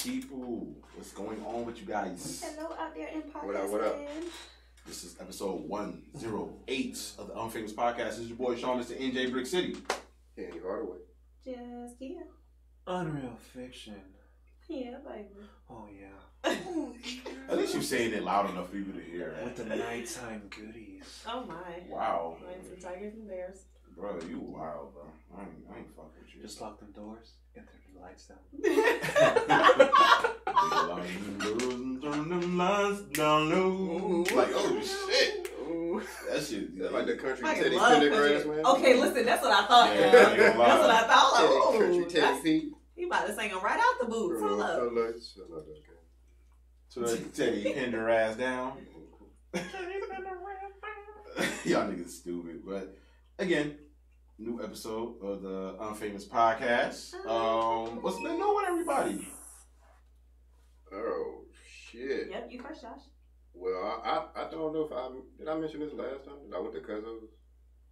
people? What's going on with you guys? Hello out there in podcast What up, what up? land. This is episode 108 of the UNFAMOUS PODKAST. This is your boy Sean, Mr. NJ Brick City. Henny Hardaway. Just here. Unreal fiction. Yeah, baby. Oh yeah. At least you're saying it loud enough for people to hear. With the nighttime goodies. Oh my. Wow. Lions and tigers and bears. Bro, you wild, bro. I ain't fucking with you. Just lock them doors and turn the lights down. Turn them lights down low. Like, oh shit. Ooh. That shit. That like the country I Teddy love Pendergrass, man. Okay, listen, that's what I thought. Yeah, Yeah, I ain't gonna lie. that's what I thought. Teddy, Oh, country Teddy that's- Pete. he about to sing him right out the boots. Hold up. So Teddy pinned her ass down. Y'all niggas stupid. But again, new episode of the UNFAMOUS PODKAST. What's been new with everybody? Oh, shit. Yep, you first, Josh. Well, I don't know if did I mention this last time? Did I went to Cuzzo's?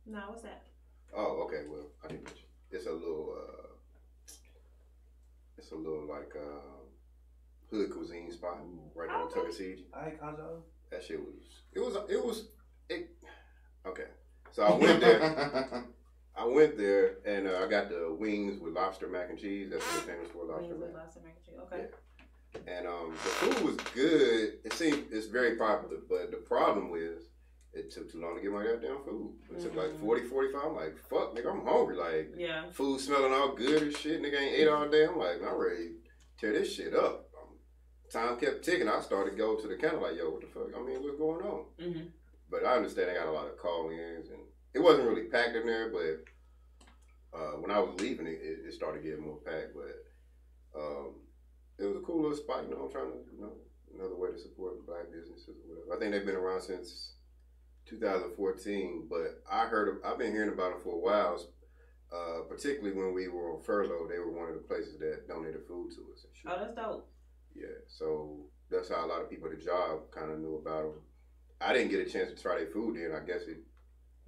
No, what's that? Oh, okay. Well, I didn't mention. It's a little like hood cuisine spot right on Tuckasegee. Hi, Kazo. That shit was. Okay. So I went there. And I got the wings with lobster mac and cheese. That's what they're famous for, lobster Wings with mac. lobster mac and cheese. Okay. And the food was good. It's very popular, but the problem is it took too long to get my goddamn food. It took like 40, 45. I'm like, fuck, nigga, I'm hungry. Like, Yeah. food smelling all good and shit. Nigga ain't ate all day. I'm like, I'm ready to tear this shit up. Time kept ticking. I started to go to the counter like, yo, what the fuck? I mean, what's going on? Mm-hmm. But I understand I got a lot of call-ins, and it wasn't really packed in there, but when I was leaving, it started getting more packed. But it was a cool little spot, you know. I'm trying to, another way to support black businesses or whatever. I think they've been around since 2014, but I've been hearing about them for a while, particularly when we were on furlough. They were one of the places that donated food to us and shit. Oh, that's dope. Yeah, so that's how a lot of people at the job kind of knew about them. I didn't get a chance to try their food then. I guess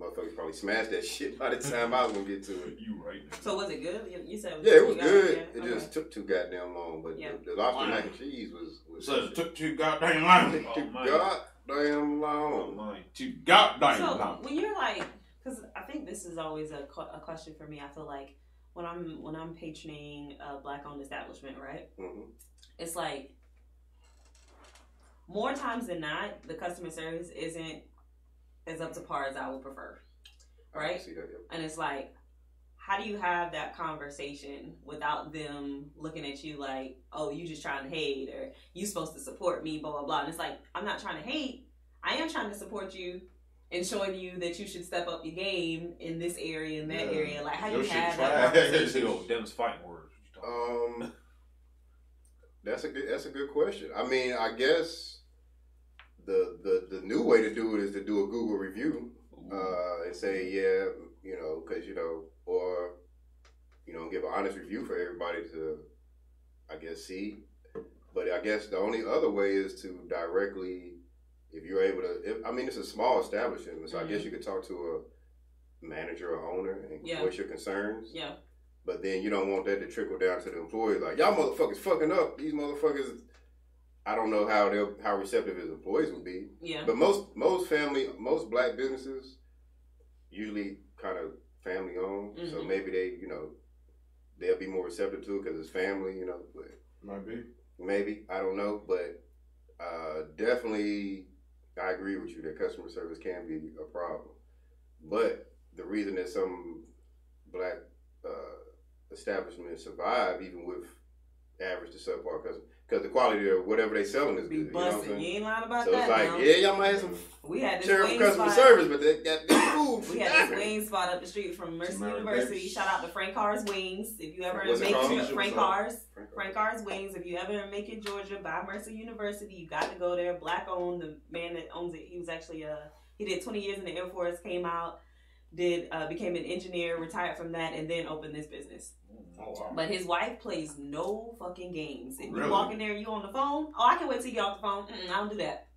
motherfuckers probably smashed that shit by the time I was going to get to it. You right now. So was it good? You said Yeah, it was good. Yeah? It just took too goddamn long. But Yeah. the lobster mac and cheese was So it took too goddamn long. too my. goddamn Oh long. my. Too goddamn So long. when you're like, because I think this is always a question for me. I feel like when I'm patroning a black-owned establishment, right? Mm-hmm. It's like more times than not, the customer service isn't as up to par as I would prefer, I right? can see that, yeah. And it's like, how do you have that conversation without them looking at you like, oh, you just trying to hate, or you supposed to support me, blah, blah, blah. And it's like, I'm not trying to hate. I am trying to support you and showing you that you should step up your game in this area and that area. Like, how do Your you shit have trash. that conversation? Yo, them's fighting words. What you talking about? That's a good question. I mean, I guess the new way to do it is to do a Google review and say, yeah, because, or, give an honest review for everybody to, I guess, see. But I guess the only other way is to directly, if you're able to, it's a small establishment, so I guess you could talk to a manager or owner and voice your concerns. Yeah. But then you don't want that to trickle down to the employees. Like, y'all motherfuckers fucking up. These motherfuckers, I don't know how receptive his employees will be. Yeah. But most black businesses usually kind of family owned. Mm-hmm. So maybe they'll be more receptive to it because it's family, but Might be. maybe, I don't know. But definitely, I agree with you that customer service can be a problem. But the reason that some black establishments survive, even with average to subpar customers, because the quality of whatever they selling is Be good. You know what I'm busting. saying? You ain't lying about So that. it's like, now. yeah, y'all might have some We had this terrible wing customer spot. service, but they got good food. We had this wing spot up the street from Mercy Mercy University. Babies. Shout out to Frank Carr's Wings. If you ever What's it make called? it, Frank Carr's. Frank Frank Carr's Wings. If you ever in Macon, Georgia, by Mercy University, you got to go there. Black owned. The man that owns it, he was actually he did 20 years in the Air Force. Came out, became an engineer, retired from that, and then opened this business. Oh, wow. But his wife plays no fucking games. If Really? you walk in there, you on the phone. Oh, I can wait till you get off the phone. I don't do that.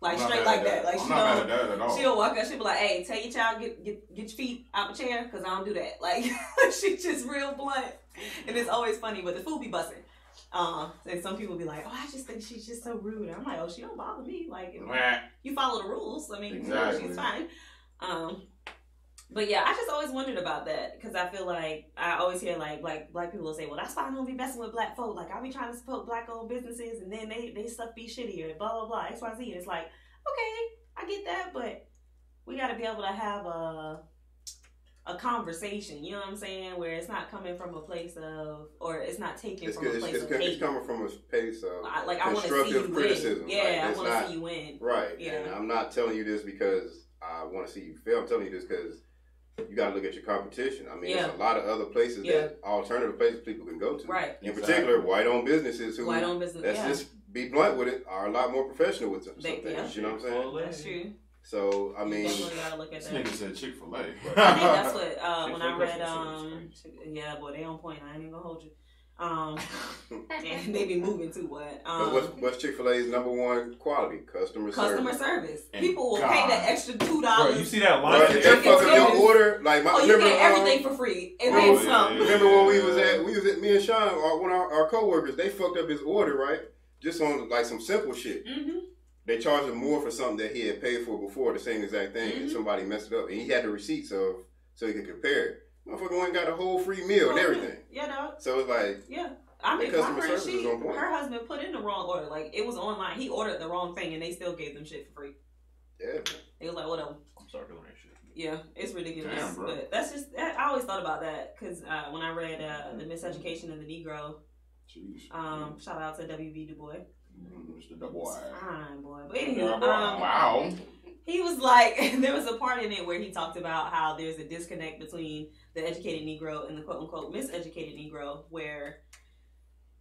Like I'm not straight mad like at that. Like I'm she not mad don't. at that at all. She'll walk up, she'll be like, hey, tell your child, get your feet out the chair, because I don't do that. Like, she's just real blunt. And it's always funny, but the food be busting. And some people be like, oh, I just think she's just so rude. And I'm like, oh, she don't bother me. Like, Meh. you follow the rules. I mean, Exactly. she's fine. But yeah, I just always wondered about that because I feel like I always hear like black people will say, well, that's why I don't be messing with black folk. Like, I be trying to support black owned businesses and then they stuff be shittier, blah, blah, blah, XYZ. And it's like, okay, I get that, but we got to be able to have a conversation, you know what I'm saying? Where it's not coming from a place of, or it's not taken from a place of hate. It's coming from a place of I want to see you criticism. win. Yeah, like, I want to see you win. Right. Yeah. And I'm not telling you this because I want to see you fail. I'm telling you this because you got to look at your competition. I mean, there's a lot of other places that alternative places people can go to. Right. In particular, white-owned businesses who, let's yeah. just be blunt with it, are a lot more professional with some things. Yeah. You know what I'm saying? That's true. So, I mean, you definitely gotta look at This that. nigga said Chick-fil-A. I think that's what when I read Chick-fil-A boy, they on point. I ain't even gonna hold you. And they be moving to what? what's Chick-fil-A's number one quality? Customer service. And People will God. pay that extra $2. Bro, you see that line? Right, if they fuck up your order, like you remember, get everything for free, and then some. Remember when we was at me and Sean, one of our coworkers, they fucked up his order, right? Just on like some simple shit. Mm-hmm. They charged him more for something that he had paid for before, the same exact thing, and somebody messed it up, and he had the receipts so he could compare it. Motherfucker went and got a whole free meal and everything. Yeah, dog. So it's like, I mean, customer my friend, service is on point. her husband put in the wrong order. Like, it was online. He ordered the wrong thing, and they still gave them shit for free. yeah. It was like, whatever. I'm sorry doing that shit. Yeah, it's ridiculous. Damn, bro. But that's just, I always thought about that because when I read The Miseducation of the Negro, Jeez. shout out to W.B. Du Bois. Mr. Du Bois. Fine, boy. But anyway, Wow. he was like, there was a part in it where he talked about how there's a disconnect between the educated Negro and the quote-unquote miseducated Negro, where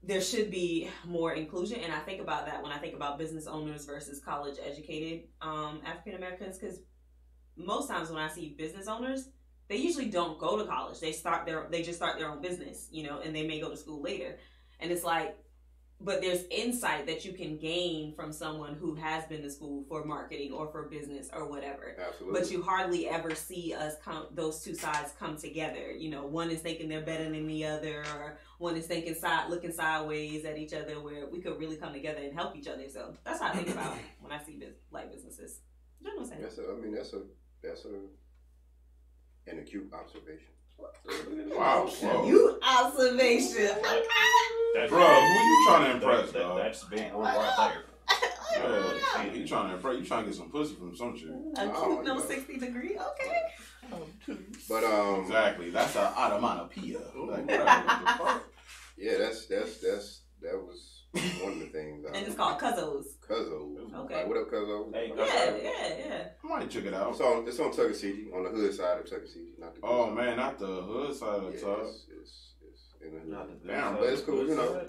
there should be more inclusion. And I think about that when I think about business owners versus college-educated African Americans, because most times when I see business owners, they usually don't go to college. They just start their own business, you know, and they may go to school later. And it's like, but there's insight that you can gain from someone who has been to school for marketing or for business or whatever. Absolutely. But you hardly ever see those two sides come together. You know, one is thinking they're better than the other, or one is looking sideways at each other, where we could really come together and help each other. So that's how I think about it when I see black businesses. You know what I'm saying? That's an acute observation. Wow. You observation. That's Bro, who you trying to impress, dog? That's big word right there. Yeah, you trying to impress? You trying to get some pussy from some shit? No 60 degree. Okay. But Exactly. That's an onomatopoeia. Like, bro, what the fuck? yeah, that was one of the things. And it's called Cuzzos. Cuzzo. Okay. Like, what up, Cuzzo? Hey, Yeah. I might check it out. It's on Tuckasegee, on the hood side of Tuckasegee, not the good Oh side. man, not the hood side of the Yeah, tub. it's in the hood. Not the Damn, but it's cool, you know.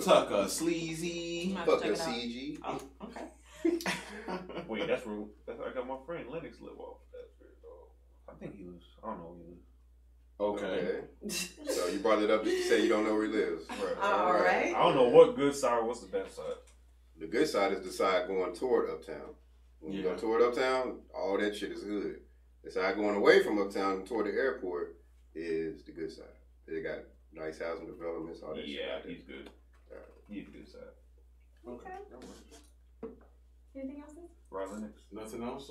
Tucker sleazy. I'm gonna have to check it out. Tuckasegee. Oh, okay. Wait, that's where I got my friend Lennox live off. I think he was. I don't know where he lives. Okay. So you brought it up just to say you don't know where he lives. Right. All right. I don't know what good side. What's the bad side? The good side is the side going toward Uptown. When you go toward Uptown, all that shit is good. The side going away from Uptown toward the airport is the good side. They got nice housing developments, all that shit. Yeah, out there. he's good. He's good side. Okay. Anything else? Right, Lennox. Nothing else,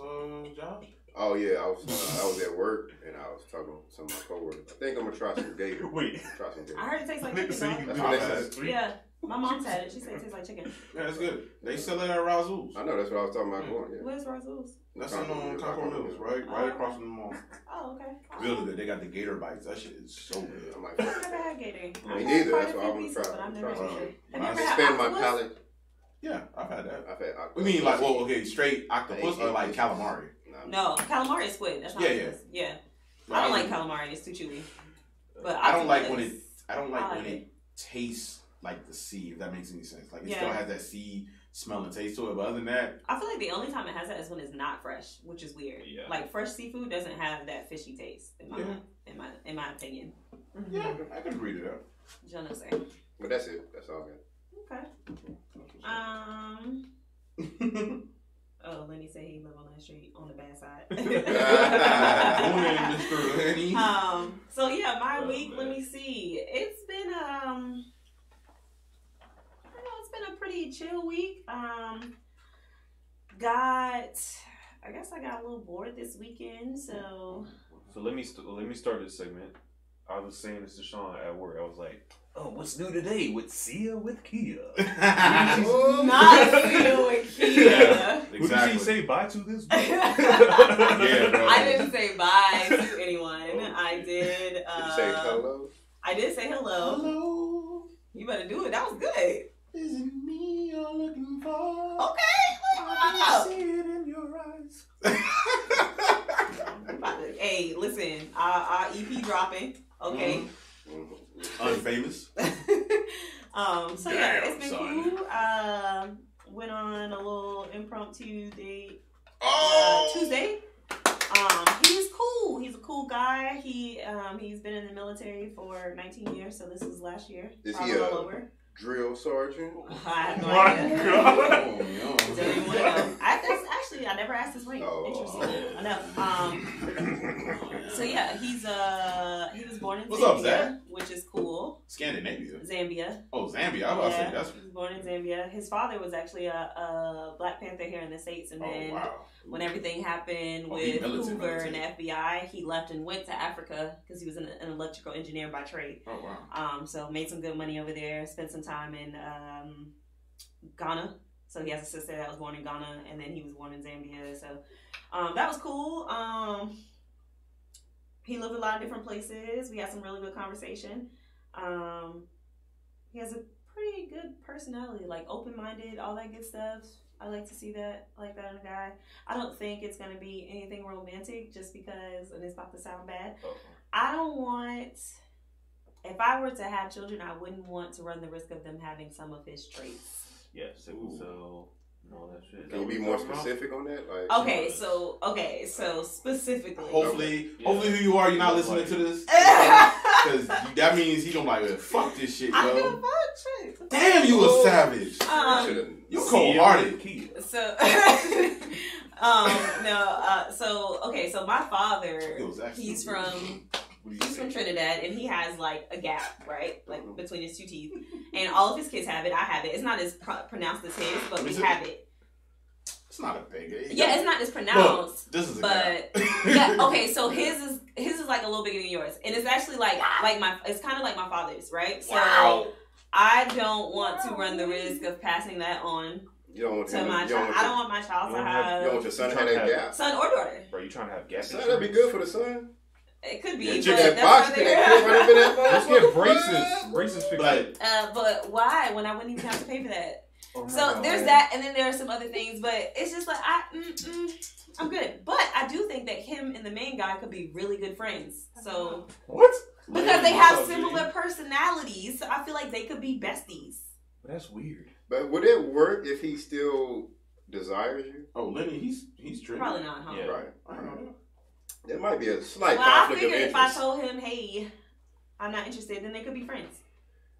Josh? Oh yeah, I was at work and I was talking to some of my coworkers. I think I'm gonna try some gator. Wait. Try some gator. I heard it tastes like Nigga said chicken. you That's Dog. what my they bad. said. Yeah, my mom's had it. She said it tastes like chicken. Yeah, it's good. They sell it at Razul's. I know that's what I was talking about going. Yeah. Where's Razul's? That's on Concord Mills, right across from the mall. Oh, okay. Really good. They got the gator bites. That shit is so good. I'm like, I've never had gator. Me neither. That's why I want to try. But I've never Try some had shit. it. Have you I ever had Expand my octopus? palate. Yeah, I've had that. I've had. We mean like, well, okay, straight octopus or like calamari? No, calamari is squid. That's not octopus. Yeah. I don't like calamari. It's too chewy. But I don't like when octopus, it tastes like the sea, if that makes any sense. Like it Yeah. still has that sea smell and taste to it, but other than that, I feel like the only time it has that is when it's not fresh, which is weird. Yeah. Like fresh seafood doesn't have that fishy taste, in my opinion. yeah, I can agree to that. You know what I'm saying? But that's it. That's all I got. Okay. Oh, Lenny said he live on that street on the bad side. Morning, Mr. Lenny. So yeah, my week. Let me see. It's been pretty chill week. I guess I got a little bored this weekend, so. So let me start this segment. I was saying this to Sean at work. I was like, "Oh, what's new today with Sia with Kia?" Not Sia with Kia. Yeah, Who did exactly. she say bye to this week? Yeah, bro. I didn't say bye to anyone. I did. Did you say hello? I did say hello. Hello, You better do it. That was good. is it me you're looking for? Okay. I Wow. can see it in your eyes. Hey, listen. Our EP dropping. Okay. Unfamous. So yeah, Damn, it's been son. cool. Went on a little impromptu date Oh, Tuesday. He's cool. He's a cool guy. He's been in the military for 19 years, so this is last year. Is Probably he all over. drill sergeant? I have no My idea. God. Oh, Don't no. even want to know. Actually, I never asked his rank. Oh. Interesting. I know. So yeah, he was born in What's up, Zambia, Zach? which is cool. Scandinavia. Zambia. Oh, Zambia. I was about to say that's. He was born in Zambia. His father was actually a Black Panther here in the States, and then Oh, wow. when everything happened Oh, he with militant, Hoover and militant. the FBI, he left and went to Africa because he was an electrical engineer by trade. Oh, wow. So made some good money over there. Spent some time in Ghana. So he has a sister that was born in Ghana, and then he was born in Zambia. So that was cool. He lived a lot of different places. We had some really good conversation. He has a pretty good personality, like open-minded, all that good stuff. I like to see that, like that in a guy. I don't think it's going to be anything romantic just because, and it's about to sound bad, I don't want, if I were to have children, I wouldn't want to run the risk of them having some of his traits. Yeah, sickle cell and all that shit. Can you be more specific on that? Like, Okay, so specifically. Hopefully, Yeah. hopefully, who you are, you're not listening to this. Because that means he don't like, fuck this shit, I give a yo. fuck, shit. Damn, you a savage. You're cold hearted. So, so my father, Yo, Zach, he's what from do you He's say? from Trinidad, and he has like a gap, right, like between his two teeth, and all of his kids have it. I have it. It's not as pronounced as his, but we have it. It's not a big. Yeah, it's not as pronounced. Look, this is a but gap. yeah, okay. So his is like a little bigger than yours, and it's actually like it's kind of like my father's, right? So Wow. I don't want to run the risk of passing that on You don't want to my child. I don't want my child to You don't want have your son to have that gap. son or daughter. Bro, you trying to have gap Son, that'd be good for the son. It could be, Yeah, but check that that's box. why Can that kid run up in that box? Let's get braces. Braces fixed. But But why? When I wouldn't even have to pay for that. Oh my So God. there's that, and then there are some other things, but it's just like I'm good. But I do think that him and the main guy could be really good friends. So What? because they have similar personalities, so I feel like they could be besties. That's weird. But would it work if he still desires you? Oh, Lenny, he's tripping. Probably not, huh? Yeah. Right. I don't know. There might be a slight Well, I conflict of figured if I interest. told him, "Hey, I'm not interested," then they could be friends.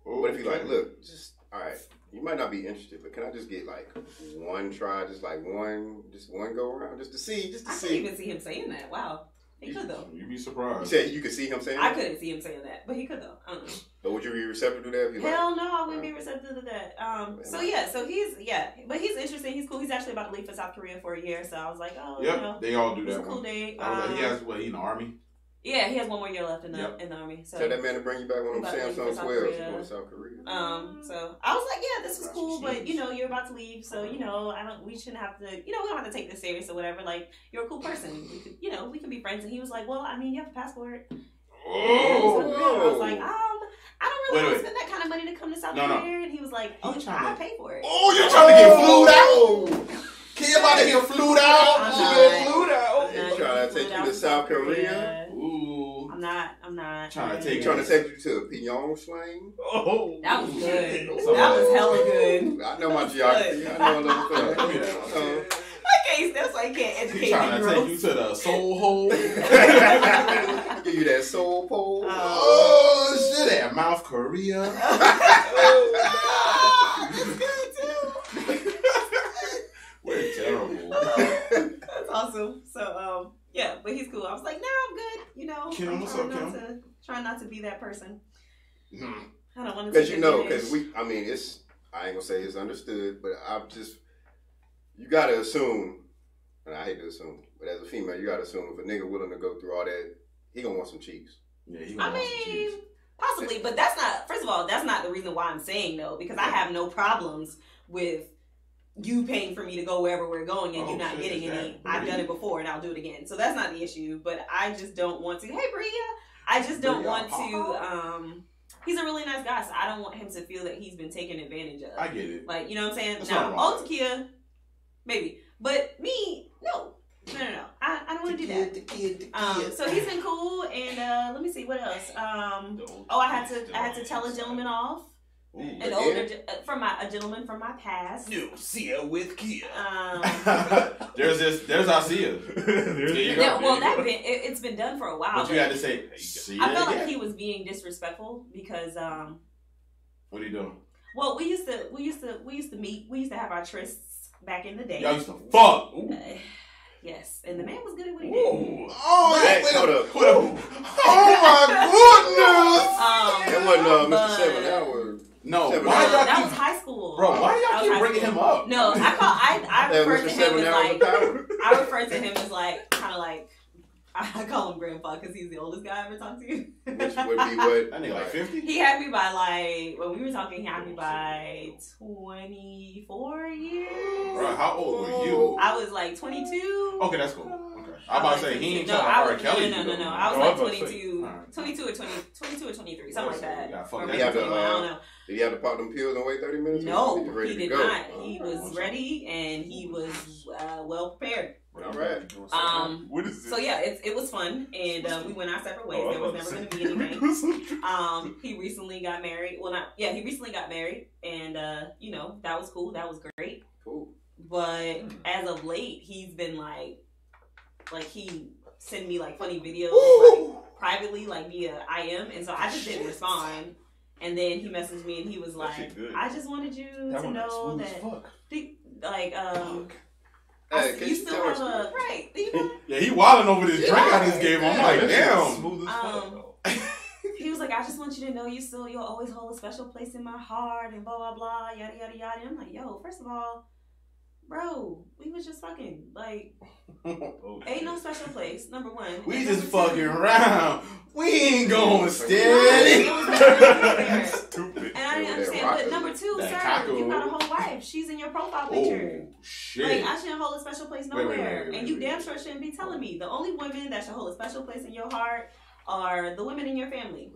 What if you like, look, just all right. You might not be interested, but can I just get like one try, just one go around, just to see. I couldn't even see him saying that. Wow, he could though. You'd be You surprised. said you could see him saying I that? couldn't see him saying that, but he could though. I don't know. But would you be receptive to that? If you like, Hell no, I wouldn't be receptive to that. So he's but he's interesting. He's cool. He's actually about to leave for South Korea for a year. So I was like, oh, Yep, you know, they all do it was that a cool one. date. I was like, he has he in the army? Yeah, he has one more year left in the Yep. in the army. So tell that man to bring you back one of them About to leave for Samsung South 12s Korea. to go to South Korea. so I was like, yeah, this was cool, but you know, you're about to leave, so you know, we shouldn't have to, we don't have to take this serious or whatever. Like, you're a cool person. We could, we can be friends. And he was like, well, I mean, you have a passport. Oh, I was like, I don't really want to Wait. spend that kind of money to come to South No. Korea. And he was like, oh, He tryna- I'll pay for it. Oh, you're trying to get flued out? Kid about to get flued out? I'm She not. get flued out? I'm not He trying to flew take you out to South Korea? Ooh. I'm not. Trying to He take trying to take you to a Pyongyang slang? Oh. That was good. So, That was hella good. I know my geography. I know a little Give me thing. that. Okay, that's why you can't educate He trying to take you to the soul hole. Give you that soul pole. Oh, shit. At Mouth Korea. We're terrible. That's awesome. So, yeah, but he's cool. I was like, nah, I'm good. Kim, I'm what's trying up, trying not to be that person. Hmm. I don't want to. Because because it's I ain't gonna say it's understood, but you gotta assume, and I hate to assume, but as a female, you gotta assume if a nigga willing to go through all that, he gonna want some cheeks. Yeah, he gonna want some cheeks. Possibly, but that's not, first of all, that's not the reason why I'm saying no, because I have no problems with you paying for me to go wherever we're going and you not getting any. I've done it before and I'll do it again. So that's not the issue, but I just don't want to, hey Bria, I just don't want to, he's a really nice guy, so I don't want him to feel that he's been taken advantage of. I get it. Like, you know what I'm saying? That's now, old Takia, maybe. But me, no. No. I don't want to do that. So he's been cool, and let me see what else. I had to tell a gentleman off. An older a gentleman from my past. You see her with Kia. There's our Sia. There you go. Yeah, well, it's been done for a while. But you had to say, Sia. I felt like he was being disrespectful because what are you doing? Well, we used to meet. We used to have our trysts back in the day. Y'all used to fuck. Yes, and the man was good at what he did. Oh my goodness! That wasn't Mr. 7 Hour. No, that was high school. Bro, why do y'all keep bringing him up? No, I refer to him as like, I refer to him as like, kind of like, I call him grandpa because he's the oldest guy I ever talked to. Which would be what? That nigga like 50? He had me by like, when we were talking, he had me by 24 years. Bro, how old were you? I was like 22. Okay, that's cool. Okay. I'm about to say, he ain't talking R. Kelly. No. I was like 22 or 23, something like that. Or maybe 21, I don't know. Did he have to pop them pills and wait 30 minutes? No, he did not. He was ready and he was well prepared. All right. What is this? So yeah, it was fun, and we went our separate ways. There was never going to be anything. He recently got married. He recently got married, and that was cool. That was great. Cool. But as of late, he's been like he sent me like funny videos like, privately, like via IM, and so I just didn't respond. And then he messaged me and he was like, "I just wanted you to know that, you still have a right." Yeah, he wilding over this drink I just gave him. I'm like, damn. He was like, "I just want you to know you'll always hold a special place in my heart and blah blah blah yada yada yada." And I'm like, "Yo, first of all, bro, we was just fucking like, ain't no special place. Number one, we just fucking around. We ain't going steady." Stupid. And I didn't understand. But number two, sir, you got a whole wife. She's in your profile picture. Oh shit! Like, I shouldn't hold a special place nowhere. Wait, and you damn sure shouldn't be telling me. The only women that should hold a special place in your heart are the women in your family.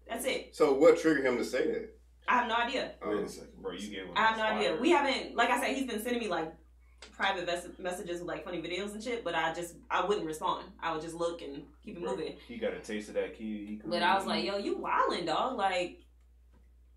That's it. So what triggered him to say that? I have no idea. Wait a second, bro. You gave him. I have no idea. We haven't, like I said, he's been sending me like private messages with like funny videos and shit, but I wouldn't respond. I would just look and keep it moving. He got a taste of that key. But I was like, yo, you wildin', dog. Like,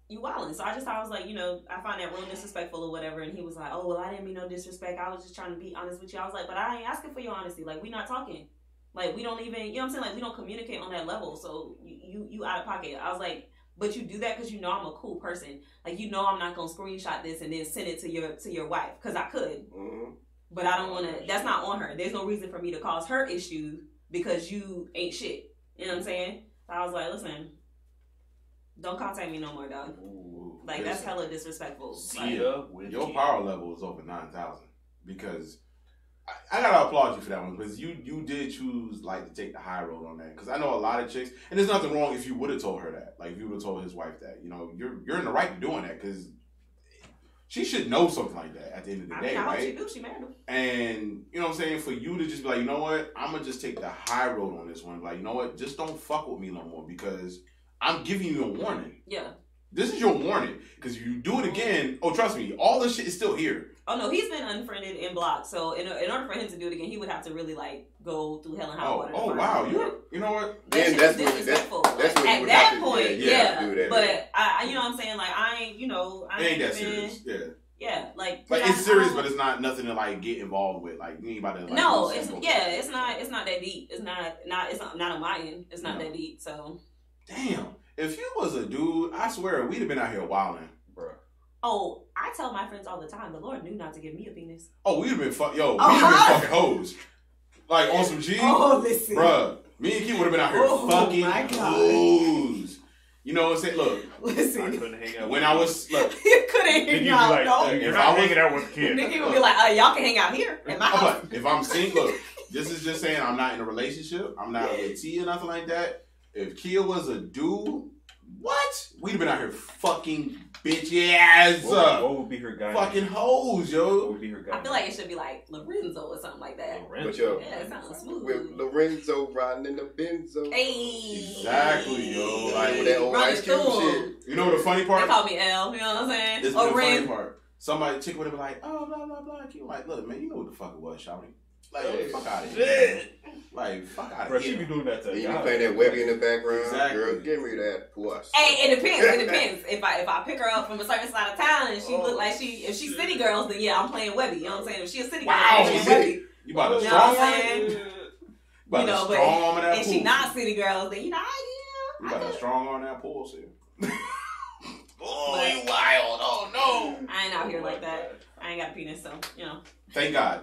you wildin'. So I was like, I find that real disrespectful or whatever. And he was like, oh, well, I didn't mean no disrespect. I was just trying to be honest with you. I was like, but I ain't asking for your honesty. Like, we not talking. Like, we don't even, you know what I'm saying? Like, we don't communicate on that level. So you out of pocket. I was like, but you do that because you know I'm a cool person. Like, you know I'm not going to screenshot this and then send it to your wife. Because I could. Mm-hmm. But I don't want to, that's not on her. There's no reason for me to cause her issues because you ain't shit. You know what I'm saying? So I was like, listen, don't contact me no more, dog. Ooh, like, that's hella disrespectful. Your power level is over 9,000 because I gotta applaud you for that one because you did choose like to take the high road on that because I know a lot of chicks and there's nothing wrong if you would have told her that, like if you would have told his wife that, you're in the right to doing that because she should know something like that at the end of the day, right? She do. She married him. And you know what I'm saying? For you to just be like, you know what? I'm gonna just take the high road on this one. Like, you know what? Just don't fuck with me no more because I'm giving you a warning. Yeah. This is your warning because if you do it again, oh trust me, all this shit is still here. Oh no, he's been unfriended and blocked. So in order for him to do it again, he would have to really like go through hell and high water. Oh wow, you know what? Then that's disrespectful. That's what at that point, yeah. Do that, but I, you know what I'm saying? Like I ain't, I ain't that serious. Yeah. Yeah, like it's serious, but it's not nothing to like get involved with. Like you ain't about to. Like, no, it's not that deep. It's not on my end. It's not that deep. So. Damn, if you was a dude, I swear we'd have been out here wilding, bro. Oh, I tell my friends all the time. The Lord knew not to give me a penis. Oh, we'd have been fucking hoes, like on some G. Oh, listen, bruh. Me and Key would have been out here fucking hoes. You know what I'm saying? Look, Listen. I couldn't hang out when with I was look, You couldn't Nikki hang be out, like, no. you're If not I was- hanging out with kids. Nikki would be like, y'all can hang out here in my house. if I'm single, look, this is just saying I'm not in a relationship. I'm not with Tia, nothing like that. If Kia was a dude, what? We'd have been out here fucking bitch ass. What would be her guy? Fucking hoes, What yo. would be her guy? I feel like it should be like Lorenzo or something like that. But yo, Yeah, it sounds smooth. with Lorenzo riding in the Benzo. Hey. Exactly, yo. Like With that old Running Ice Cube through 'em. shit. You know the funny They part? call me L, you know what I'm saying? This is Or the funny Ren. part. Somebody chick would have been like, oh blah blah blah. Keep like, look, man, you know what the fuck it was, shawty. Like, fuck out of here. Like, fuck out Bro, of she here. be doing that to And you y'all. be playing that Webby in the background. Exactly. Girl, give me that puss. Hey, it depends. It depends. If I pick her up from a certain side of town and she look like if she's city girls, then yeah, I'm playing Webby. You know what I'm saying? If she's a city girl, Wow, I'm playing Webby. You about to You know strong what I'm arm saying? it? You about You to know, but strong arm that if pool. she not city girls, then You about to strong on that pool, shit. Oh, you wild. Oh, no. I ain't out here like that. I ain't got a penis, so you know. Thank God.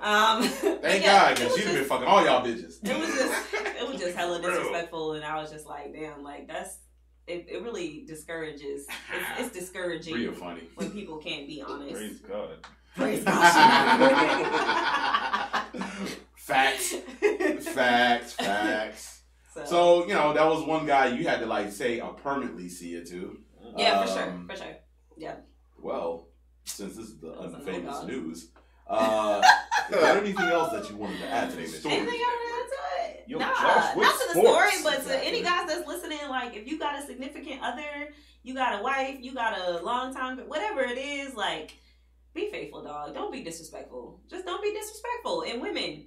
Thank God, because she'd have been fucking all y'all bitches. It was just hella disrespectful, and I was just like, damn, like it really discourages. It's discouraging Real funny. when people can't be honest. Praise God. Praise God. Facts. So, you know, that was one guy you had to, like, say a permanently see it to. Yeah, for sure. Yeah. Well, since this is the That was a unfamous no-go. news, is there anything else that you wanted to add today, Mr. Anything I want to add to it? Yo, Nah, Josh, what not to the sports? story, but to any guys that's listening, like, if you got a significant other, you got a wife, you got a long time, whatever it is, like, be faithful, dog. Don't be disrespectful. Just don't be disrespectful. And women,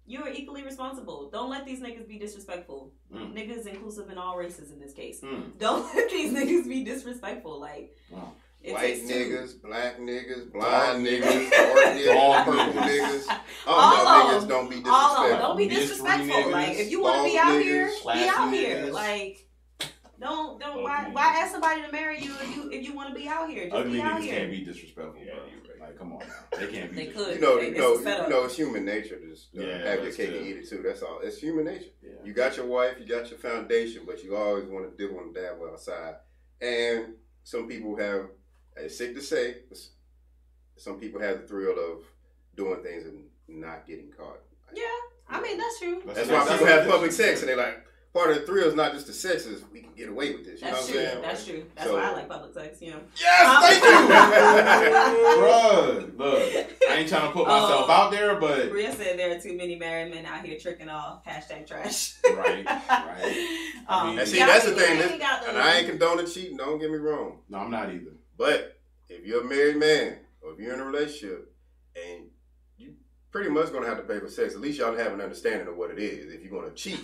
you are equally responsible. Don't let these niggas be disrespectful. Niggas inclusive in all races in this case. Don't let these niggas be disrespectful. Like, it White takes two. niggas, black niggas, blind niggas, orange niggas, purple niggas. All All of niggas don't be All disrespectful. of them. Don't be Mystery disrespectful. niggas, Like, if you want to be bald out here, niggas, be classy out here. niggas. Like, don't Ugly why niggas. ask somebody to marry you if you want to be out here? Just Ugly be out niggas here. can't be disrespectful, Yeah, bro. you're right. Like, come on now. They can't be They disrespectful. could. You know, It's a setup. it's human nature to just Yeah, have your that's cake good. and eat it too. That's all. It's human nature. Yeah. You got your wife, you got your foundation, but you always want to dibble and dabble outside. And some people have, it's sick to say, some people have the thrill of doing things and not getting caught. Yeah, I mean that's true. That's why people have public sex, and they're like, part of the thrill is not just the sex, is we can get away with this. You That's know true. what I'm saying? That's true. That's So- why I like public sex. You know. Yes, thank you! Bruh, look, I ain't trying to put myself out there, but... Bria said there are too many married men out here tricking off. #trash. Right. I mean, And see, Yeah, that's I the mean, thing. you ain't got And I ain't condoning cheating, don't get me wrong. No, I'm not either. But if you're a married man, or if you're in a relationship, and you pretty much going to have to pay for sex, at least y'all have an understanding of what it is if you're going to cheat.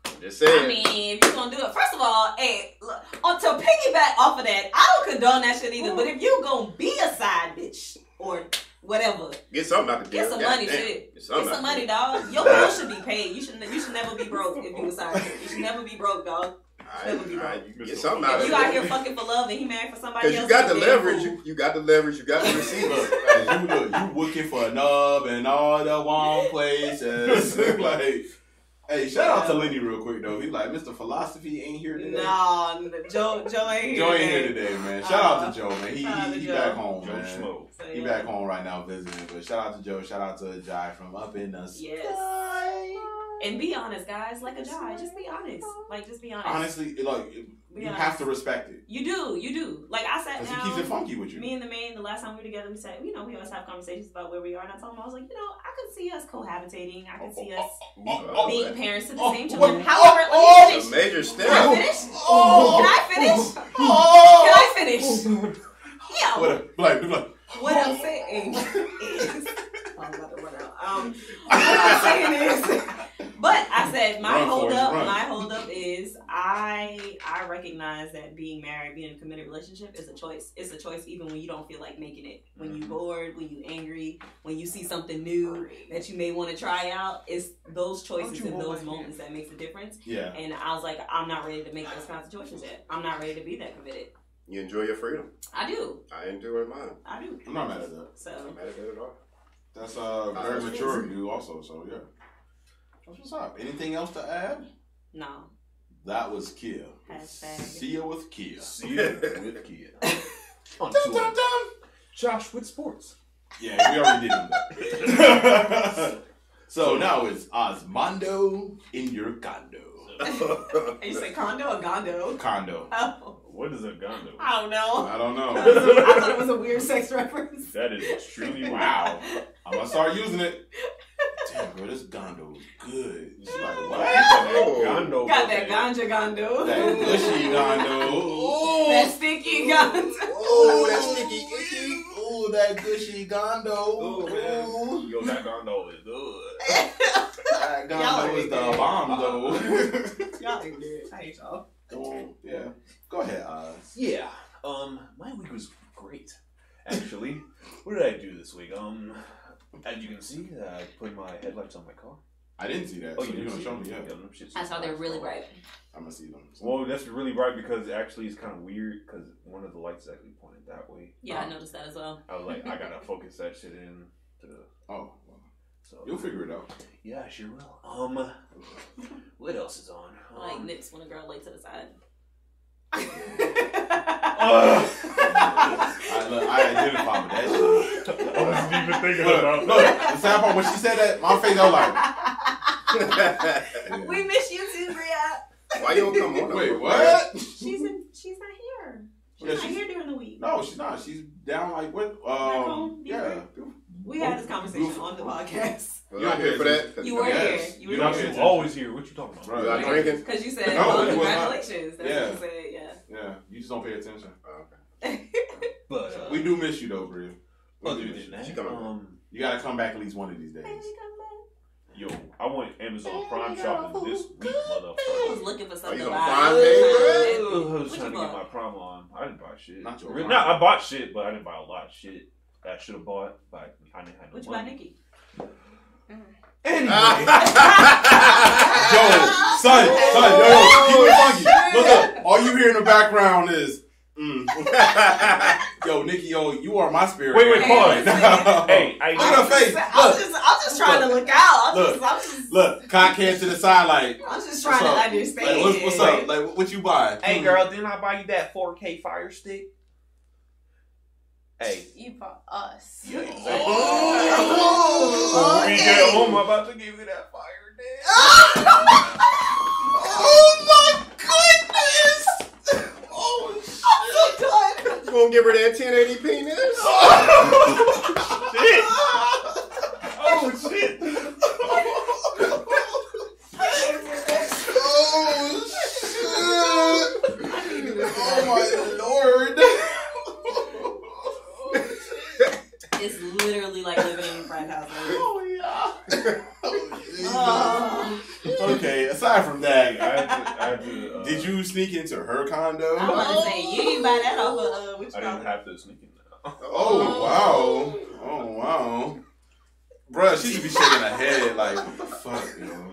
I'm just saying. I mean, if you're gonna do it, first of all, hey, look, to piggyback off of that, I don't condone that shit either. But if you gonna be a side bitch or whatever, Get something out the deal. get some money, shit. Get some out the money, deal. dog. Your bills should be paid. You should never be broke if you a side bitch. You should never be broke, dog. Alright, be alright, you get something out If of you it. out here fucking for love and he married for somebody Because else, you got the then damn leverage, fool. you got the leverage, you got the receipts. You looking for a nub and all the wrong places. Like, hey, shout out to Lenny real quick though. He's like, Mr. Philosophy ain't here today. Nah, Joe ain't here. Joe ain't here today, man. Shout out to Joe, man. shout out to He Joe. back home, Joe man. Schmo. So, He yeah. back home right now visiting. But shout out to Joe. Shout out to Jai from up in the sky. Yes. And be honest, guys. Like a guy, just be honest. Like, just be honest. Honestly, like Be you honest. have to respect it You do. Like I sat because he down. keeps it funky with you. Me and the man, the last time we were together, we said, we always have conversations about where we are. And I told him, I was like, I could see us cohabitating. I could see us being parents to the same children. However, let me A finish. major Can step. I finish? Oh. Can I finish? Oh. Can I finish? Yeah. What I'm saying is, I'm about to run out. What I'm saying is, but I said my Run, hold Forrest, up. run. My hold up is I recognize that being married, being in a committed relationship is a choice. It's a choice even when you don't feel like making it. When you bored, when you angry, when you see something new that you may want to try out. It's those choices and those moments that makes the difference. Yeah. And I was like, I'm not ready to make those kinds of choices yet. I'm not ready to be that committed. You enjoy your freedom. I do. I enjoy mine. I do. I'm not mad at that. So I'm not mad at that at all. That's very mature of you also. So yeah. That's what's up. Anything else to add? no. That was Kia. Hashtag. Sia with Kia. Sia with Kia. On Dum, to dum, dum. Josh with sports. Yeah, we already did that. So now it's Osmondo in your condo. You say condo or gondo? Condo. Oh, What is a gondo? I don't know. I don't know. I thought it was a weird sex reference. That is extremely weird. Wow. I'm gonna start using it. Damn, bro, this gondo is good. She's like, what? Oh. Gondo. Got that ganja gondo. That gushy gondo. Ooh. That sticky gondo. Oh, that sticky icky. Ooh, that gushy gondo. Oh, man. Yo, that gondo is good. That gondo is the bomb, though. Y'all ain't good. I hate y'all. Yeah. Go ahead, Oz. Yeah. My week was great, actually. What did I do this week? As you can see, I put my headlights on my car. I didn't see that. Oh, So you you're didn't gonna see show me? it? Yeah. them shits I saw is they're nice, really though. bright. I'm gonna see them. Well, that's really bright because actually it's kind of weird because one of the lights is actually pointed that way. Yeah, I noticed that as well. I was like, I gotta focus that shit in. Oh, well, So you'll figure it out. yeah, I sure will. What else is on? Like nips when a girl lay to the side. I identify with that shit. I wasn't even thinking Look, about look, that. the sad part when she said that, my face, I was like, We miss you too, Bria. Why you don't come on? wait, what? She's not here. She's Yeah, not here during the week. No, she's not. She's down like what? home? Yeah. We had this conversation on the podcast. Was I here for that? You were Yes. here. You You're were not here. always here. What you talking about? Bro, You not drinking? Because you said, No, well, it was not. congratulations. That's Yeah. what you said, yeah. Yeah, you just don't pay attention. Oh, okay. But We do miss you though, Bria. We other do miss than you. that, She coming You gotta come back at least one of these days. yo, I went Amazon Prime shopping this week, I was motherfucker. looking for Are something you to on buy. Prime I Day, was I was trying trying to to- get my Prime on. I didn't buy shit. Not your Really? Prime. No, I bought shit, but I didn't buy a lot of shit that I should have bought. But I didn't have no What you buy, money. Nikki? Anyway, Yo, son, yo, keep it funky. Look up. All you hear in the background is, Yo, Nikki, you are my spirit. Wait, animal pause. right now. Hey, I look at her face. I'm just trying to look out. I'm just Look, cock head to the side, like. I'm just trying to understand. Like, what's up? Like, what you buying? Hey, girl, didn't I buy you that 4K Fire Stick? Hey. You bought us. Yeah, exactly. Oh, When we get home, I'm about to give you that fire dick. Oh my goodness! Oh shit! You gonna give her that 1080 penis? Shit! Oh shit! Oh my lord! It's literally like living in a frat house. Okay, aside from that, I had to, did you sneak into her condo? I was about to say, you didn't buy that off of, what you I call didn't it? have to sneak in now. Oh wow. Bruh, she should be shaking her head like, fuck, yo.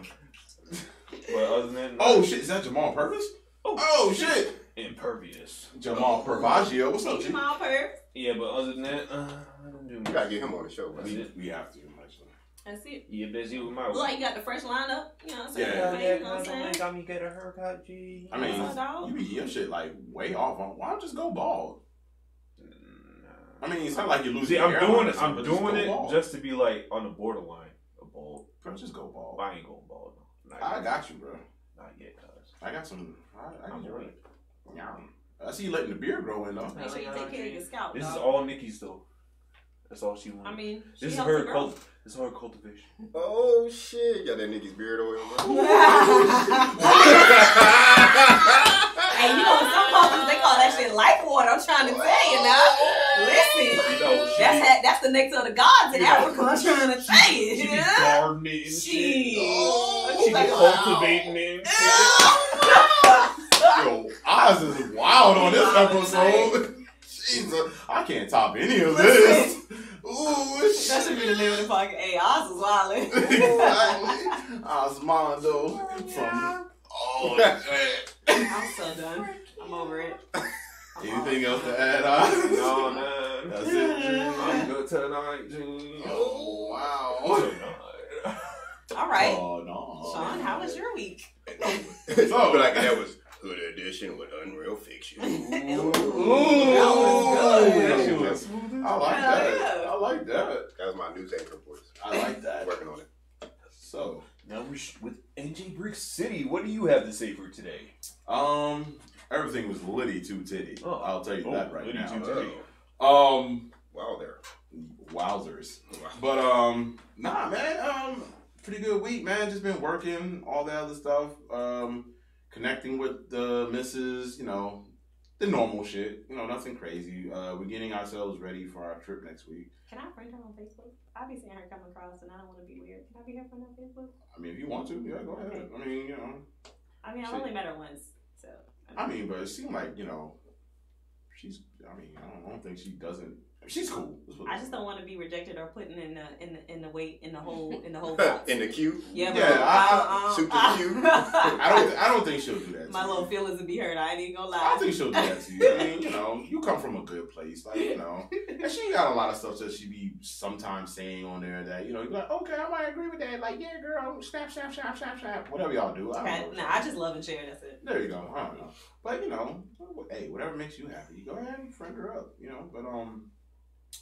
But other than that, Oh shit, is that Jamal Purvis? Oh shit! impervious. Jamal Pervagio, what's up, Hey, G? Jamal Perv. Yeah, but other than that, I don't do You much. gotta get him on the show, man. We have to, actually. That's it. You busy with my Look like you got the fresh lineup. You know what I'm saying? Yeah. You know what I'm saying? got me get a haircut, G. I mean, What's up, dog? you be your shit like way off. Why don't just go bald? I mean, it's not like you're losing. See, I'm hair doing on it. I'm but just doing go it bald. just to be like on the borderline of bald. Bro, just go bald. I ain't going bald. No. I got you, bro. Not yet, cuz. I got some. I I'm got you right. right. Yeah. I see you letting the beard grow in though. Make sure you take care of your scalp, This is dog. all Nikki's though. That's all she wants. I mean, she this is helps her the girl. This is her cultivation. Oh shit! You got that nigga's beard oil, bro. Hey, you know, some cultures, they call that shit life water. I'm trying to tell you now. Listen, You know, that's the nectar of the gods in Africa. I'm trying to tell you. She be Yeah? gardening and shit. Shit. She be Like, cultivating and shit. Yo, Oz is wild on this episode. Jesus, I can't top any of this. Ooh, That shit. should be the name of the podcast. Hey, Oz is wildin'. Exactly. Osmondo from. Oh shit. I'm so done. I'm over it. Anything else to add, Oz? No, man. That's it, G. I'm good tonight, G. Oh wow. Tonight. All right. Oh no. Sean, how was your week? So, But like that was Hood Edition with Unreal Fiction. Ooh, that was good. That shit was smooth. I like that. Yeah. I like that. That was my news anchor voice. I like that. Working on it. So Now with NJ Brick City, what do you have to say for today? everything was litty too titty. Oh. I'll tell you that right litty now. too titty. Wow, there. Wowzers. Wow. But nah, man. Pretty good week, man. Just been working, all that other stuff. Connecting with the missus, you know, the normal shit. You know, nothing crazy. We're getting ourselves ready for our trip next week. Can I friend her on Facebook? I've been seeing her come across, and I don't want to be weird. Can I be her friend on Facebook? I mean, if you want to, yeah, go ahead. Okay. I mean, you know. I mean, I've only met her once, so. I mean, but it seemed like, you know, she's. I mean, I don't think she doesn't. She's cool. I just don't want to be rejected or put in the whole box. In the queue? Yeah, Suit to the queue. I don't think she'll do that. My little feelings would be hurt. I ain't even gonna lie. I don't think she'll do that to you. I mean, you know, you come from a good place, like, you know, and she got a lot of stuff that she be sometimes saying on there that, you know, you're like, okay, I might agree with that. Like, yeah, girl, snap, whatever y'all do. I just love and share. That's it. There you go. I don't know, but you know, hey, whatever makes you happy, go ahead and friend her up, you know. But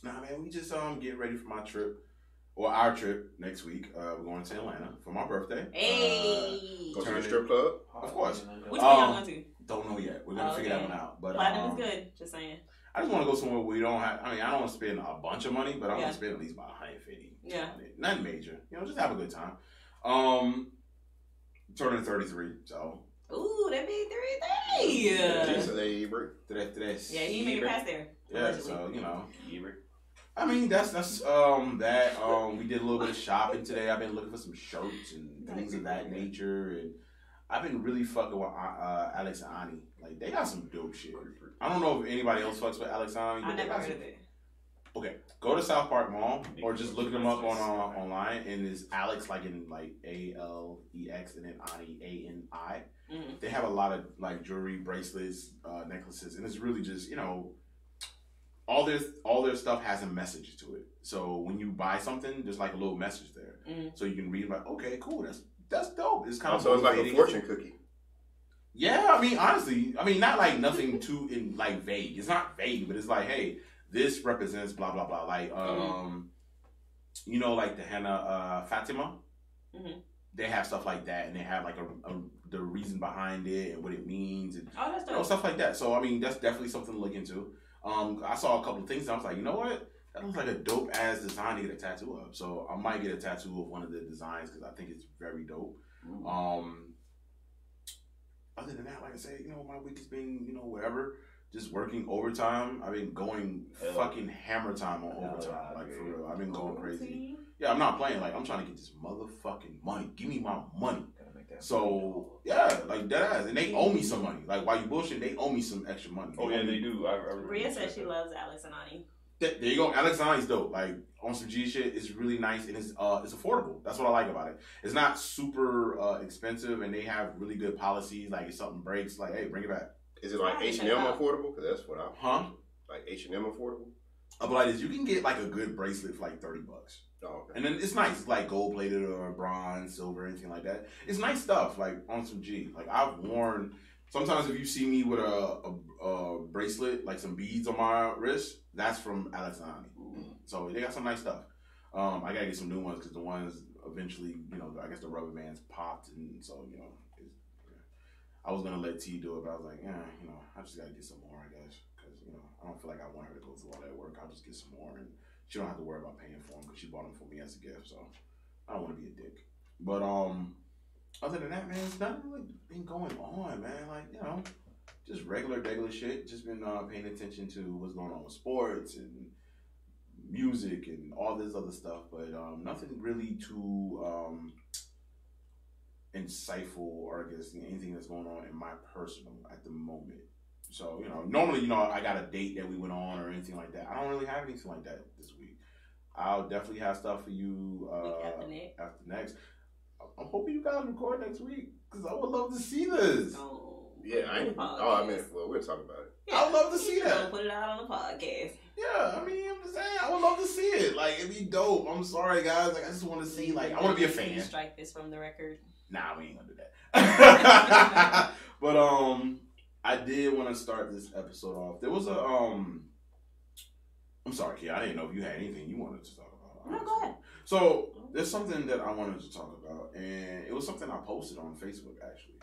nah, man, we just get ready for my trip. Or our trip next week. We're going to Atlanta for my birthday. Hey! Go to the strip club? Of course. Which one y'all going to? Don't know yet. We're going to figure that one out. But Platinum is good. Just saying. I just want to go somewhere where we don't have... I mean, I don't want to spend a bunch of money, but I want to spend at least about 150. Yeah. Nothing major. You know, just have a good time. Turning 33, so... Ooh, that big 33! Jesus, hey, bro. Today's... Yeah, he made it past there. Yeah, Allegedly. so, you know... I mean, that's that. We did a little bit of shopping today. I've been looking for some shirts and things of that nature, and I've been really fucking with Alex and Ani. Like, they got some dope shit. I don't know if anybody else fucks with Alex and Ani, but I never heard of it. Okay, go to South Park Mall or just look them up on online, and it's Alex like in like ALEX and then Ani ANI. Mm-hmm. They have a lot of like jewelry, bracelets, necklaces, and it's really just, you know. All their stuff has a message to it. So when you buy something, there's like a little message there. Mm-hmm. So you can read like, okay, cool, that's dope. It's kind of so it's like a fortune cookie. Yeah, I mean, honestly, not like nothing too like vague. It's not vague, but it's like, hey, this represents blah blah blah. Like you know, like the henna Fatima. Mm-hmm. They have stuff like that, and they have like the reason behind it and what it means, and that's dope. You know, stuff like that. So I mean, that's definitely something to look into. I saw a couple of things and I was like, you know what? That looks like a dope ass design to get a tattoo of. So I might get a tattoo of one of the designs because I think it's very dope. Other than that, like I said, you know, my week has been, you know, whatever. Just working overtime. I've been going fucking hammer time on overtime. Like, for real. I've been going crazy. Yeah, I'm not playing. Like, I'm trying to get this motherfucking money. Give me my money. So, yeah, like, that ass. And they owe me some money. Like, while you bullshit, they owe me some extra money. Oh, yeah, they do. Bria says she loves Alex and Ani. There you go. Alex and Ani's dope. Like, on some G shit, it's really nice, and it's affordable. That's what I like about it. It's not super expensive, and they have really good policies. Like, if something breaks, like, hey, bring it back. Is it like H&M affordable? Because that's what I'm... Huh? Like H&M affordable? But like this, you can get like a good bracelet for like $30. Oh, okay. And then it's nice. It's like gold plated or bronze, silver, anything like that. It's nice stuff, like on some G. Like I've worn, sometimes if you see me with a bracelet, like some beads on my wrist, that's from Alex and Ani. So they got some nice stuff. I gotta get some new ones because the ones eventually, you know, I guess the rubber bands popped, and so, you know, I was gonna let T do it, but I was like, yeah, you know, I just gotta get some more, I guess, because, you know, I don't feel like I want her to go through all that work. I'll just get some more, and she don't have to worry about paying for them because she bought them for me as a gift. So I don't want to be a dick. But other than that, man, it's nothing really been going on, man. Like, you know, just regular shit. Just been paying attention to what's going on with sports and music and all this other stuff, but nothing really too insightful, or I guess anything that's going on in my personal at the moment. So, you know, normally, you know, I got a date that we went on or anything like that. I don't really have anything like that this week. I'll definitely have stuff for you after next. I'm hoping you guys record next week because I would love to see this. Oh, Yeah, I mean, well, we'll talk about it. Yeah, I would love to see that. We'll put it out on the podcast. Yeah, I mean, I'm just saying, I would love to see it. Like, it'd be dope. I'm sorry, guys. Like, I just want to see, like, I want to be a fan. Can you strike this from the record? Nah, we ain't gonna do that. But, I did want to start this episode off. There was a, I'm sorry, kid. I didn't know if you had anything you wanted to talk about. No, go ahead. So, there's something that I wanted to talk about, and it was something I posted on Facebook, actually.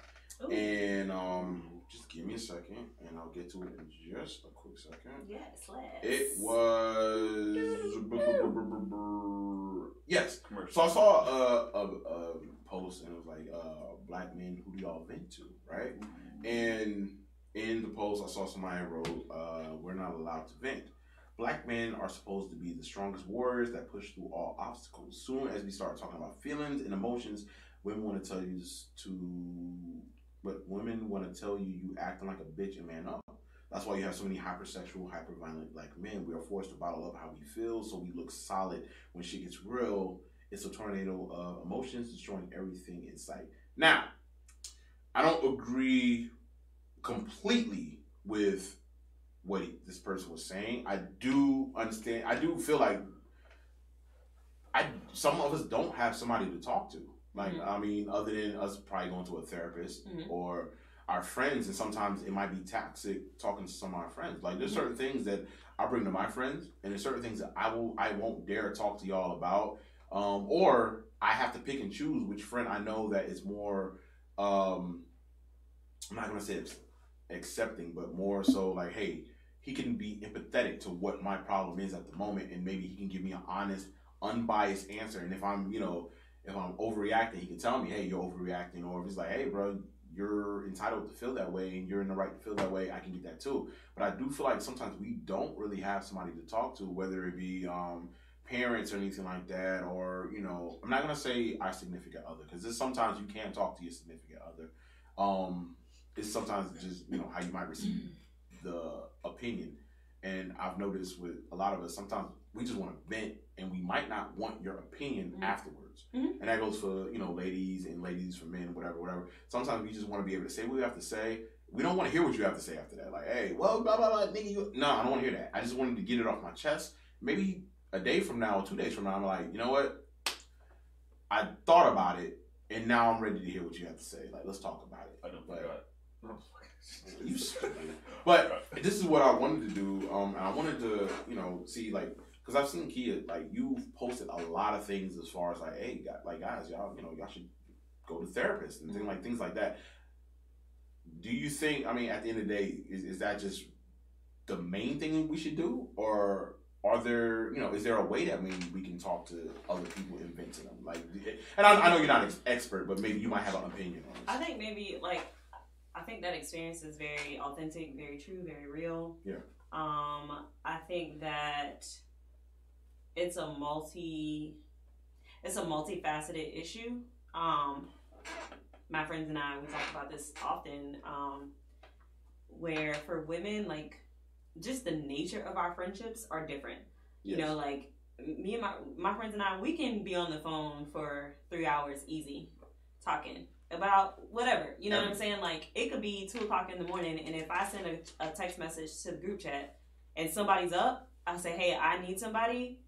Ooh. And, just give me a second, and I'll get to it in just a quick second. Yes, let's. It was... Yes. So I saw a post, and it was like, black men, who do y'all vent to, right? And in the post, I saw somebody wrote, we're not allowed to vent. Black men are supposed to be the strongest warriors that push through all obstacles. Soon as we start talking about feelings and emotions, women want to tell you you acting like a bitch and man up. That's why you have so many hypersexual, hyperviolent like men. We are forced to bottle up how we feel so we look solid. When shit gets real, it's a tornado of emotions destroying everything in sight. Now, I don't agree completely with what this person was saying. I do understand. I do feel like some of us don't have somebody to talk to. Like, I mean, other than us probably going to a therapist or our friends, and sometimes it might be toxic talking to some of our friends. Like, there's certain things that I bring to my friends, and there's certain things that I won't dare talk to y'all about, or I have to pick and choose which friend I know that is more. I'm not gonna say it's accepting, but more so like, hey, he can be empathetic to what my problem is at the moment, and maybe he can give me an honest, unbiased answer. And if I'm overreacting, he can tell me, hey, you're overreacting. Or if he's like, hey, bro, you're entitled to feel that way and you're in the right to feel that way, I can get that too. But I do feel like sometimes we don't really have somebody to talk to, whether it be parents or anything like that, or, you know, I'm not going to say our significant other, because sometimes you can talk to your significant other. It's sometimes just, you know, how you might receive the opinion. And I've noticed with a lot of us, sometimes we just want to vent and we might not want your opinion afterwards. And that goes for, you know, ladies and ladies for men, whatever. Sometimes we just want to be able to say what we have to say. We don't want to hear what you have to say after that. Like, hey, well, blah, blah, blah, nigga, no, I don't want to hear that. I just wanted to get it off my chest. Maybe a day from now or 2 days from now, I'm like, you know what? I thought about it, and now I'm ready to hear what you have to say. Like, let's talk about it. I don't forgot. You stupid. But this is what I wanted to do, and I wanted to, you know, see, like, because I've seen Kia, like, you've posted a lot of things as far as, like, hey, guys, y'all, you know, y'all should go to therapists and things like that. Do you think, I mean, at the end of the day, is that just the main thing we should do? Or are there, you know, is there a way that maybe we can talk to other people and vent to them? Like, and I know you're not an expert, but maybe you might have an opinion on this. I think maybe, like, I think that experience is very authentic, very true, very real. Yeah. I think that it's a multifaceted issue. My friends and I, we talk about this often, where for women, like, just the nature of our friendships are different. Yes. You know, like, me and my friends and I, we can be on the phone for 3 hours easy, talking about whatever. You know what I'm saying? Like, it could be 2 o'clock in the morning, and if I send a text message to the group chat and somebody's up, I say, hey, I need somebody.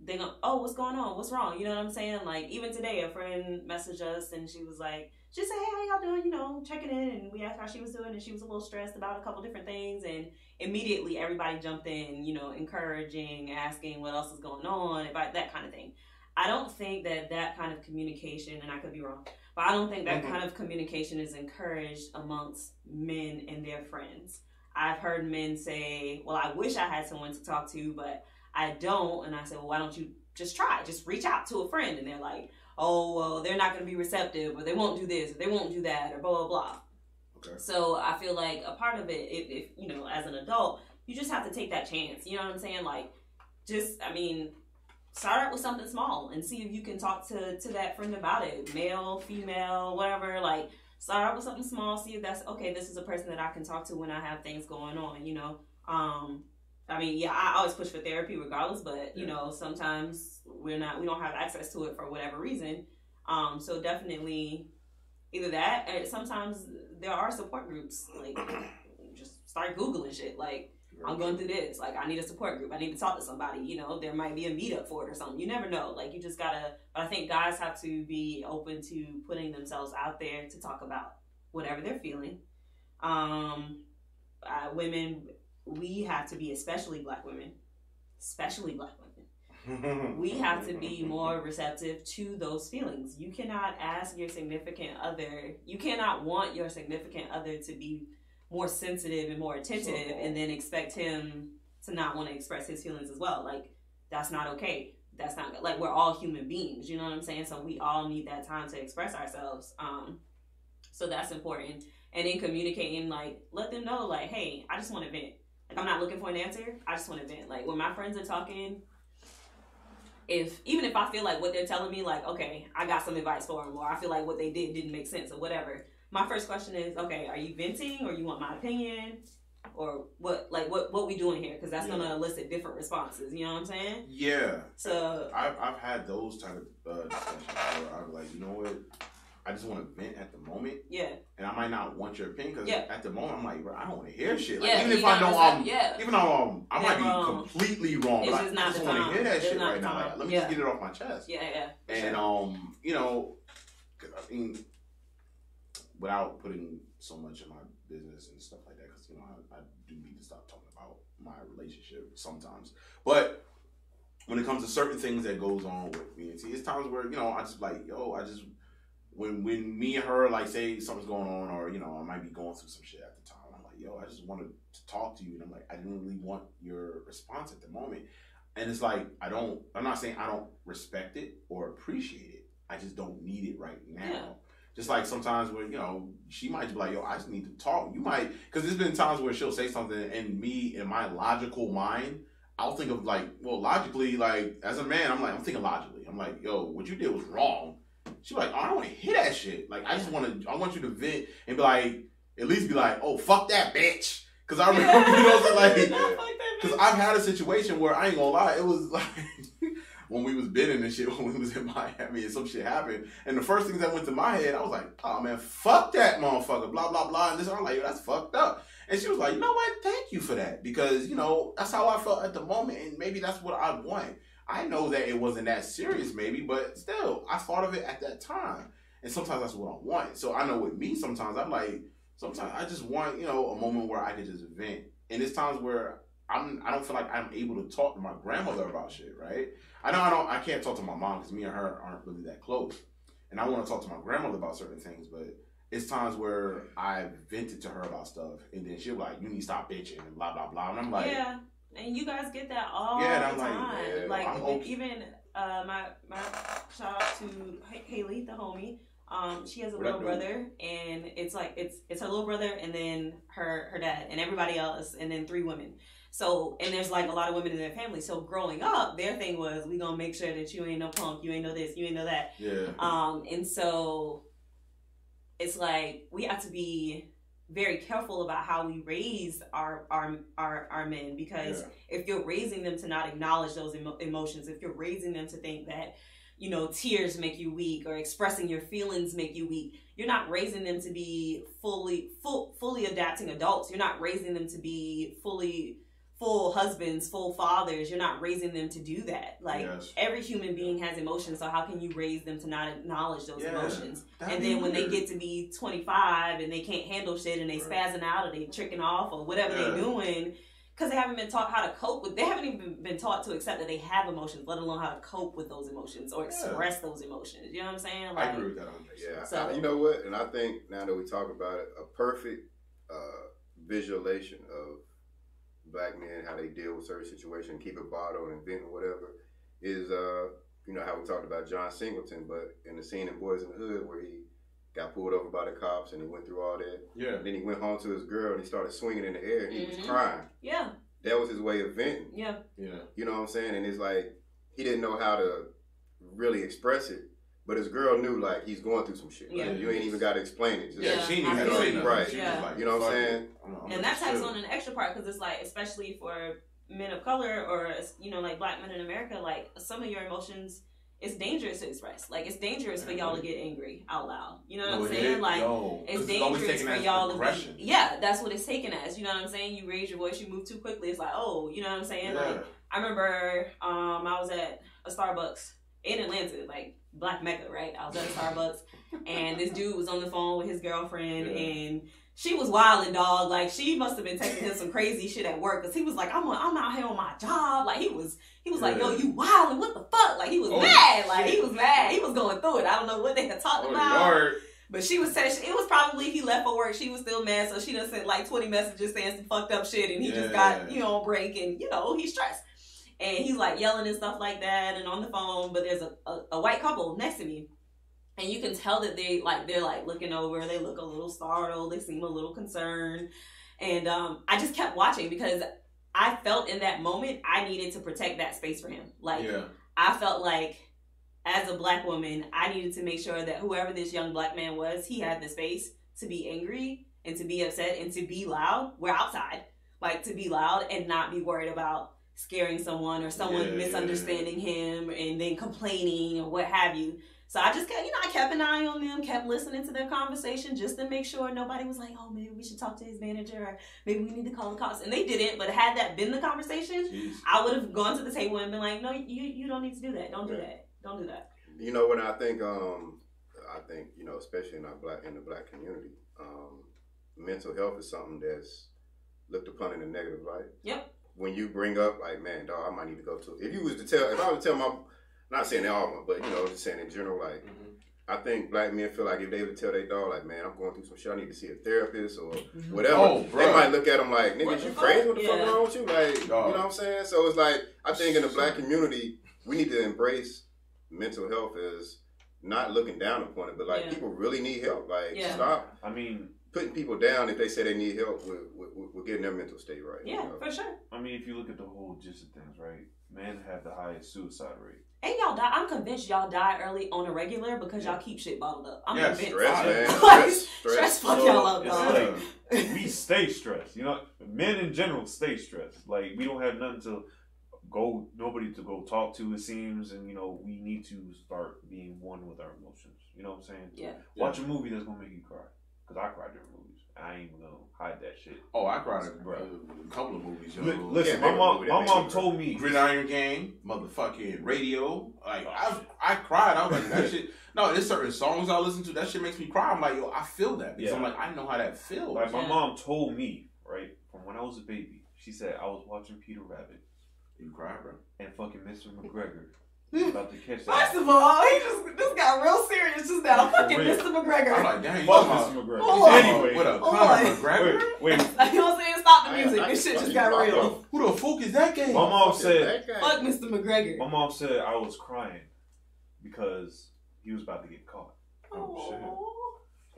They go, oh, what's going on? What's wrong? You know what I'm saying? Like, even today, a friend messaged us, and she was like, she said, hey, how y'all doing? You know, checking in, and we asked how she was doing, and she was a little stressed about a couple different things, and immediately everybody jumped in, you know, encouraging, asking what else is going on, about that kind of thing. I don't think that kind of communication, and I could be wrong, but I don't think that kind of communication is encouraged amongst men and their friends. I've heard men say, well, I wish I had someone to talk to, but I don't. And I say, well, why don't you just try? Just reach out to a friend. And they're like, oh, well, they're not going to be receptive, or they won't do this, or they won't do that, or blah, blah, blah. Okay. So I feel like a part of it, if you know, as an adult, you just have to take that chance. You know what I'm saying? Like, just, I mean, start out with something small and see if you can talk to that friend about it. Male, female, whatever. Like, start out with something small, see if that's, okay, this is a person that I can talk to when I have things going on, you know. I mean, yeah, I always push for therapy regardless, but, you know, sometimes we don't have access to it for whatever reason. So definitely either that, or sometimes there are support groups. Like, just start Googling shit. Like, I'm going through this. Like, I need a support group. I need to talk to somebody. You know, there might be a meetup for it or something. You never know. Like, you just gotta. But I think guys have to be open to putting themselves out there to talk about whatever they're feeling. Women, we have to be, especially black women, we have to be more receptive to those feelings. You cannot ask your significant other, you cannot want your significant other to be more sensitive and more attentive and then expect him to not want to express his feelings as well. Like, that's not okay. That's not good. Like, we're all human beings, you know what I'm saying? So we all need that time to express ourselves. So that's important. And then communicating, like, let them know, like, hey, I just want to vent. Like, I'm not looking for an answer. I just want to vent. Like, when my friends are talking, even if I feel like what they're telling me, like, okay, I got some advice for them, or I feel like what they did didn't make sense or whatever, my first question is, okay, are you venting, or you want my opinion, or what we doing here? Because that's going to elicit different responses. You know what I'm saying? Yeah. So I've had those type of discussions where I'm like, you know what? I just want to vent at the moment. Yeah. And I might not want your opinion because at the moment I'm like, bro, I don't want to hear shit. Like, Yeah, even if I know even though I might be wrong. completely wrong, It's but just I not just the want time. to hear that It's shit not right the now. time. Like, let me just get it off my chest. Yeah. And you know, 'cause I mean, without putting so much in my business and stuff like that, because you know I do need to stop talking about my relationship sometimes. But when it comes to certain things that goes on with me, and see, it's times where you know I just like, when me and her, like, say something's going on, or you know I might be going through some shit at the time, I'm like, I just wanted to talk to you, and I'm like, I didn't really want your response at the moment. And it's like, I'm not saying I don't respect it or appreciate it, I just don't need it right now. Yeah. Just like sometimes where, you know, she might be like, I just need to talk. You might, because there's been times where she'll say something, and me, in my logical mind, I'll think of like, well, logically, like, as a man, I'm thinking logically. I'm like, what you did was wrong. She's like, I don't want to hear that shit. Like, I want you to vent and be like, at least be like, oh, fuck that bitch. Because I remember, you know, like, because I've had a situation where, I ain't gonna lie, it was like, when we was bidding and shit, when we was in Miami and some shit happened, and the first things that went to my head, I was like, oh man, fuck that motherfucker, blah, blah, blah, and this, I'm like, that's fucked up. And she was like, you know what, thank you for that, because, you know, that's how I felt at the moment, and maybe that's what I want. I know that it wasn't that serious maybe, but still, I thought of it at that time, and sometimes that's what I want. So I know with me, sometimes I'm like, sometimes I just want, you know, a moment where I can just vent, and it's times where I don't feel like I'm able to talk to my grandmother about shit, right? I can't talk to my mom because me and her aren't really that close. And I want to talk to my grandmother about certain things, but it's times where I vented to her about stuff, and then she'll be like, you need to stop bitching and blah, blah, blah. And I'm like... Yeah, and you guys get that all the time. Like even my shout out to Haley, the homie. She has a little brother, and it's like, it's her little brother, and then her dad, and everybody else, and then 3 women. So, and there's like a lot of women in their family. So growing up, their thing was, we gonna make sure that you ain't no punk, you ain't no this, you ain't no that. Yeah. And so it's like, we have to be very careful about how we raise our men, because if you're raising them to not acknowledge those emotions, if you're raising them to think that, you know, tears make you weak, or expressing your feelings make you weak, you're not raising them to be fully adapting adults. You're not raising them to be full husbands, full fathers. You're not raising them to do that. Like, every human being has emotions, so how can you raise them to not acknowledge those emotions? And then when they get to be 25 and they can't handle shit, and they spazzing out, or they tricking off, or whatever they're doing, because they haven't been taught how to cope with, they haven't even been taught to accept that they have emotions, let alone how to cope with those emotions or express those emotions. You know what I'm saying? Like, I agree with that. Yeah. So, you know what? And I think now that we talk about it, a perfect visualization of black men, how they deal with certain situations, keep it bottled and vent or whatever, is you know how we talked about John Singleton, but in the scene in Boys in the Hood where he got pulled over by the cops and he went through all that. Yeah. And then he went home to his girl and he started swinging in the air and he was crying. Yeah. That was his way of venting. Yeah. Yeah. You know what I'm saying? And it's like, he didn't know how to really express it, but his girl knew, like, he's going through some shit. Like, you ain't even got to explain it. Just, she didn't even say nothing. Right. Yeah. Like, you know what I'm saying? And that takes on an extra part, because it's like, especially for men of color, or, you know, like black men in America, like, some of your emotions, it's dangerous to express. Like, it's dangerous for y'all to get angry out loud. You know what I'm it saying? is. Like, No, it's 'cause always dangerous taken for as y'all aggression. to be. Yeah, that's what it's taken as. You know what I'm saying? You raise your voice, you move too quickly. It's like, oh, you know what I'm saying? Yeah. Like, I remember I was at a Starbucks in Atlanta, like Black Mecca, right? I was at a Starbucks, and this dude was on the phone with his girlfriend, and she was wilding, dog. Like, she must have been texting him some crazy shit at work, because he was like, I'm out here on my job. Like, he was like, yo, you wilding, what the fuck? Like, he was mad. Like, he was mad. He was going through it. I don't know what they had talked about. Lord. But she was saying, it was probably he left for work. She was still mad, so she done sent like 20 messages saying some fucked up shit, and he just got, on break, and, he's stressed. And he's like yelling and stuff like that and on the phone, but there's a white couple next to me. And you can tell that they're like looking over, they look a little startled, they seem a little concerned. And I just kept watching because I felt in that moment I needed to protect that space for him. Like, I felt like as a Black woman, I needed to make sure that whoever this young Black man was, he had the space to be angry and to be upset and to be loud. We're outside. Like, to be loud and not be worried about scaring someone or someone misunderstanding him and then complaining or what have you. So I just kept, I kept an eye on them, kept listening to their conversation just to make sure nobody was like, oh, maybe we should talk to his manager or maybe we need to call the cops. And they didn't, but had that been the conversation, I would have gone to the table and been like, no, you don't need to do that. Don't do that. Don't do that. When I think, especially in the Black community, mental health is something that's looked upon in a negative light. Yep. When you bring up, like, man, dog, I might need to go to. If I was to tell my, not saying they all, but just saying in general, like, I think Black men feel like if they would tell their dog, like, man, I'm going through some shit, I need to see a therapist or whatever. They might look at them like, nigga, you crazy? What the fuck wrong with you? Like, you know what I'm saying? So it's like, I think in the Black community, we need to embrace mental health as not looking down upon it, but like people really need help. Like, stop. Putting people down if they say they need help with getting their mental state right. Yeah, for sure. If you look at the whole gist of things, right? Men have the highest suicide rate. And y'all die. I'm convinced y'all die early on a regular because y'all keep shit bottled up. I'm convinced. Stress, man. Stress fuck y'all up, dog. Like, we stay stressed. Men in general stay stressed. Like, we don't have nobody to go talk to, it seems, and we need to start being one with our emotions. You know what I'm saying? Yeah. Watch a movie that's gonna make you cry. Because I cry during movies. I ain't even gonna hide that shit. Oh, I cried in a couple of movies. Listen, my mom told me Gridiron Gang, motherfucking Radio. Like, I cried. I was like, that shit. No, there's certain songs I listen to. That shit makes me cry. I'm like, yo, I feel that because I'm like, I know how that feels. Like, my mom told me, right, from when I was a baby. She said I was watching Peter Rabbit. You cried, bro. And fucking Mr. McGregor. About to catch that. First of all, he just got real serious just now. Fucking Mr. McGregor. I'm like, dang, fuck Mr. McGregor. Anyway, what up, Conor McGregor? Wait. You know what I'm saying? Stop the music. This shit just got real. Who the fuck is that guy? My mom said, fuck Mr. McGregor. My mom said I was crying because he was about to get caught. Oh, shit.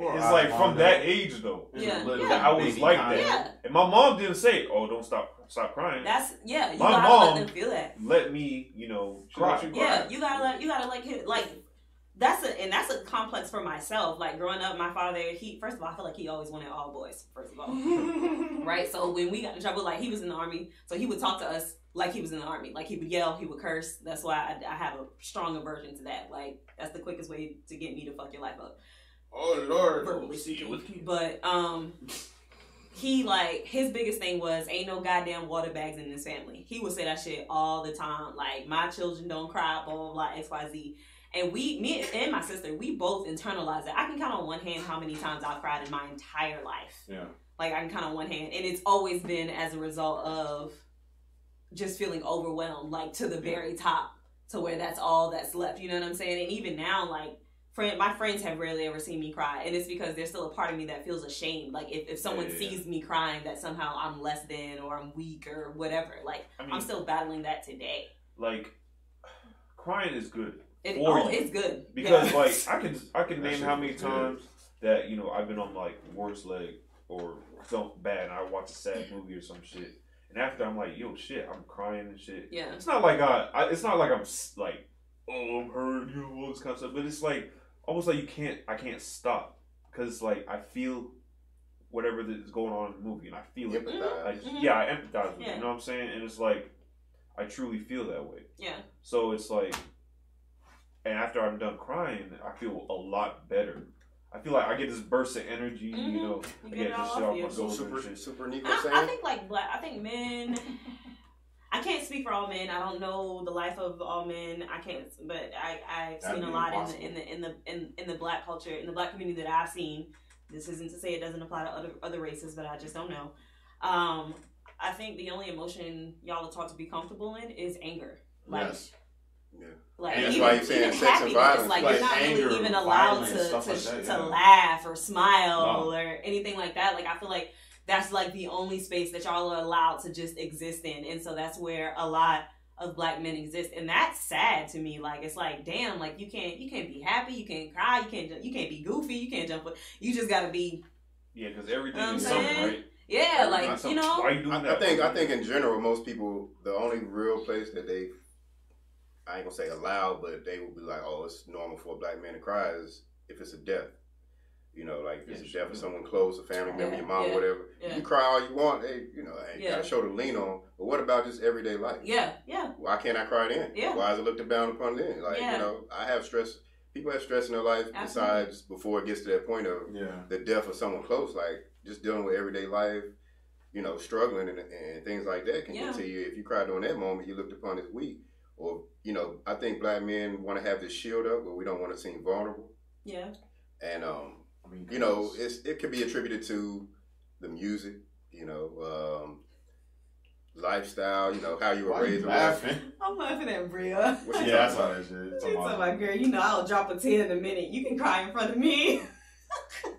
It's like from that age though. I was like that. Yeah. And my mom didn't say, "Oh, don't stop crying." That's you my gotta mom let them feel that. Let me, cry. Yeah, you gotta let him, like, that's a complex for myself. Like, growing up, my father, first of all, I feel like he always wanted all boys, first of all. Right? So when we got in trouble, like, he was in the Army, so he would talk to us like he was in the Army. Like, he would yell, he would curse. That's why I have a strong aversion to that. Like, that's the quickest way to get me to fuck your life up. Oh, Lord. Verbally speaking. But, his biggest thing was, ain't no goddamn water bags in this family. He would say that shit all the time. Like, my children don't cry, blah, blah, blah, XYZ. And me and my sister, we both internalized it. I can count on one hand how many times I've cried in my entire life. Yeah. Like, I can count on one hand. And it's always been as a result of just feeling overwhelmed, like, to the very top, to where that's all that's left. You know what I'm saying? And even now, like, my friends have rarely ever seen me cry, and it's because there's still a part of me that feels ashamed. Like, if someone sees me crying, that somehow I'm less than or I'm weak or whatever. Like, I'm still battling that today. Like, crying is good. It's good because like I can name how many times that I've been on like worst leg or something bad, and I watch a sad movie or some shit, and after I'm like, yo, shit, I'm crying and shit. Yeah, it's not like it's not like I'm like, oh, I'm hurt, all this kind of stuff, but it's like almost like I can't stop because it's like I feel whatever is going on in the movie, and I feel it. I empathize with it. You know what I'm saying? And it's like I truly feel that way. Yeah. So it's like and after I'm done crying, I feel a lot better. I feel like I get this burst of energy, you know. You get it all off you. So super Nico I think like I think men. I can't speak for all men. I don't know the life of all men. I can't, but I've seen a lot in the black culture, in the black community that I've seen. This isn't to say it doesn't apply to other races, but I just don't know. I think the only emotion y'all are taught to be comfortable in is anger. Like, yes. Yeah. Like, and that's why you're saying sex and violence. Like like you're not anger, really even allowed to laugh or smile or anything like that. Like I feel like that's like the only space that y'all are allowed to just exist in, and so that's where a lot of black men exist, and that's sad to me. Like it's like, damn, like you can't be happy, you can't cry, you can't be goofy, you can't jump, you just gotta be. Yeah, because everything is something, right? Yeah, like you know. Why are you doing that? I think in general, most people, the only real place that they, I ain't gonna say allow, but they will be like, oh, it's normal for a black man to cry is if it's a death. You know, like if it's a death of someone close, a family member, your mom, whatever. You can cry all you want. Hey, you know, ain't got a shoulder to lean on. But what about just everyday life? Yeah. Why can't I cry then? Yeah. Why is it looked down upon then? Like, you know, I have stress. People have stress in their life besides before it gets to that point of the death of someone close. Like, just dealing with everyday life, you know, struggling and things like that can get to you. If you cry during that moment, you looked upon as weak. Or, you know, I think black men want to have this shield up, but we don't want to seem vulnerable. Yeah. And, you know, it could be attributed to the music, you know, lifestyle, you know, how you were raised. I'm laughing at Bria. Yeah, I saw that shit. She's talking about, girl, you know, I'll drop a 10 in a minute. You can cry in front of me.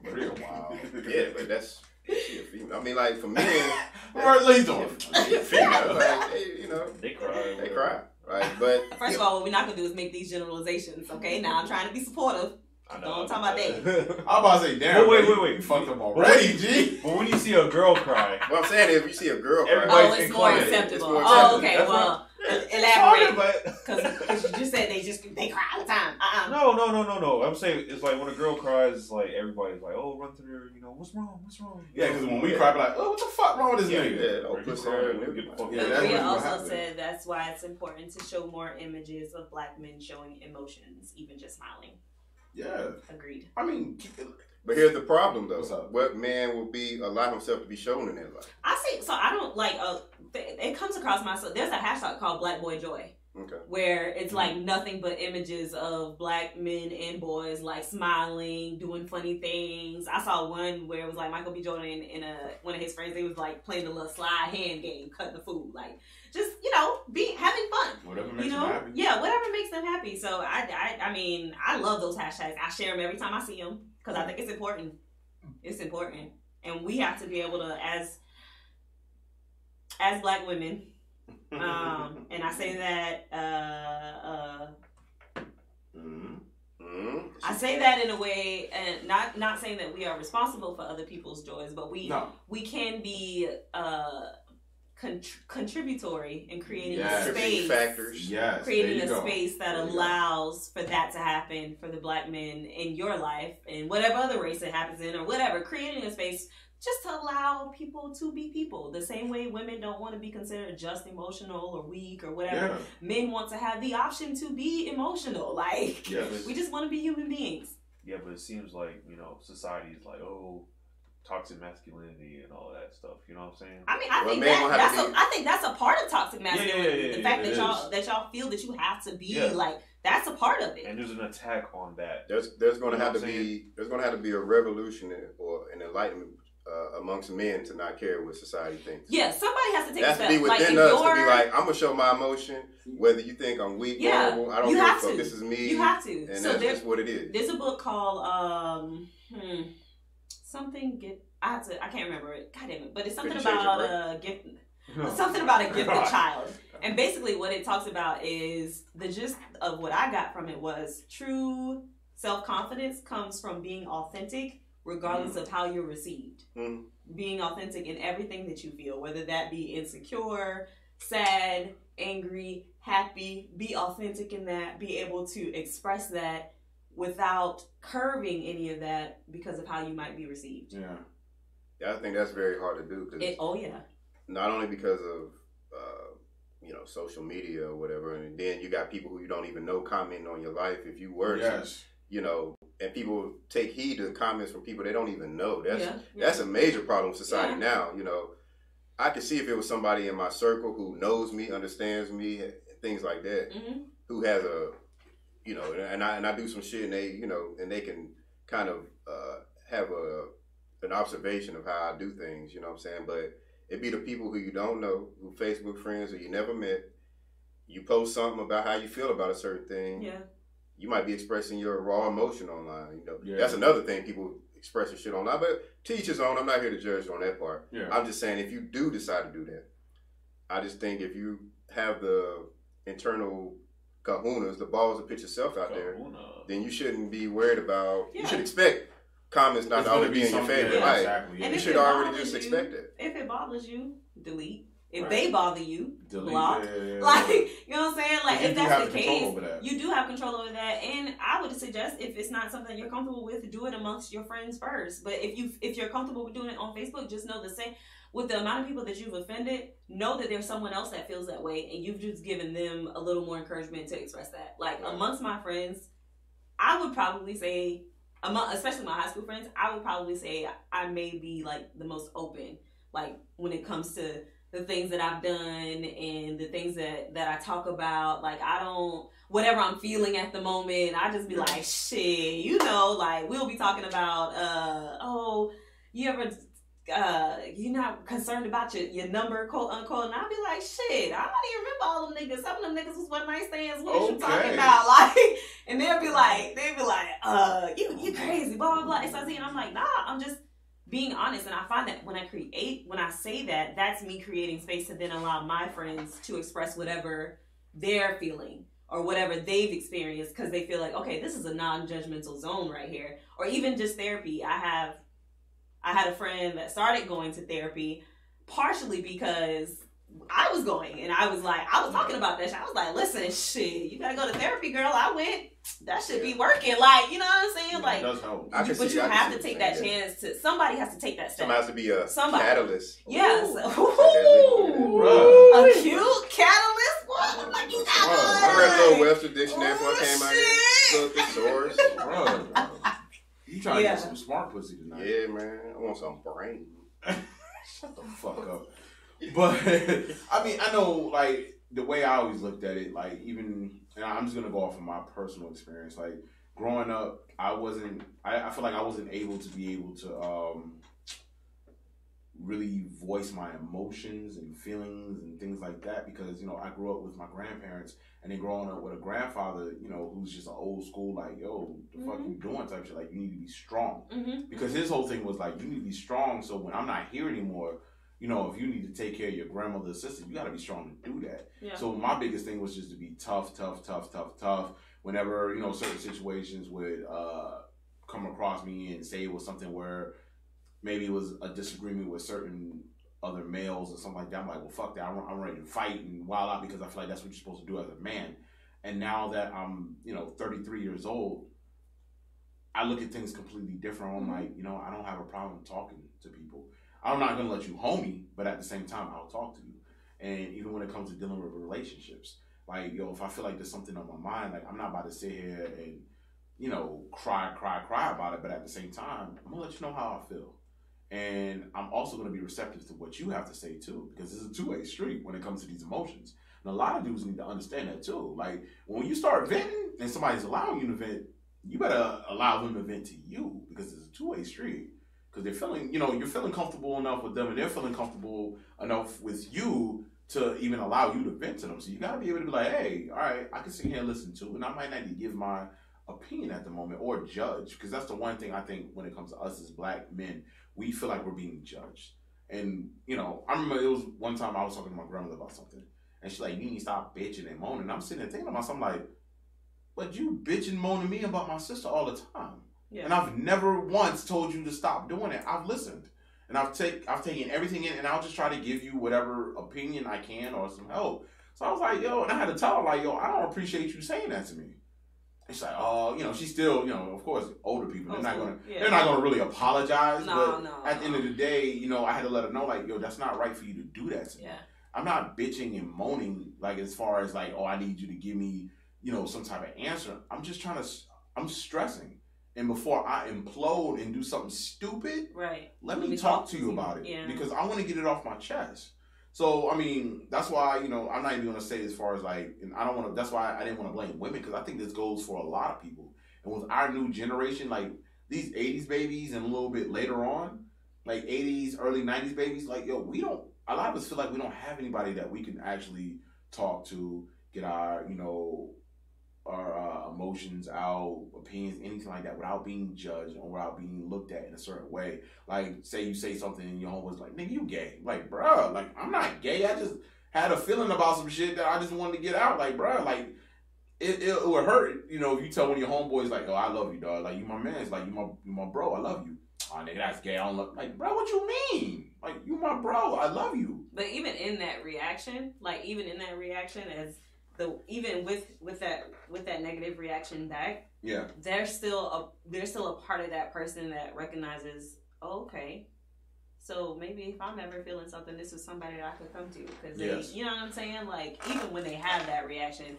Bria, wow. Yeah, but that's she a female. I mean, like, for men. What are you doing? Female, like, you know. They cry. They cry, right? But first of all, what we're not going to do is make these generalizations, okay? Now, I'm trying to be supportive. Don't talk about that. I'm about to say, damn. Wait. You fucked up already, G. But when you see a girl cry, what I'm saying is, if you see a girl cry, it's more acceptable. Oh, okay. Well, elaborate. Because you just said they cry all the time. No. I'm saying it's like when a girl cries, it's like everybody's like, oh, run to her. You know, what's wrong? Yeah, because when we cry, we're like, oh, what the fuck wrong with this nigga? Bria also said that's why it's important to show more images of black men showing emotions, even just smiling. Yeah. Agreed. I mean, but here's the problem, though. What man will allow himself to be shown in that life? I see. So I don't like. It comes across my. So there's a hashtag called Black Boy Joy. Okay. Where it's like nothing but images of black men and boys like smiling, doing funny things. I saw one where it was like Michael B. Jordan and one of his friends. They was like playing a little slide hand game, cutting the food, like just having fun. Whatever makes them happy. Yeah, whatever makes them happy. So I mean I love those hashtags. I share them every time I see them because I think it's important. It's important, and we have to be able to as black women. And I say that I say that in a way, and not saying that we are responsible for other people's joys, but we can be contributory in creating a space, creating a space that allows for that to happen for the black men in your life and whatever other race it happens in or whatever, creating a space just to allow people to be people. The same way women don't want to be considered just emotional or weak or whatever. Yeah. Men want to have the option to be emotional. Like, we just want to be human beings. Yeah, but it seems like, society is like, oh, toxic masculinity and all that stuff. You know what I'm saying? I mean, I think that's a part of toxic masculinity. The fact that y'all feel that you have to be like, that's a part of it. And there's an attack on that. There's going to have to be a revolution or an enlightenment amongst men to not care what society thinks. Yeah, somebody has to take a step. That's to be within us to be like, I'm gonna show my emotion, whether you think I'm weak, vulnerable. I don't give a fuck. This is me. You have to, and that's just what it is. There's a book called I can't remember it. God damn it! But it's something about a gift. Something about a gifted child. And basically, what it talks about is the gist of what I got from it was true self-confidence comes from being authentic. Regardless of how you're received. Being authentic in everything that you feel, whether that be insecure, sad, angry, happy, be authentic in that, be able to express that without curving any of that because of how you might be received. Yeah, I think that's very hard to do. Oh, yeah. Not only because of social media or whatever, and then you got people who you don't even know commenting on your life if you were Yes. and people take heed to comments from people they don't even know. That's a major problem in society now. I could see if it was somebody in my circle who knows me, understands me, things like that, who has and I do some shit, and they, and they can kind of have an observation of how I do things. You know what I'm saying? But it'd be the people who you don't know, who Facebook friends, who you never met. You post something about how you feel about a certain thing. Yeah. You might be expressing your raw emotion online. Yeah. That's another thing, people expressing shit online. But to each his own. I'm not here to judge on that part. Yeah. I'm just saying, if you do decide to do that, I just think if you have the internal kahunas, the balls to put yourself out there, then you shouldn't be worried about. You should expect comments not to always be in your favor. Yeah, right? Exactly. And you should already just expect it. If it bothers you, delete. If they bother you, delete, block. Like, you know what I'm saying? Like, if that's the case, you do have control over that. And I would suggest, if it's not something you're comfortable with, do it amongst your friends first. But if you're comfortable with doing it on Facebook, just know the same. With the amount of people that you've offended, know that there's someone else that feels that way, and you've just given them a little more encouragement to express that. Like, amongst my friends, I would probably say, especially my high school friends, I would probably say I may be like the most open, like when it comes to the things that I've done and the things that I talk about. Like, I don't, whatever I'm feeling at the moment, I just be like, shit, like we'll be talking about, you ever, you're not concerned about your number, quote unquote, and I'll be like, shit, I don't even remember all them niggas. Some of them niggas was one night stands. What is you talking about? Like, and they'll be like, you crazy, blah blah blah. And I'm like, nah, I'm just being honest. And I find that when I say that, that's me creating space to then allow my friends to express whatever they're feeling or whatever they've experienced, because they feel like, okay, this is a non-judgmental zone right here. Or even just therapy. I had a friend that started going to therapy partially because I was going, and I was talking about that shit. I was like, listen, shit, you gotta go to therapy, girl. I went. That should be working. Like, you know what I'm saying? Yeah, like, it does help. But you have to take that chance to. Somebody has to take that step. Somebody has to be a catalyst. Yes. Ooh. A cute catalyst. What? Like, you got I read a little Webster dictionary before I came out here. Look, thesaurus. You trying to get some smart pussy tonight? Yeah, man. I want some brain. Shut the fuck up. But I mean, I know, like, the way I always looked at it, like, even, and I'm just gonna go off of my personal experience. Like, growing up, I feel like I wasn't able to really voice my emotions and feelings and things like that, because, I grew up with my grandparents, and then growing up with a grandfather, who's just an old school, like, yo, the fuck you doing type shit. Like, you need to be strong. Because his whole thing was like, you need to be strong, so when I'm not here anymore, if you need to take care of your grandmother's sister, you got to be strong to do that. Yeah. So my biggest thing was just to be tough. Whenever, certain situations would come across me, and say it was something where maybe it was a disagreement with certain other males or something like that, I'm like, well, fuck that. I'm ready to fight and wild out, because I feel like that's what you're supposed to do as a man. And now that I'm, 33 years old, I look at things completely different. I'm like, I don't have a problem talking to people. I'm not going to let you home me, but at the same time, I'll talk to you. And even when it comes to dealing with relationships, like, if I feel like there's something on my mind, like, I'm not about to sit here and, cry about it. But at the same time, I'm going to let you know how I feel. And I'm also going to be receptive to what you have to say, too, because it's a two-way street when it comes to these emotions. And a lot of dudes need to understand that, too. Like, when you start venting and somebody's allowing you to vent, you better allow them to vent to you, because it's a two-way street. Because they're feeling, you're feeling comfortable enough with them, and they're feeling comfortable enough with you to even allow you to vent to them. So you got to be able to be like, hey, all right, I can sit here and listen too, and I might not need to give my opinion at the moment or judge, because that's the one thing I think when it comes to us as black men, we feel like we're being judged. And, I remember it was one time I was talking to my grandmother about something, and she's like, you need to stop bitching and moaning. And I'm sitting there thinking to myself, like, but you bitch and moan to me about my sister all the time. Yeah. And I've never once told you to stop doing it. I've listened. And I've taken everything in, and I'll just try to give you whatever opinion I can or some help. So I was like, yo, and I had to tell her, like, yo, I don't appreciate you saying that to me. And she's like, oh, she's still, of course, older people, they're not gonna really apologize. But at the end of the day, I had to let her know, like, yo, that's not right for you to do that to me. Yeah. I'm not bitching and moaning like as far as like, oh, I need you to give me, you know, some type of answer. I'm just I'm stressing. And before I implode and do something stupid, right? Let me talk to you about it because I want to get it off my chest. So, I mean, that's why, you know, I'm not even going to say as far as like, and I don't want to, that's why I didn't want to blame women because I think this goes for a lot of people. And with our new generation, like these 80s babies and a little bit later on, like 80s, early 90s babies, like, yo, a lot of us feel like we don't have anybody that we can actually talk to, get our, you know, our emotions out, opinions, anything like that without being judged or without being looked at in a certain way. Like, say you say something and your homeboy's like, nigga, you gay. Like, bruh, like, I'm not gay. I just had a feeling about some shit that I just wanted to get out. Like, bruh, like, it would hurt, you know, if you tell one of your homeboys, like, oh, I love you, dog. Like, you my man. It's like, you my bro. I love you. Oh, nigga, that's gay. I don't love. Like, bro, what you mean? Like, you my bro. I love you. But even in that reaction, even with that negative reaction back, yeah, there's still a part of that person that recognizes, oh, okay, so maybe if I'm ever feeling something, this is somebody that I could come to because they, you know what I'm saying? Like, even when they have that reaction,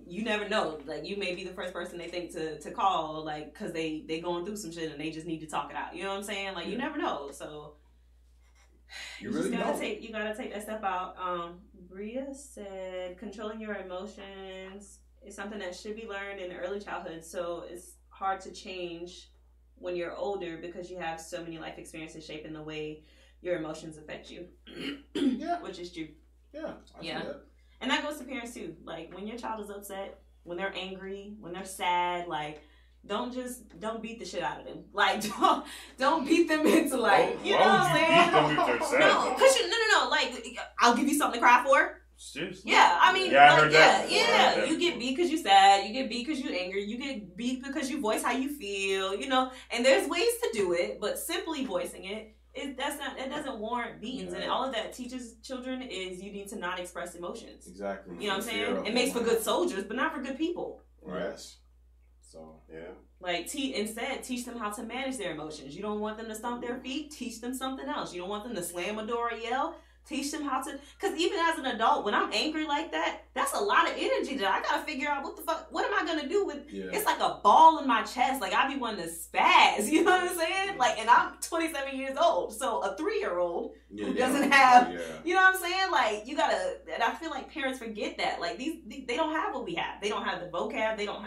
you never know. Like, you may be the first person they think to call, like, because they going through some shit and they just need to talk it out. You know what I'm saying? Like, you never know. So you really gotta take that step out. Bria said, controlling your emotions is something that should be learned in early childhood. So it's hard to change when you're older because you have so many life experiences shaping the way your emotions affect you. Yeah, which is true. Yeah, I see that. And that goes to parents too. Like, when your child is upset, when they're angry, when they're sad, like, don't beat the shit out of them. Like, don't beat them into, like, you know what I'm saying? No, cause no. Like, I'll give you something to cry for. Seriously? Yeah, I mean, yeah, like, I heard that. Yeah. You get beat because you sad. You get beat because you angry. You get beat because you voice how you feel. You know, and there's ways to do it, but simply voicing it. It doesn't warrant beatings, and all of that teaches children is you need to not express emotions. Exactly. You know what I'm saying? It makes for good soldiers, but not for good people. Yes. So yeah. Like, instead, teach them how to manage their emotions. You don't want them to stomp their feet. Teach them something else. You don't want them to slam a door or yell. Teach them how to, because even as an adult, when I'm angry like that, that's a lot of energy that I gotta figure out what am I gonna do with, it's like a ball in my chest, like I be wanting to spaz, you know what I'm saying? Like, and I'm 27 years old, so a 3-year-old who doesn't have, you know what I'm saying? Like, you gotta, and I feel like parents forget that, like they don't have what we have. They don't have the vocab, they don't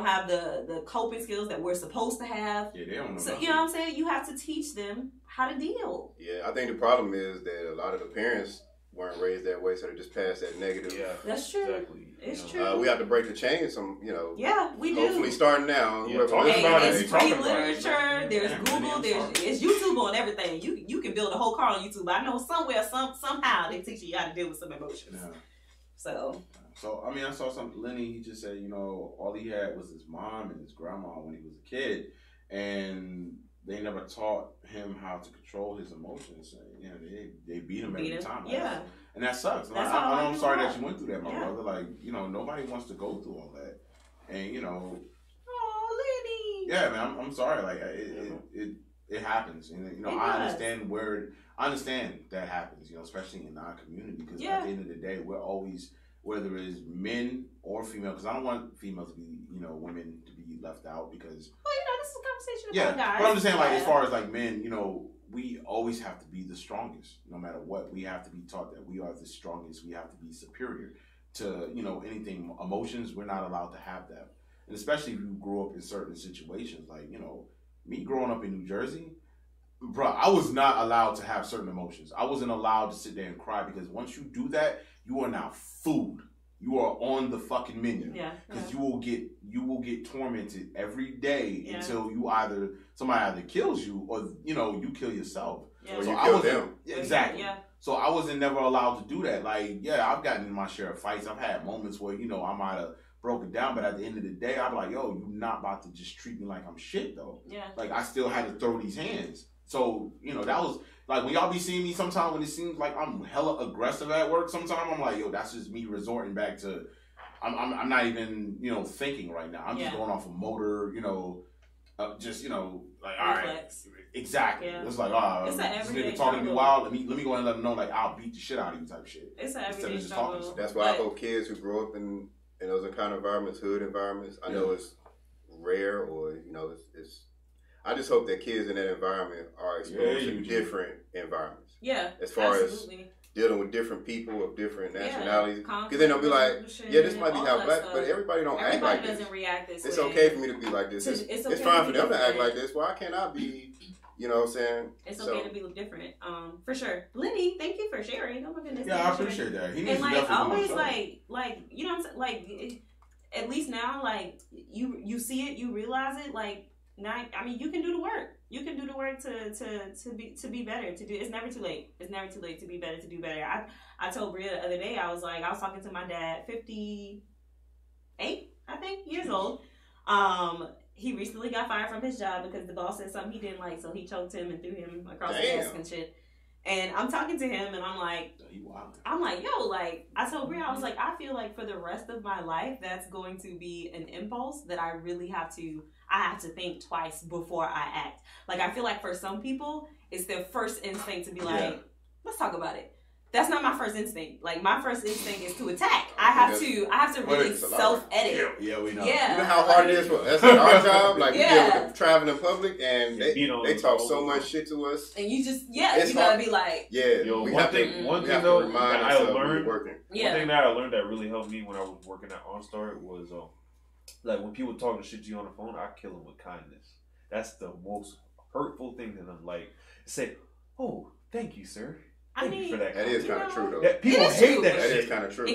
have the coping skills that we're supposed to have. Yeah, they don't know. So, you know what I'm saying? You have to teach them how to deal. Yeah, I think the problem is that a lot of the parents weren't raised that way, so they just pass that negative. Yeah, that's true. Exactly. It's true. We have to break the chain. Yeah, we do. Hopefully, starting now. Yeah, there's free literature. There's Google. There's YouTube on everything. You can build a whole car on YouTube. I know somewhere, somehow they teach you how to deal with some emotions. Yeah. So I mean, I saw something. Lenny, he just said, all he had was his mom and his grandma when he was a kid, and they never taught him how to control his emotions. They beat him every time. Yeah. And that sucks. I'm sorry that you went through that, my brother. Like, nobody wants to go through all that. And, oh, Lenny. Yeah, man, I'm sorry. Like, it happens. And, I understand that happens, especially in our community. Because at the end of the day, we're always, whether it's men or female, because I don't want females to be, women to be left out because... Well, this is a conversation about guys. But I'm just saying, like, as far as, like, men, we always have to be the strongest, no matter what. We have to be taught that we are the strongest. We have to be superior to, anything. Emotions, we're not allowed to have that. And especially if you grow up in certain situations, like, me growing up in New Jersey, bro, I was not allowed to have certain emotions. I wasn't allowed to sit there and cry because once you do that, you are now food. You are on the fucking menu. Because you will get tormented every day until somebody either kills you or you kill yourself. Yeah. Or so you kill them. Exactly. Yeah. So I wasn't never allowed to do that. Like, I've gotten in my share of fights. I've had moments where I might have broken down, but at the end of the day, I'm like, yo, you're not about to just treat me like I'm shit though. Yeah. Like, I still had to throw these hands. So, that was, like, when y'all be seeing me sometimes when it seems like I'm hella aggressive at work sometimes, I'm like, yo, that's just me resorting back to, I'm not even, thinking right now. I'm just going off a motor, Like, all right, reflex. exactly. Yeah. It's like, It's an this everyday nigga talking to me struggle. wild. Let me go ahead and let him know, like, I'll beat the shit out of you type shit. It's an Instead of everyday just talking to struggle. somebody. That's why I hope kids who grow up in those kind of environments, hood environments, I know it's rare or, it's I just hope that kids in that environment are exposed to different environments. Yeah, as far absolutely. as dealing with different people of different nationalities. Because Conflict then they'll be like, yeah, this might be all how that black, stuff. but everybody don't act Everybody like this. doesn't react this It's way. okay for me to be like this. It's okay fine to for them be to act different. like this. Why can't I be, you know what I'm saying? It's okay to be different, for sure. Lenny, thank you for sharing. Oh my goodness. Yeah, I appreciate that. He needs and to like definitely always, come on the show. like you know what I'm saying? Like at least now, like you see it, you realize it. Like now, I mean, you can do the work. You can do the work to be better. To do. It's never too late. It's never too late to be better. To do better. I told Bria the other day. I was talking to my dad, 58, I think, years old. He recently got fired from his job because the boss said something he didn't like, so he choked him and threw him across the desk and shit. And I'm talking to him, and I'm like, yo, like, I told Bria, I was like, I feel like for the rest of my life, that's going to be an impulse that I really have to think twice before I act. Like, I feel like for some people, it's their first instinct to be like, let's talk about it. That's not my first instinct. Like, my first instinct is to attack. I have to really self-edit. Yeah, we know. Yeah. You know how hard it is for us at our job? Like, we deal with traveling in public, and they talk so much shit to us. And you just, you gotta be like... Yeah. Yo, one one thing though that I learned, one thing that I learned that really helped me when I was working at OnStar was, like, when people talk shit to you on the phone, I kill them with kindness. That's the most hurtful thing to them. Like, say, oh, thank you, sir. Thank you for that. That is kind of true, though. People hate that shit. That is kind of true. It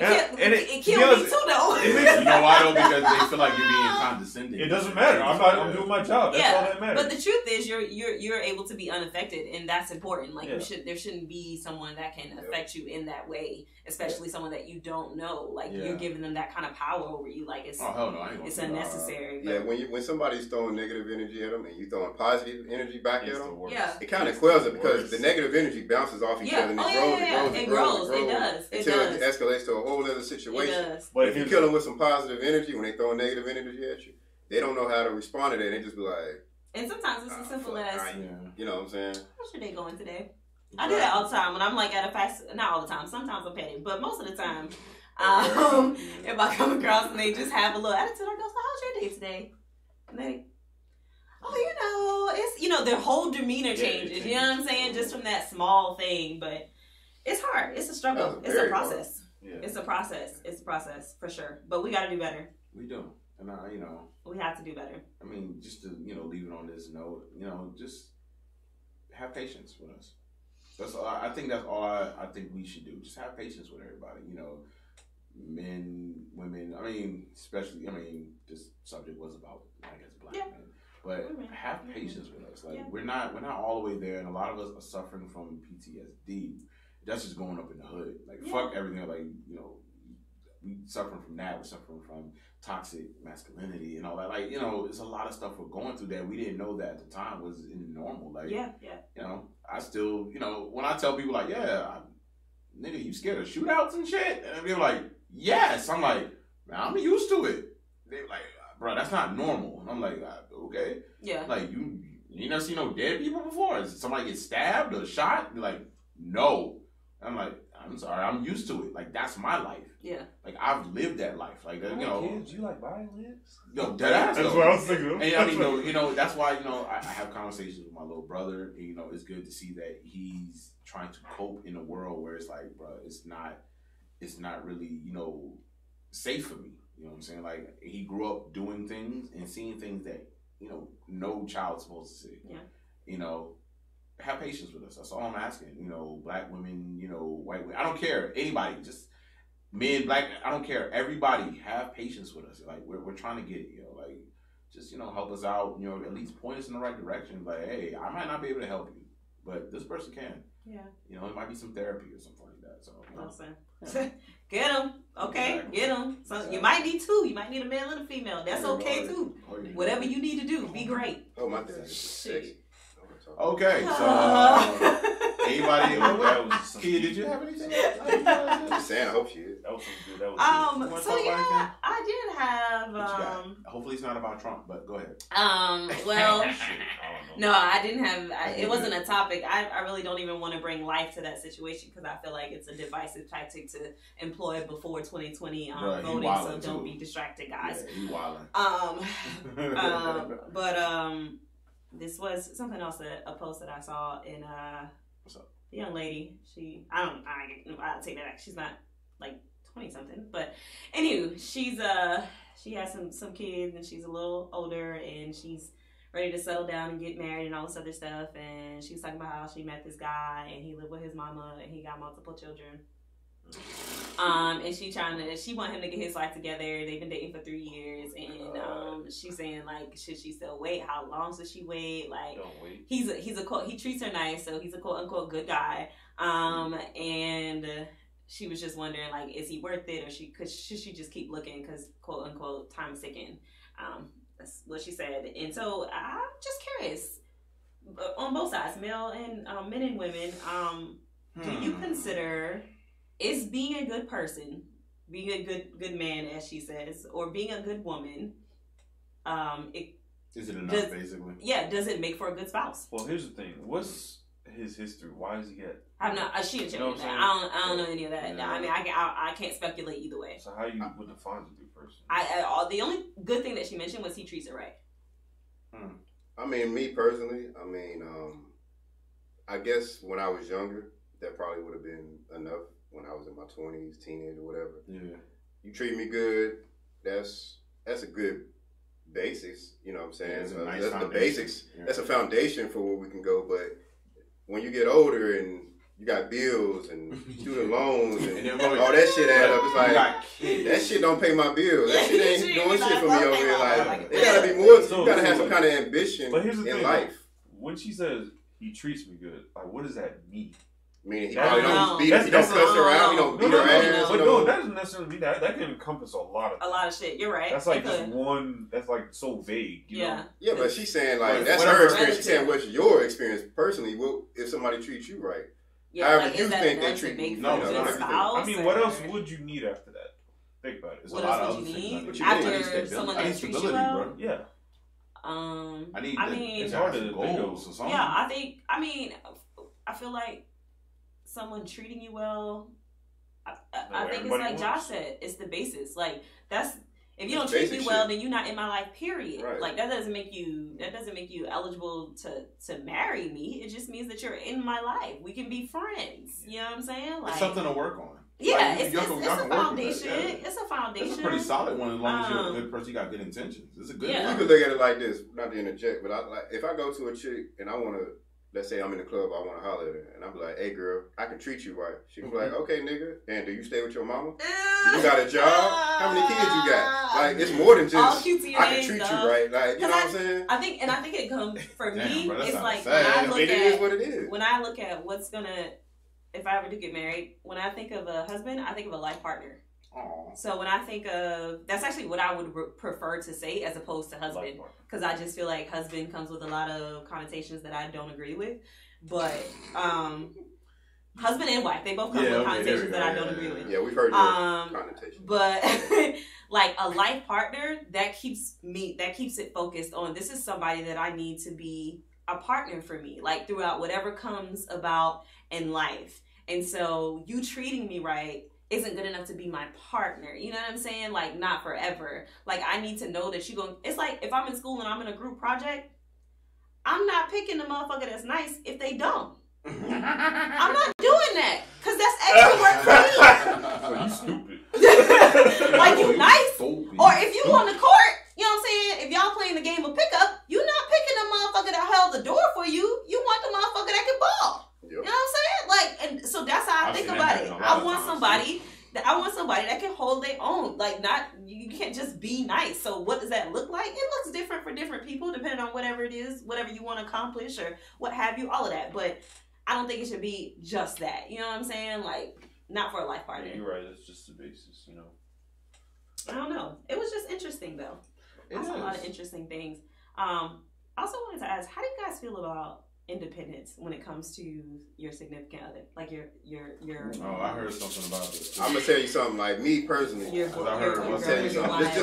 killed me too, though. You know why, though? Because they feel like you're being condescending. It doesn't matter. I'm doing my job. That's all that matters. But the truth is, you're able to be unaffected, and that's important. Like, there shouldn't be someone that can affect you in that way, especially someone that you don't know. Like, you're giving them that kind of power over you. Like, it's hell no, I ain't gonna it's unnecessary. Yeah, when somebody's throwing negative energy at them and you throwing positive energy back at them, it kind of It's quells it because the negative energy bounces off each other and it grows. It does. Until it escalates to a whole other situation. It does. But if you kill them with some positive energy when they throw negative energy at you, they don't know how to respond to that. They just be like... And sometimes it's as simple as... You know what I'm saying? How's your day going today? I do that all the time when I'm like at a fast... Not all the time. Sometimes I'm petty. But most of the time, if I come across and they just have a little attitude, I go, so how's your day today? And they... Oh, it's... their whole demeanor changes. You know what I'm saying? Just from that small thing. But it's hard. It's a struggle. It's a process. Yeah. It's a process. It's a process for sure. But we got to do better. We do. And we have to do better. I mean, just to, leave it on this note, just have patience with us. That's all. I think that's all I think we should do. Just have patience with everybody. Men, women. I mean, especially. I mean, this subject was about, I guess, black men. But have patience with us. Like we're not all the way there, and a lot of us are suffering from PTSD. That's just going up in the hood. Like fuck everything. Like we suffering from that. We're suffering from toxic masculinity and all that. Like it's a lot of stuff we're going through that we didn't know that at the time was normal. Like I still when I tell people like nigga, you scared of shootouts and shit, and they're like yes. I'm like man, I'm used to it. They're like bro, that's not normal. And I'm like okay, like you never seen no dead people before? Is somebody get stabbed or shot? They're like no. I'm like, I'm sorry, I'm used to it. Like, that's my life. Yeah. Like, I've lived that life. Like, kids, you like violence? Yo, deadass. That's what I was thinking. And I mean, that's why, I have conversations with my little brother. And, it's good to see that he's trying to cope in a world where it's like, bro, it's not really, safe for me. You know what I'm saying? Like, he grew up doing things and seeing things that, no child's supposed to see. Yeah. Have patience with us. That's all I'm asking. Black women, white women. I don't care. Anybody, just men, black. I don't care. Everybody, have patience with us. Like we're trying to get it. Like just help us out. At least point us in the right direction. Like hey, I might not be able to help you, but this person can. Yeah. It might be some therapy or something like that. So. Yeah. Get them. Okay, exactly. Get them. So you might need two. You might need a male and a female. That's okay too. Whatever you need to do, be great. Oh my God. Shit. Okay, so anybody? Kia, did you have anything? I'm just saying, I hope she is. That was something good. That was good. I did have. Hopefully, it's not about Trump, but go ahead. Well, No, I didn't have. It wasn't a topic. I really don't even want to bring life to that situation because I feel like it's a divisive tactic to employ before 2020 voting. So don't be distracted, guys. Yeah, he wilding. But this was something else that a post that I saw in What's up? The young lady. I'll take that back. She's not like 20 something, but anywho, she has some kids and she's a little older and she's ready to settle down and get married and all this other stuff. And she was talking about how she met this guy and he lived with his mama and he got multiple children. And she want him to get his life together. They've been dating for 3 years, and she's saying like, should she still wait? How long should she wait? Like, Don't wait. he treats her nice, so he's a quote unquote good guy. And she was just wondering like, is he worth it, or should she just keep looking because quote unquote time is ticking. That's what she said. And so I'm just curious on both sides, male and men and women. Do you consider is being a good person, being a good man, as she says, or being a good woman, is it enough, basically? Yeah, does it make for a good spouse? Well, here's the thing. What's his history? Why does he get... I'm not... She didn't tell me that. I don't know any of that. Yeah. I mean, I can't speculate either way. So how you would define a good person? The only good thing that she mentioned was he treats her right. I mean, me personally, I guess when I was younger, that probably would have been enough. When I was in my 20s, teenage or whatever. Yeah. You treat me good, that's a good basis, you know what I'm saying? Yeah, nice that's foundation. The basics. Yeah. That's a foundation for where we can go. But when you get older and you got bills and student loans and all that shit add up, it's like, that shit don't pay my bills. That shit ain't doing shit for me over here. Like, there gotta be more. You gotta have some kind of ambition in life. When she says, he treats me good, like, what does that mean? Meaning he probably don't beat her, he don't cuss her out, he don't beat her ass. But no, that doesn't necessarily mean that. That can encompass a lot of shit. You're right. That's like just one. That's like so vague. You know? Yeah, but she's saying like that's her experience. She's saying what's your experience personally? Well, if somebody treats you right, however like, you think they treat you. I mean, what else would you need after that? Think about it. What else would you need after someone that treats you well? Yeah. I mean, it's hard to goals or something. Yeah, I feel like someone treating you well, I think it's like Josh said, it's the basis. Like that's if you don't treat me well, then you're not in my life. Period. Right. Like that doesn't make you eligible to marry me. It just means that you're in my life. We can be friends. You know what I'm saying? Like it's something to work on. Yeah, like, it's a foundation. It's a foundation. It's a pretty solid one as long as you're a good person. You got good intentions. It's a good. You could look at it like this. Not to interject, but if I go to a chick and I want to. Let's say I'm in the club, I want to holler at her, and I'm like, hey girl, I can treat you right. She can be like, okay nigga, and do you stay with your mama? Do you got a job? How many kids you got? Like, it's more than just, I can treat you right. Like, you know what I'm saying? I think it comes, for me, bro, it's like, it is what it is. When I look at what's gonna, if I ever do get married, when I think of a husband, I think of a life partner. Aww. So when I think of, that's actually what I would prefer to say as opposed to husband, because I just feel like husband comes with a lot of connotations that I don't agree with. But husband and wife, they both come with connotations that I don't agree with. Yeah, we've heard your connotations. But like a life partner, that keeps it focused on, this is somebody that I need to be a partner for me, like throughout whatever comes about in life. And so you treating me right isn't good enough to be my partner. You know what I'm saying? Like, not forever. Like, I need to know that it's like, if I'm in school and I'm in a group project, I'm not picking the motherfucker that's nice if they don't. I'm not doing that. Because that's extra work for me. So you stupid. Like, you nice. Or if you on the court, you know what I'm saying? If y'all playing the game of pickup, you're not picking the motherfucker that held the door for you. You want the motherfucker that can ball. Yep. You know what I'm saying? Like, and so that's how I think about it. I want somebody that can hold their own. Like, you can't just be nice. So what does that look like? It looks different for different people, depending on whatever it is, whatever you want to accomplish or what have you, all of that. But I don't think it should be just that. You know what I'm saying? Like, not for a life partner. Yeah, you're right. It's just the basis, you know. I don't know. It was just interesting, though. I saw a lot of interesting things. I also wanted to ask, how do you guys feel about independence when it comes to your significant other, like your Oh, I heard something about this. I'm gonna tell you something. Like me personally, I'm gonna tell you something. This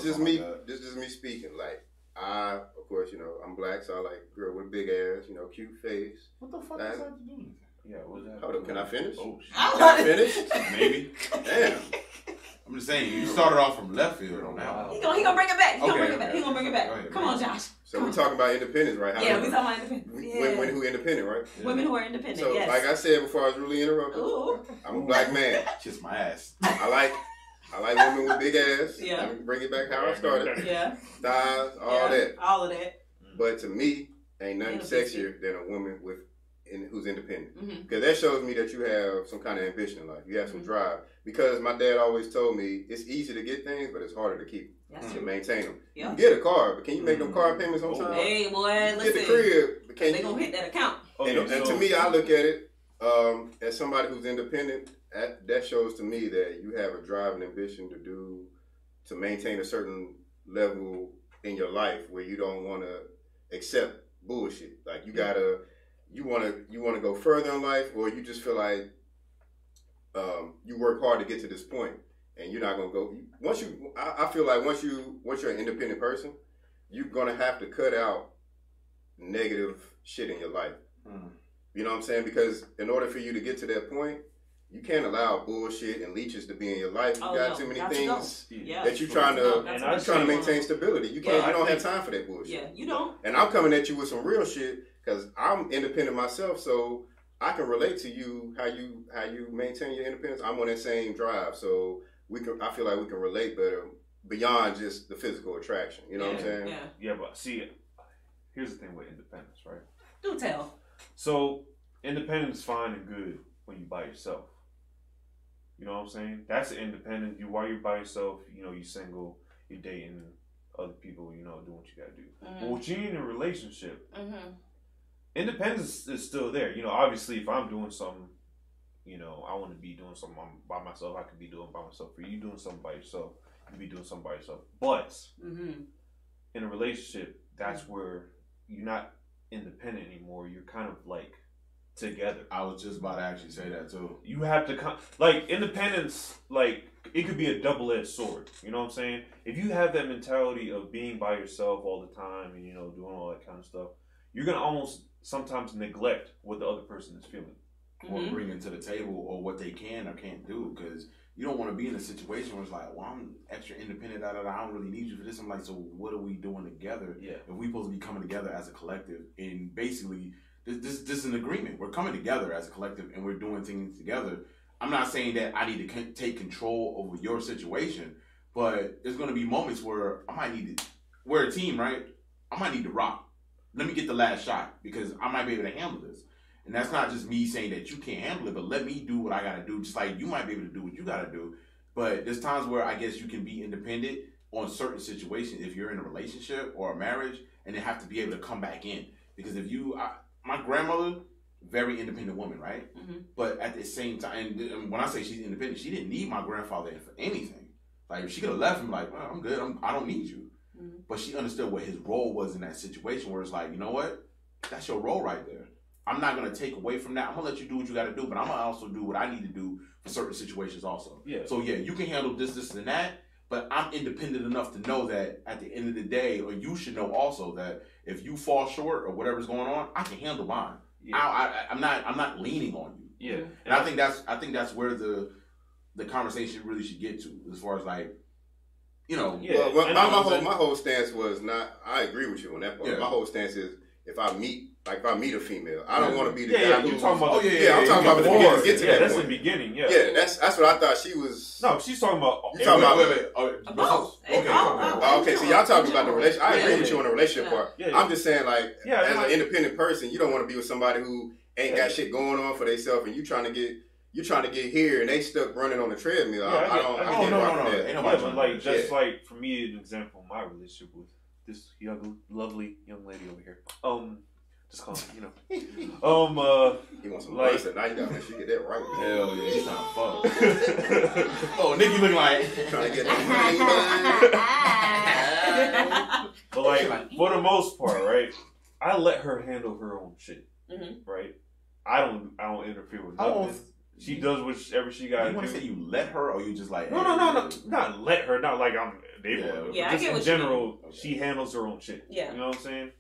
is just me. This is just me speaking. Like, of course, you know, I'm black, so I like girl with big ass, you know, cute face. What the fuck does that have to do with it? Yeah, what's that? Hold up, can I finish? Oh, shit. Can I finish? Maybe. Damn. I'm just saying, you started off from left field on that one. He gonna bring it back. He gonna Okay, bring it back. okay. He gonna bring it back. Go ahead, Come on, Josh. So we're talking about independence, right? Yeah, we talking about independence. Yeah. Women who independent, right? Yeah. Women who are independent. So, yes. like I said before, I was really interrupted. Ooh. I'm a black man. Kiss my ass. I like women with big ass. Yeah. Let me bring it back how I started. Yeah. Thighs, all that. All of that. But to me, ain't nothing Yeah, sexier than a woman who's independent. Mm-hmm. Because that shows me that you have some kind of ambition in life. You have some drive. Because my dad always told me it's easy to get things, but it's harder to keep That's to true. maintain them. Yeah. You get a car, but can you make them car payments on time? Hey, boy, You listen. get the crib, but can They you? gonna hit that account. And to me, I look at it as somebody who's independent. That shows to me that you have a drive and ambition to maintain a certain level in your life where you don't want to accept bullshit. Like you want to go further in life, or you just feel like you work hard to get to this point, and you're not gonna go. I feel like once you're an independent person, you're gonna have to cut out negative shit in your life. You know what I'm saying? Because in order for you to get to that point, you can't allow bullshit and leeches to be in your life. You got too many things that you're trying to maintain stability. You don't have time for that bullshit. Yeah, you don't. And I'm coming at you with some real shit because I'm independent myself, so I can relate to you how you maintain your independence. I'm on that same drive, so I feel like we can relate better beyond just the physical attraction. You know what I'm saying? Yeah. Yeah, but see, here's the thing with independence, right? Do tell. So independence is fine and good when you by yourself. You know what I'm saying? That's independent. While you're by yourself, you know, you're single, you're dating other people, you know, doing what you gotta do. But when you're in a relationship, independence is still there. You know, obviously, if I'm doing something, you know, I want to be doing something by myself, I could be doing by myself. For you doing something by yourself, you be doing something by yourself. But in a relationship, that's where you're not independent anymore. You're kind of like together. I was just about to actually say that too. You have to like independence. Like it could be a double-edged sword. You know what I'm saying? If you have that mentality of being by yourself all the time and, you know, doing all that kind of stuff, you're gonna almost sometimes neglect what the other person is feeling or bringing to the table, or what they can or can't do, because you don't want to be in a situation where it's like, well, I'm extra independent, I don't really need you for this. I'm like, so what are we doing together? Yeah. If we supposed to be coming together as a collective, and basically this is an agreement. We're coming together as a collective and we're doing things together. I'm not saying that I need to take control over your situation, but there's going to be moments where I might need to, we're a team, right? I might need to rock. Let me get the last shot because I might be able to handle this. And that's not just me saying that you can't handle it, but let me do what I got to do, just like you might be able to do what you got to do. But there's times where I guess you can be independent on certain situations if you're in a relationship or a marriage, and then have to be able to come back in. Because if my grandmother, very independent woman, right? But at the same time, and when I say she's independent, she didn't need my grandfather for anything. Like, she could have left him like, well, I'm good, I don't need you. But she understood what his role was in that situation, where it's like, you know what? That's your role right there. I'm not going to take away from that. I'm going to let you do what you got to do, but I'm going to also do what I need to do for certain situations also. Yeah. So, yeah, you can handle this, and that, but I'm independent enough to know that at the end of the day, or you should know also that if you fall short or whatever's going on, I can handle mine. Yeah. I'm not leaning on you. Yeah. And I think that's where the conversation really should get to, as far as like, you know. Yeah. Well, my whole stance was not. I agree with you on that part. Yeah. My whole stance is if I meet a female, I don't want to be the guy who's talking about. I'm talking about before to get to that that's point. The beginning. Yeah. Yeah, that's what I thought she was. No, she's talking about. You talking about? Wait. Okay. So y'all talking about the relationship. I agree with you on the relationship part. Yeah. I'm just saying, like, as an independent person, you don't want to be with somebody who ain't got shit going on for themselves, and you trying to get here, and they stuck running on the treadmill. No. But like, just like for me, an example, my relationship with this lovely young lady over here. Just call it, He wants some like, listen. Now you gotta make sure you get that right. Hell yeah, he's trying to fuck. Oh, Nikki looking like trying to get that. But like, for the most part, right? I let her handle her own shit, right? I don't interfere with nothing. She does whatever she got to do. You want to say you let her, or you just like... No, not let her. Not like I'm able. Yeah, just I get in general, she handles her own shit. You know what I'm saying?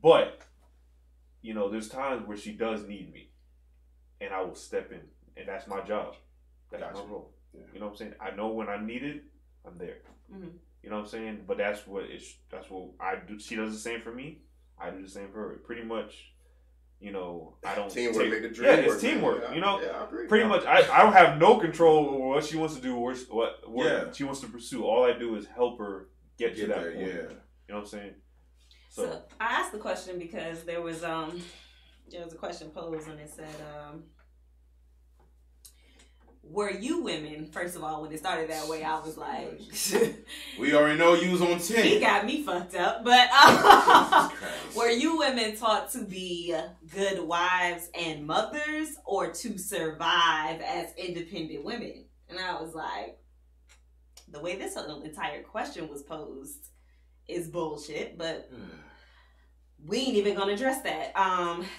But, there's times where she does need me. And I will step in. And that's my job. That's my role. Yeah. You know what I'm saying? I know when I need it, I'm there. Mm-hmm. You know what I'm saying? But that's what I do. She does the same for me. I do the same for her. Pretty much, I don't... Teamwork make the dream work. Yeah, it's it's teamwork. I agree. Pretty much, I don't have no control over what she wants to do or what she wants to pursue. All I do is help her get to that point. Yeah. You know what I'm saying? So I asked the question because there was a question posed and it said, were you women, first of all, when it started that way, I was like... we already know you was on 10. He got me fucked up. But were you women taught to be good wives and mothers or to survive as independent women? And I was like, the way this entire question was posed is bullshit, but... we ain't even gonna address that.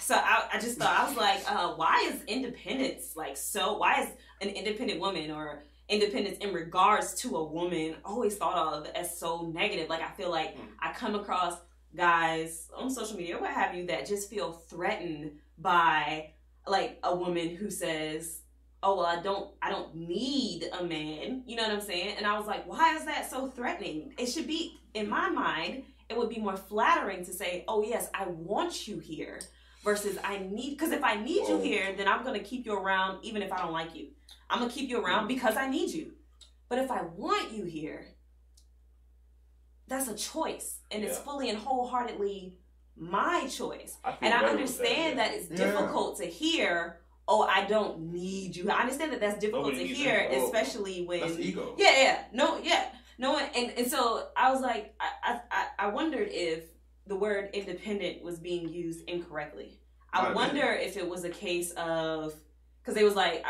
So I just thought, I was like, why is independence why is an independent woman or independence in regards to a woman always thought of as so negative? Like, I feel like I come across guys on social media or what have you that just feel threatened by like a woman who says, oh, well, I don't need a man. You know what I'm saying? And I was like, why is that so threatening? It should be, in my mind, it would be more flattering to say, oh, yes, I want you here versus I need, because if I need you here, then I'm going to keep you around even if I don't like you. I'm going to keep you around because I need you. But if I want you here, that's a choice. And it's fully and wholeheartedly my choice. And I understand that it's difficult to hear, oh, I don't need you. I understand that that's difficult to hear, especially when... That's ego. No, and so I was like, I wondered if the word independent was being used incorrectly. I wonder if it was a case of, because they was like,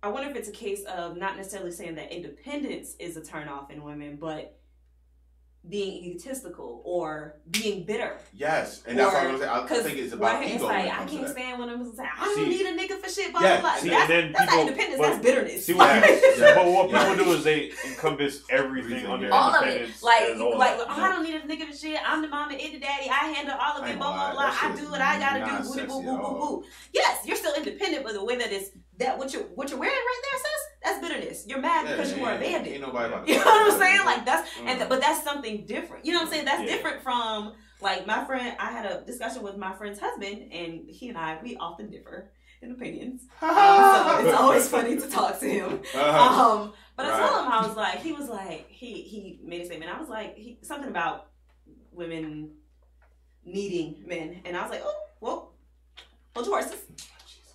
I wonder if it's a case of not necessarily saying that independence is a turnoff in women, but being egotistical or being bitter. Yes, and that's what I'm saying. I think it's about ego. It's like, I can't stand when I'm saying, I don't need a nigga for shit, blah, blah, blah. That's not independence, that's bitterness. See, but what people do is they encompass everything under all independence. Of it. Like, I don't need a nigga for shit. I'm the mama and the daddy. I handle all of it, blah, blah, blah. I do what I gotta do. Booty, boo, boo, boo, boo. Yes, you're still independent, but the way that it's, that what you're wearing right there, sis, that's bitterness. You're mad because you were abandoned. Ain't nobody about you know what I'm saying? Like, that's, but that's something different. You know what I'm saying? That's different from, like, my friend, I had a discussion with my friend's husband, and he and I, we often differ in opinions. So it's always funny to talk to him. But I told him, I was like, he made a statement. I was like, something about women needing men. And I was like, oh, well, hold your horses.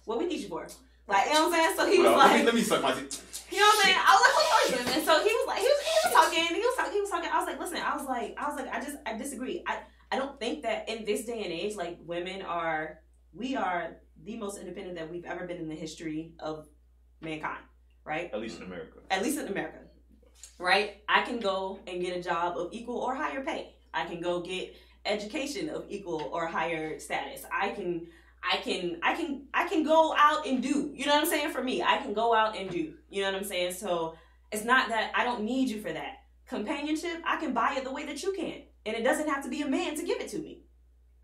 What we need you for? Like, you know what I'm saying? So he was like, let me suck my dick. You know what I'm saying? I was like, hold your horses. And so he was like, he was talking. I was like, listen, I was like, I disagree. I don't think that in this day and age, like, we are the most independent that we've ever been in the history of mankind, right? At least in America. Right? I can go and get a job of equal or higher pay. I can go get education of equal or higher status. I can go out and do, you know what I'm saying? For me, I can go out and do, you know what I'm saying? So it's not that I don't need you for that. Companionship, I can buy it the way that you can. And it doesn't have to be a man to give it to me.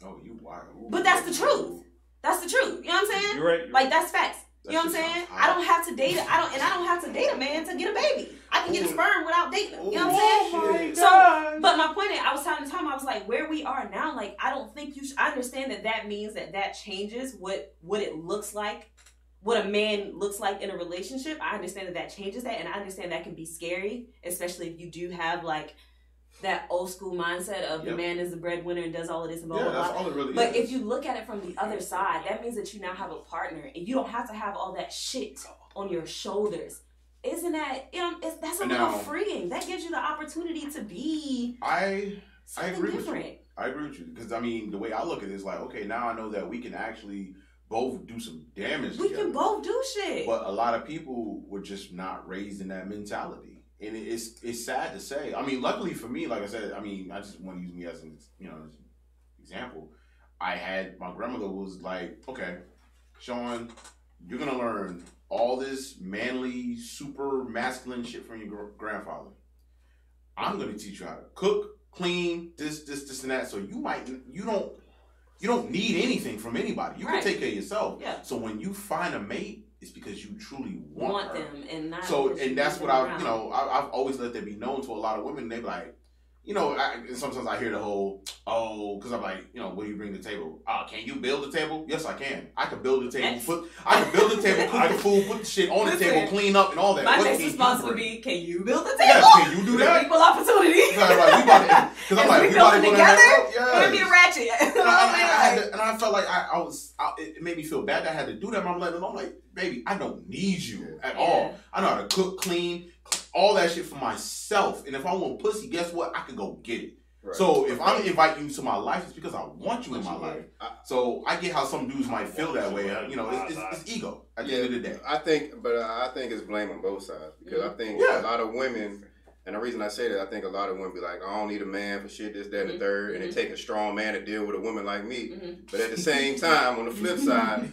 Oh, you wild. But that's the truth. That's the truth. You know what I'm saying? You're right. Like, that's facts. You know what I'm saying? I don't have to date a man to get a baby. I can get a sperm without dating him. You know what I'm saying? So, but my point is, I was telling Tom, I was like, where we are now, like, I don't think I understand that means that changes what it looks like, what a man looks like in a relationship. I understand that changes that, and I understand that can be scary, especially if you do have, like, that old school mindset of the man is the breadwinner and does all of this and blah, blah, blah. That's all it really but is. if you look at it from the other side, that means that you now have a partner and you don't have to have all that shit on your shoulders. Isn't that, that's a little freeing. That gives you the opportunity to be I agree different. with you. I agree with you. Because, I mean, the way I look at it is like, okay, now I know that we can actually both do some damage together. We can both do shit. But a lot of people were just not raised in that mentality. And it's sad to say. I mean, luckily for me, like I said, I mean, I just want to use me as an example. I had my grandmother was like, okay, Sean, you're gonna learn all this manly, super masculine shit from your grandfather. I'm gonna teach you how to cook, clean, this, and that. So you don't need anything from anybody. You can take care of yourself. Yeah. So when you find a mate, it's because you truly want her. them, and not. So, and that's what I've always let that be known to a lot of women. They be like, sometimes I hear the whole, because I'm like, what do you bring to the table? Can you build the table? Yes, I can. I can build the table. Cook the food, put the shit on the table, clean up, and all that. My next response would be, can you build the table? Yes, can you do that? Equal opportunity. Because I'm like, we about to go together. Yes. Give me a ratchet. And I felt like it made me feel bad that I had to do that. But I'm letting them know, like, baby, I don't need you at all. I know how to cook, clean, all that shit for myself. And if I want pussy, guess what? I can go get it. Right. So if I'm inviting you to my life, it's because I want you in my life. So I get how some dudes might feel that way. It's ego at the end of the day. I think it's blame on both sides, because I think a lot of women. And the reason I say that, I think a lot of women be like, I don't need a man for shit, this, that, and the third. And it take a strong man to deal with a woman like me. But at the same time, on the flip side,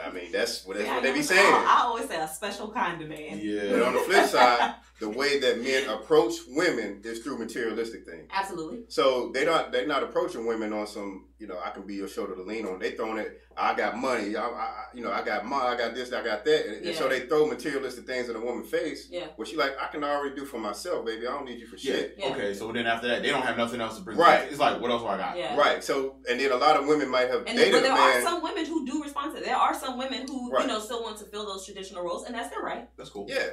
I mean, that's what they be saying. I always say a special kind of man. Yeah. But on the flip side, the way that men approach women is through materialistic things. Absolutely. So they're not approaching women on some, I can be your shoulder to lean on. They throwing it, I got money, I got money, I got this, I got that. And so they throw materialistic things in a woman's face. Yeah. Where she like, I can already do for myself, baby. I don't need you for shit. Yeah. Okay, so then after that, they don't have nothing else to bring. Right. It's like, what else do I got? Yeah. Right. So, and then a lot of women might have dated but there a man. are some women who do respond to that. There are some women who, still want to fill those traditional roles, and that's their right. That's cool. Yeah.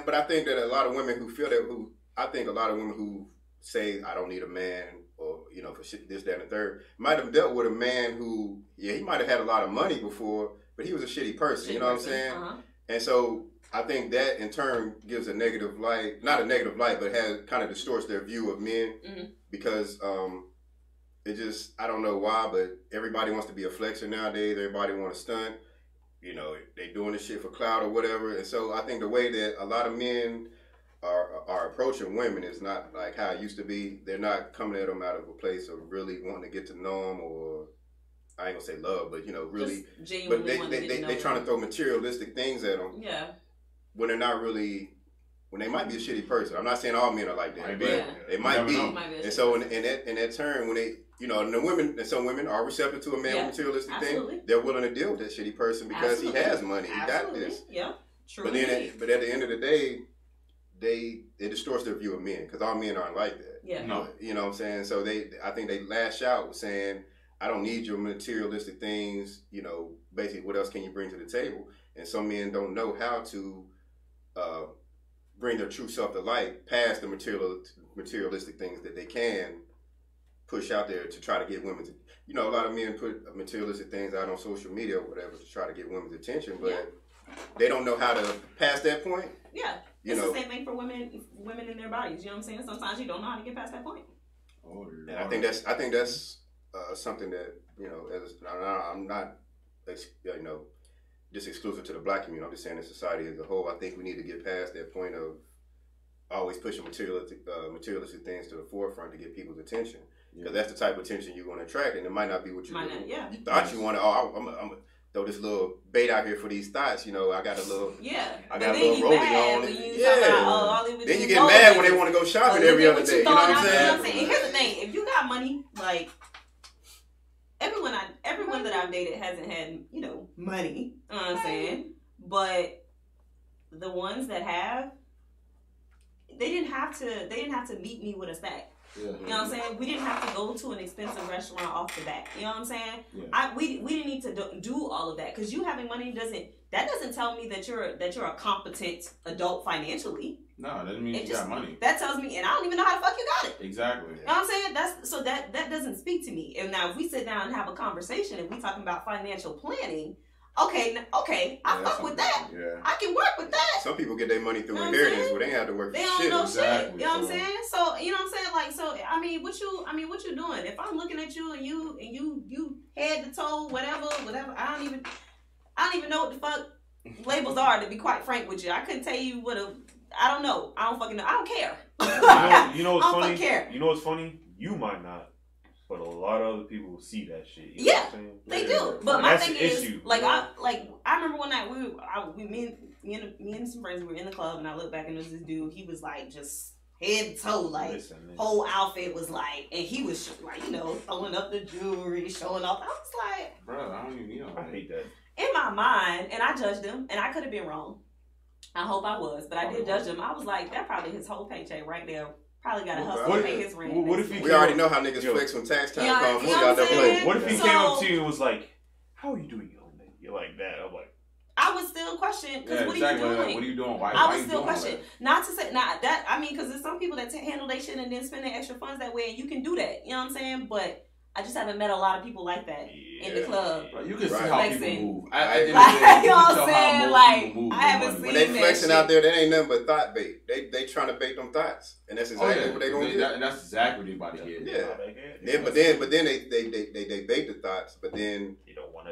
But I think that a lot of women who feel that, I think a lot of women who say, I don't need a man, or, for shit, this, that, and the third, might have dealt with a man who, he might have had a lot of money before, but he was a shitty person, you know what I'm saying? Uh-huh. And so I think that in turn gives a negative light, not a negative light, but kind of distorts their view of men, because it just, I don't know why, but everybody wants to be a flexer nowadays. Everybody want to stunt. They doing this shit for clout or whatever. And so I think the way that a lot of men are approaching women is not like how it used to be. They're not coming at them out of a place of really wanting to get to know them, or I ain't gonna say love, but really. But they trying to throw materialistic things at them. Yeah. When they're not really. When they might be a shitty person. I'm not saying all men are like that, but they might be. And so in that turn, when they. And some women are receptive to a man with materialistic things. They're willing to deal with that shitty person because he has money. He got this. Yeah, true. But at the end of the day, it distorts their view of men, because all men aren't like that. Yeah. No. You know what I'm saying? So I think they lash out saying, I don't need your materialistic things. Basically, what else can you bring to the table? And some men don't know how to bring their true self to light past the materialistic things that they can push out there to try to get women's, a lot of men put materialistic things out on social media or whatever to try to get women's attention, but they don't know how to pass that point. Yeah. It's the same thing for women in their bodies. You know what I'm saying? Sometimes you don't know how to get past that point. And I think that's something that, I'm not, just exclusive to the black community. I'm just saying in society as a whole, I think we need to get past that point of always pushing materialistic things to the forefront to get people's attention. Because that's the type of attention you want to attract, and it might not be what you thought you wanted. I'm gonna throw this little bait out here for these thoughts. I got a little, I got a little rollie on it. Then you get mad when they want to go shopping every other day. You know what I'm saying? And here's the thing: if you got money, like everyone that I've dated hasn't had, money. You know what I'm saying? But the ones that have, they didn't have to meet me with a stack. Yeah. You know what I'm saying? We didn't have to go to an expensive restaurant off the bat. You know what I'm saying? Yeah. We didn't need to do all of that, because you having money doesn't tell me that you're a competent adult financially. No, it doesn't mean you got money. That tells me, and I don't even know how the fuck you got it. Exactly. You know what I'm saying? That doesn't speak to me. And now if we sit down and have a conversation and we talking about financial planning. Okay, I fuck with that. Yeah. I can work with that. Some people get their money through inheritance, but they ain't have to work for shit. They don't know shit. You know what I'm saying? So, you know what I'm saying? What you doing? If I'm looking at you and you head to toe, whatever, I don't even know what the fuck labels are, to be quite frank with you. I couldn't tell you I don't know. I don't fucking know. I don't care. You know what's funny? Care. You know what's funny? You might not. But a lot of other people see that shit. You Yeah, know what I'm saying? they do. But my that's thing the is, issue. like, I remember one night me and some friends, we were in the club, and I looked back and there was this dude. He was like just head to toe, like whole outfit was like, and he was like, you know, throwing up the jewelry, showing off. I was like, bro, I don't even need all I hate that. in my mind, and I judged him, and I could have been wrong. I hope I was, but I did judge him. I was like, that probably his whole paycheck right there. Probably got to hustle to pay his rent. What if we already know how niggas flex when tax time comes. What if he came up to you and was like, "How are you doing your own thing?" You're like that. I'm like, I would still question because what are you doing? Like, what are you doing? Why I would you still doing question. Not to say not that. I mean, because there's some people that handle their shit and then spend their extra funds that way, and you can do that. You know what I'm saying? But I just haven't met a lot of people like that in the club. You can see how flexing. people move. You know what I'm saying? Like, I haven't seen when they flexing out there, that ain't nothing but thought bait. They trying to bait them thoughts, and that's exactly what they gonna do. And that's exactly what they about to get. Yeah. But then they bait the thoughts, but then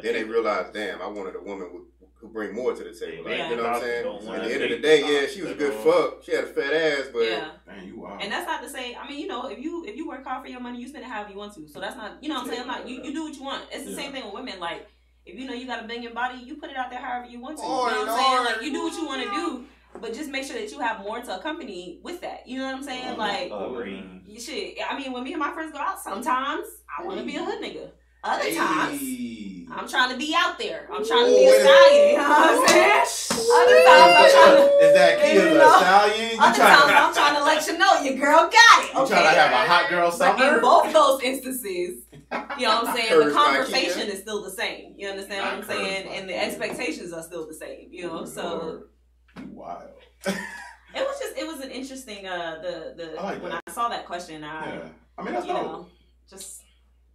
they realize, damn, I wanted a woman who bring more to the table. Like, you know what I'm saying? At the end of the day, yeah, she was a good fuck. She had a fat ass, but man, you wild. And that's not to say. I mean, you know, if you work hard for your money, you spend it however you want to. So that's not, you know what I'm saying? I'm not, you do what you want. It's the same thing with women. Like, if you know you got a banging body, you put it out there however you want to. You know what I'm saying? Like, you do what you want to do, but just make sure that you have more to accompany with that. You know what I'm saying? Like, shit. I mean, when me and my friends go out, sometimes I want to be a hood nigga. Other times, I'm trying to be out there. I'm trying to be a stallion. You know what I'm saying? Other times, I'm trying to... Is that key of the stallion? Other times, I'm trying to let you know your girl got it. Okay? You trying to have a hot girl summer? But in both those instances, you know what I'm saying? The conversation is still the same. You understand what I'm saying? And the expectations are still the same. You know, so... Wild. It was an interesting, when I saw that question, I mean, that's dope.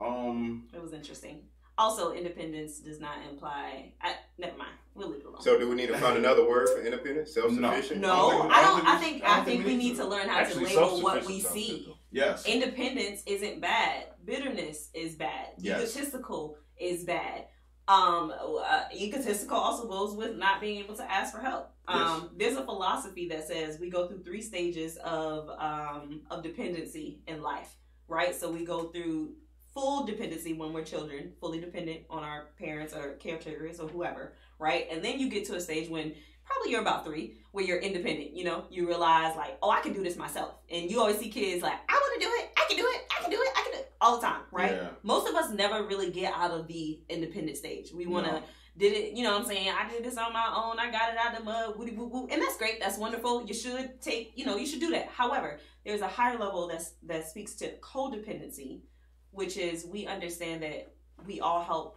It was interesting. Also, independence does not imply. Never mind. We'll leave it alone. So, do we need to find another word for independent? Self-sufficient? No, I think we need to learn how to label what we see. Yes. Independence isn't bad. Bitterness is bad. Yes. Egotistical is bad. Egotistical also goes with not being able to ask for help. There's a philosophy that says we go through 3 stages of dependency in life, right? So we go through full dependency when we're children, fully dependent on our parents or caretakers or whoever, right? And then you get to a stage when probably you're about 3, where you're independent, you know? You realize like, oh, I can do this myself. And you always see kids like, I want to do it, I can do it, I can do it, I can do it, all the time, right? Yeah. Most of us never really get out of the independent stage. We want to, did it, you know what I'm saying? I did this on my own, I got it out of the mud, woody woo woo. And that's great, that's wonderful. You should you should do that. However, there's a higher level that speaks to codependency, which is we understand that we all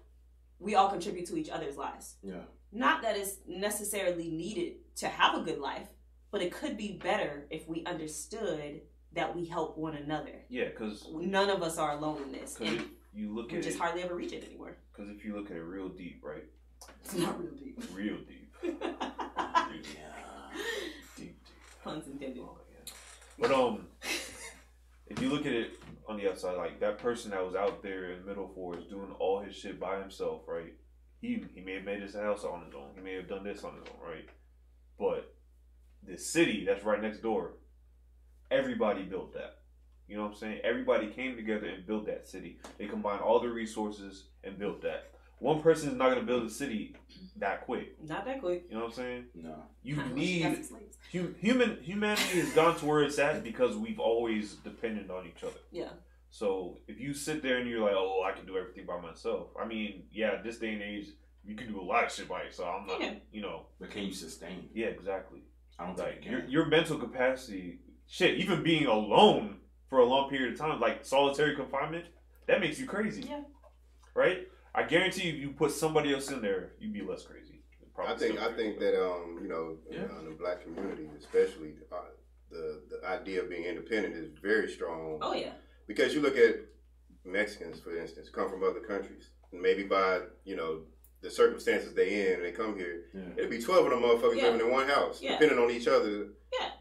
contribute to each other's lives. Yeah. Not that it's necessarily needed to have a good life, but it could be better if we understood that we help one another. Yeah, because none of us are alone in this. Because if you look at it, just hardly ever reach it anymore. Because if you look at it real deep, right? It's not real deep. Real deep. Deep. Puns intended. Oh, yeah. But if you look at it on the outside, like that person that was out there in the middle forest doing all his shit by himself, right? He may have made his house on his own. He may have done this on his own, right? But the city that's right next door, everybody built that. You know what I'm saying? Everybody came together and built that city. They combined all the resources and built that. One person is not going to build a city that quick. Not that quick. You know what I'm saying? No. You need... Humanity has gone to where it's at because we've always depended on each other. Yeah. So if you sit there and you're like, oh, I can do everything by myself. I mean, yeah, this day and age, you can do a lot of shit by yourself. I'm not, you know. But can you sustain? Yeah, exactly. I don't think you can. Your mental capacity, shit, even being alone for a long period of time, like solitary confinement, that makes you crazy. Yeah. Right? I guarantee you, if you put somebody else in there, you'd be less crazy. I think that you know, in the black community especially, the idea of being independent is very strong. Oh yeah. Because you look at Mexicans, for instance, come from other countries, and maybe by the circumstances they in, and they come here, it'll be 12 of them motherfuckers living in one house, depending on each other.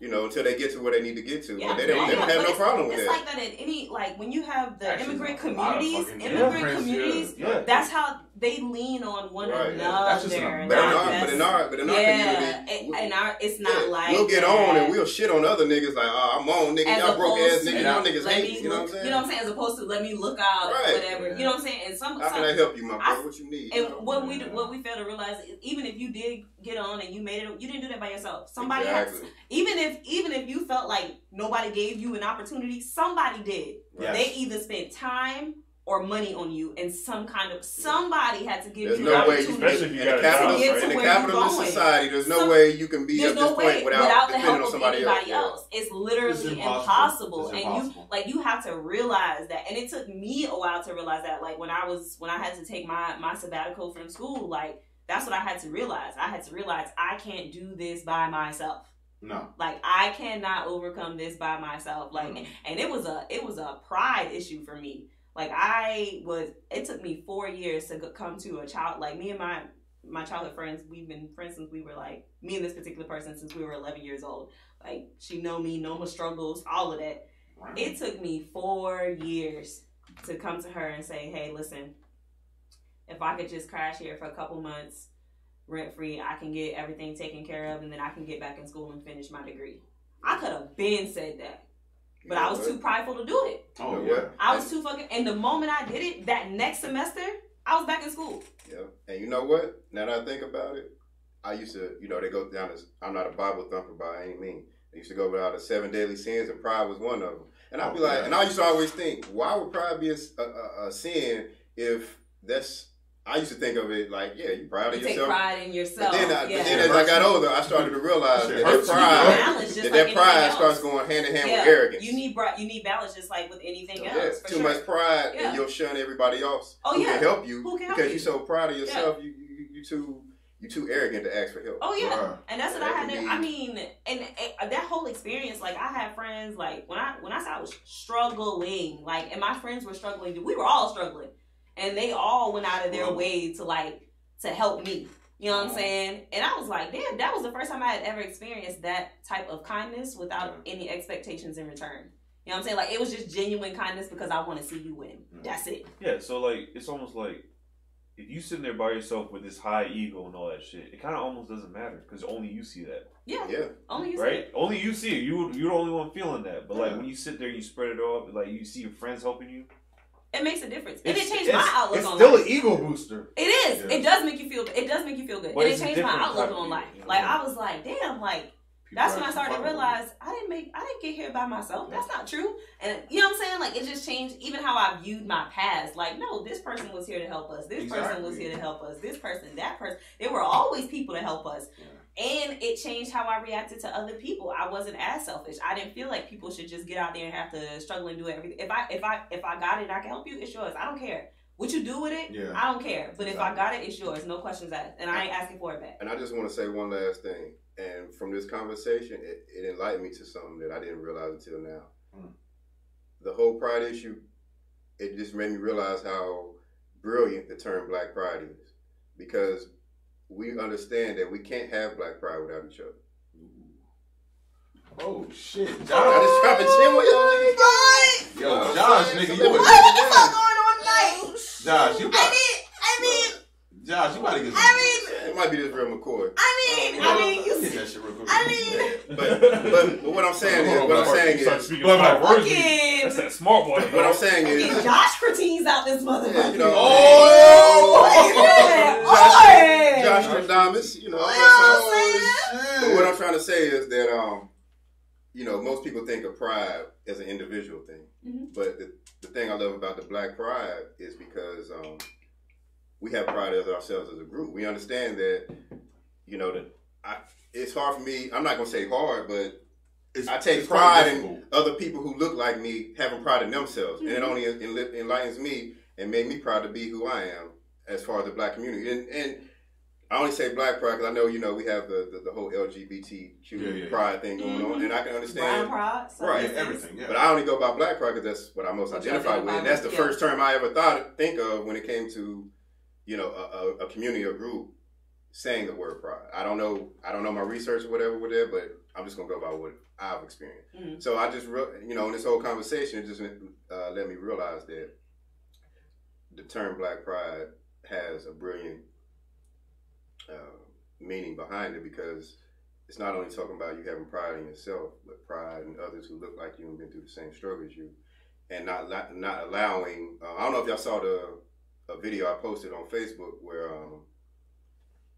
Yeah. Until they get to where they need to get to. Yeah. They don't have no problem with that. It's like that in any, like when you have the immigrant communities, that's how they lean on one Right. another. That's just But in our community, it's not like we'll get on and we'll shit on other niggas like, oh, I'm on, nigga, y'all broke ass niggas, y'all niggas hate, you know what I'm saying? You know what I'm saying? As opposed to let me look out, whatever. Yeah. You know what I'm saying? And how can I help you, my brother? What you need? And what we fail to realize, even if you did get on and you made it, you didn't do that by yourself. Somebody has. Even if you felt like nobody gave you an opportunity, somebody did. Yes. They either spent time or money on you, and somebody had to give there's you no an way opportunity. In a capitalist society, there's no way you can be at this point without the help depending on somebody else. It's literally impossible. And you have to realize that. And it took me a while to realize that. Like when I had to take my sabbatical from school, like that's what I had to realize. I had to realize I can't do this by myself. No. Like I cannot overcome this by myself. Like and it was a pride issue for me. Like it took me 4 years to come to a child, like me and my childhood friends, we've been friends since we were like, me and this particular person since we were 11 years old. Like she know me, know my struggles, all of that. Right. It took me 4 years to come to her and say, hey, listen, if I could just crash here for a couple months, rent free, I can get everything taken care of and then I can get back in school and finish my degree. I could have been said that. But I was too prideful to do it. Oh, yeah. I was too fucking... And the moment I did it, that next semester, I was back in school. Yeah. And you know what? Now that I think about it, I used to, they go down this... I'm not a Bible thumper by any means. They used to go about the 7 deadly sins, and pride was one of them. And I'd be like... And I used to always think, why would pride be a sin if that's... I used to think of it like, yeah, you're proud of yourself. Take pride in yourself. But then as I got older, I started to realize that pride starts going hand in hand with arrogance. You need balance just like with anything else. Too much pride and you'll shun everybody else who can help you because you're so proud of yourself. You too arrogant to ask for help. Oh yeah, right. And that's what I had to. I mean, and that whole experience, like I had friends, like when I said I was struggling, like, and my friends were struggling. We were all struggling. And they all went out of their way to help me. You know what I'm saying? And I was like, damn, that was the first time I had ever experienced that type of kindness without any expectations in return. You know what I'm saying? Like, it was just genuine kindness because I want to see you win. That's it. Yeah, so, like, it's almost like if you sitting there by yourself with this high ego and all that shit, it kind of almost doesn't matter because only you see that. Yeah. Only you see it. Only you see it. You're the only one feeling that. But, like, when you sit there and you spread it all, like, you see your friends helping you, it makes a difference. And it changed my outlook on life. It's still an ego booster. It is. Yeah. It does make you feel good. And it changed my outlook on life. Like, I was like, damn, like, that's when I started to realize I didn't get here by myself. That's not true. And you know what I'm saying? Like, it just changed even how I viewed my past. Like, no, this person was here to help us. This person was here to help us. This person, that person. There were always people to help us. Yeah. And it changed how I reacted to other people. I wasn't as selfish. I didn't feel like people should just get out there and have to struggle and do everything. If I got it and I can help you, it's yours. I don't care. What you do with it, I don't care. But if I got it, it's yours. No questions asked. And I ain't asking for it back. And I just want to say one last thing. And from this conversation, it enlightened me to something that I didn't realize until now. The whole pride issue, it just made me realize how brilliant the term Black pride is. Because we understand that we can't have Black pride without each other. Oh shit! Josh, I just dropped a gem with y'all niggas. Yo, Josh, nigga, you what the fuck going on tonight? Josh, you about Josh, you about to get some. It might be this real McCoy. You get that shit real quick. But what I'm saying is, that's that smart boy. What I'm saying is, Josh Cretine's out this motherfucker. Josh Stradamus, But what I'm trying to say is that, most people think of pride as an individual thing. Mm-hmm. But the thing I love about the Black pride is because we have pride as ourselves as a group. We understand that, it's hard for me. I'm not going to say hard, but I take pride in other people who look like me having pride in themselves. Mm-hmm. And it only enlightens me and made me proud to be who I am as far as the Black community. And I only say Black pride because I know, we have the whole LGBTQ pride thing going on. And I can understand. Brown pride. Right. Everything, yeah. But I only go by Black pride because that's what I most identify with. And that's the first term I ever think of when it came to, a community or group saying the word pride. I don't know my research or whatever with that, but I'm just going to go by what I've experienced. Mm-hmm. So I just, in this whole conversation, it just let me realize that the term Black pride has has a brilliant meaning behind it, because it's not only talking about you having pride in yourself, but pride in others who look like you and been through the same struggle as you, and not allowing. I don't know if y'all saw a video I posted on Facebook where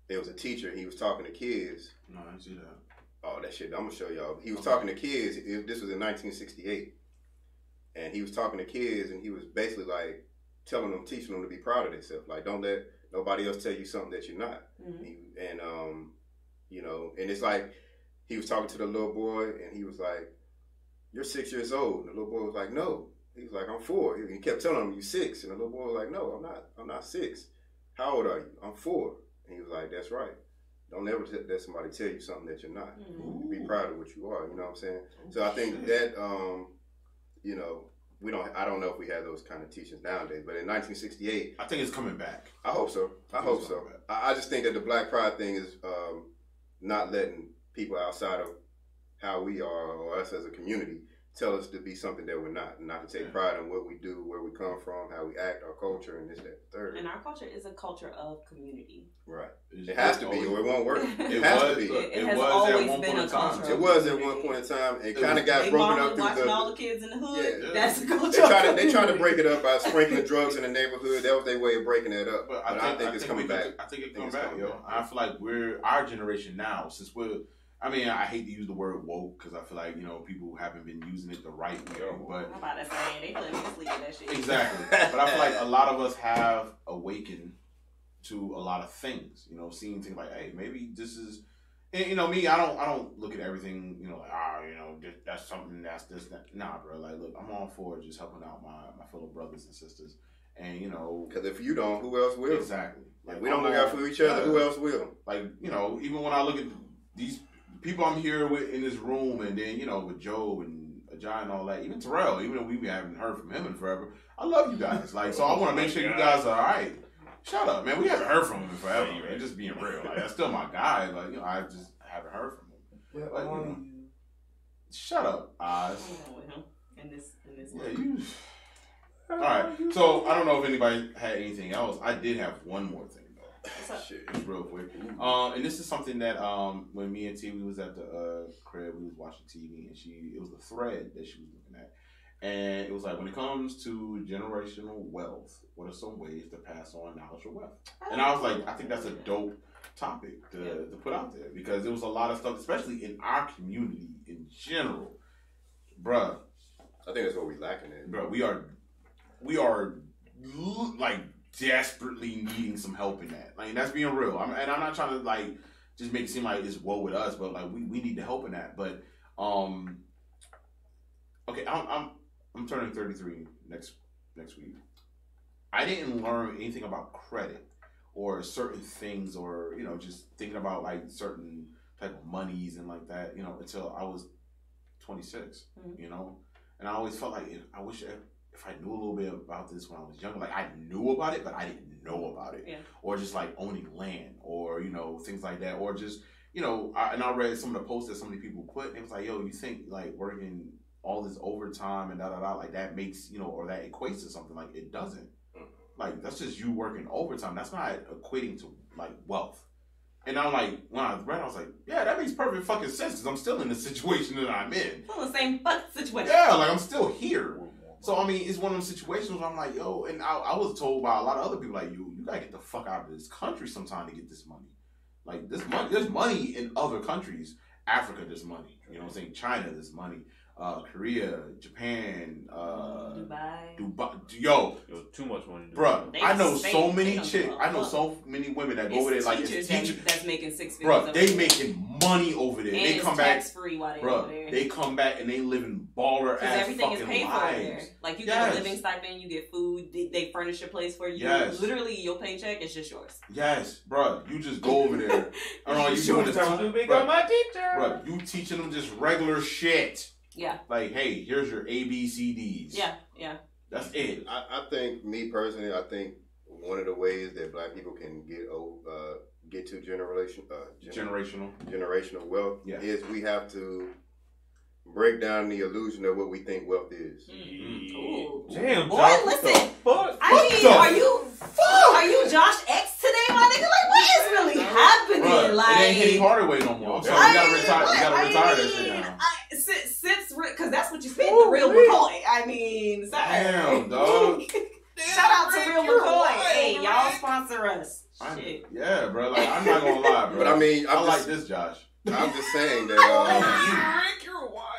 there was a teacher. He was talking to kids. No, I didn't see that. Oh, that shit! I'm gonna show y'all. He was talking to kids. This was in 1968, and he was talking to kids, and he was basically like telling them, teaching them to be proud of themselves. Like, don't let nobody else tell you something that you're not. And you know, and it's like he was talking to the little boy, and he was like, "You're 6 years old." And the little boy was like, "No." He was like, "I'm 4." He kept telling him, "You 6." And the little boy was like, "No, I'm not 6. How old are you?" "I'm 4." And he was like, "That's right. Don't ever let somebody tell you something that you're not. Be proud of what you are." You know what I'm saying? So I think that, you know, I don't know if we have those kind of teachings nowadays, but in 1968, I think it's coming back. I hope so. I just think that the Black Pride thing is not letting people outside of how we are or us as a community tell us to be something that we're not, and not to take pride in what we do, where we come from, how we act, our culture, and this, that, third. And our culture is a culture of community. Right. It has to be, or it won't work. It has to be. It has always been a culture. It was at one point in time. It kind of got broken up through watching all the kids in the hood. Yeah. That's the culture. They tried to break it up by sprinkling drugs in the neighborhood. That was their way of breaking that up. But I think it's coming back. I think it's coming back, yo. I feel like our generation now, since I mean, I hate to use the word woke because I feel like, you know, people haven't been using it the right way. But I'm about to say, they put me to sleep with that shit. Exactly. But I feel like a lot of us have awakened to a lot of things, you know, seeing things like, hey, maybe this is, and, you know, me, I don't look at everything, you know, like, you know, that's something, that's this, that. Nah, bro. Like, look, I'm all for just helping out my fellow brothers and sisters. And, you know, because if you don't, who else will? Exactly. Like, we don't look out for each other. Who else will? Like, you know, even when I look at these people I'm here with in this room, and then, you know, with Joe and Ajay and all that, even Terrell, even though we haven't heard from him in forever, I love you guys. Like, so I want to make sure you guys are all right. Shut up, man. We haven't heard from him in forever, man. Just being real. Like, that's still my guy. Like, you know, I just haven't heard from him. But, you know, shut up, Oz. In this yeah, you. All right. So I don't know if anybody had anything else. I did have one more thing. Shit, it's real quick. And this is something that when me and T, we was at the crib, we was watching TV, and it was a thread that she was looking at, and it was like, when it comes to generational wealth, what are some ways to pass on knowledge or wealth? And I was like, I think that's a dope topic to put out there, because there was a lot of stuff, especially in our community in general, bruh. I think that's what we're lacking in. Bruh, we are like desperately needing some help in that. Like, that's being real. I'm not trying to like just make it seem like it's woe with us, but like we need the help in that. But okay, I'm turning 33 next week. I didn't learn anything about credit or certain things, or, you know, just thinking about like certain type of monies and like that, you know, until I was 26. You know, and I always felt like I wish if I knew a little bit about this when I was younger, like I knew about it, but I didn't know about it. Or just like owning land, or, you know, things like that, or just, you know, I read some of the posts that so many people put, and it was like, yo, you think like working all this overtime and like that makes, you know, or that equates to something? Like, it doesn't. Like, that's just you working overtime. That's not equating to like wealth. And I'm like, when I read, I was like, yeah, that makes perfect fucking sense, because I'm still in the situation that I'm in. Still the same fucking situation. Yeah, like I'm still here. So, I mean, it's one of those situations where I'm like, yo, and I was told by a lot of other people, like, you gotta get the fuck out of this country sometime to get this money. Like, there's money in other countries. Africa, there's money. You know what I'm saying? China, there's money. Korea, Japan, Dubai. Yo, too much money. Bruh, I know so many chicks. I know so many women that go over there like it's teachers. That's making $6 figures. Bruh, they making money over there. And they come back tax-free while they bruh, over there. they come back and they live in baller ass everything fucking is paid lives. for over there. Like, you get a living stipend, you get food, they furnish your place for you. Yes. Literally, your paycheck is just yours. Yes, bruh. You just go over there. I don't know, you doing this. Bruh, you teaching them just regular shit. Yeah. Like, hey, here's your ABCDs. Yeah. That's it. I think, me personally, I think one of the ways that Black people can get to generational wealth is we have to break down the illusion of what we think wealth is. Ooh. Damn, boy, Josh, listen. what the fuck? I mean, are you Josh X ain't Henny Hardaway no more. So we gotta retire. We gotta retire that shit now. Because that's what you spent the real McCoy. I mean, sorry. Damn, dog. Shout out to Real McCoy. Hey, y'all sponsor us. Shit. Yeah, bro. Like, I'm not gonna lie, bro. But I mean, I like this, Josh. I'm just saying that.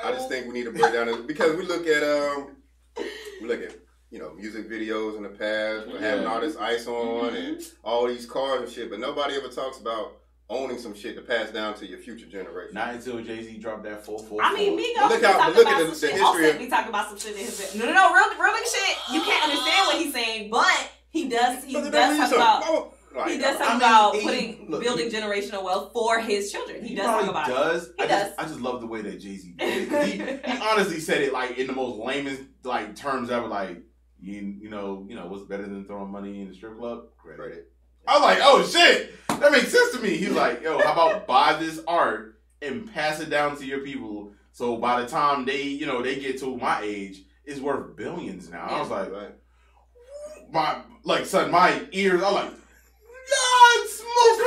I just think we need to break down this because we look at music videos in the past, having all this ice on and all these cars and shit, but nobody ever talks about owning some shit to pass down to your future generation. Not until Jay-Z dropped that 444. I mean, Migos be talking about some shit. Offset be talking about some shit in his... No, real nigga shit. You can't understand what he's saying, but he does talk about building generational wealth for his children. He does talk about it. I just love the way that Jay-Z did it. He honestly said it like in the most lamest like terms ever. Like you know what's better than throwing money in the strip club? Credit. I was like, oh shit, that makes sense to me. He's like, yo, how about buy this art and pass it down to your people? So by the time they get to my age, it's worth billions now. Yeah. I was like, my ears. I'm like, God, smoke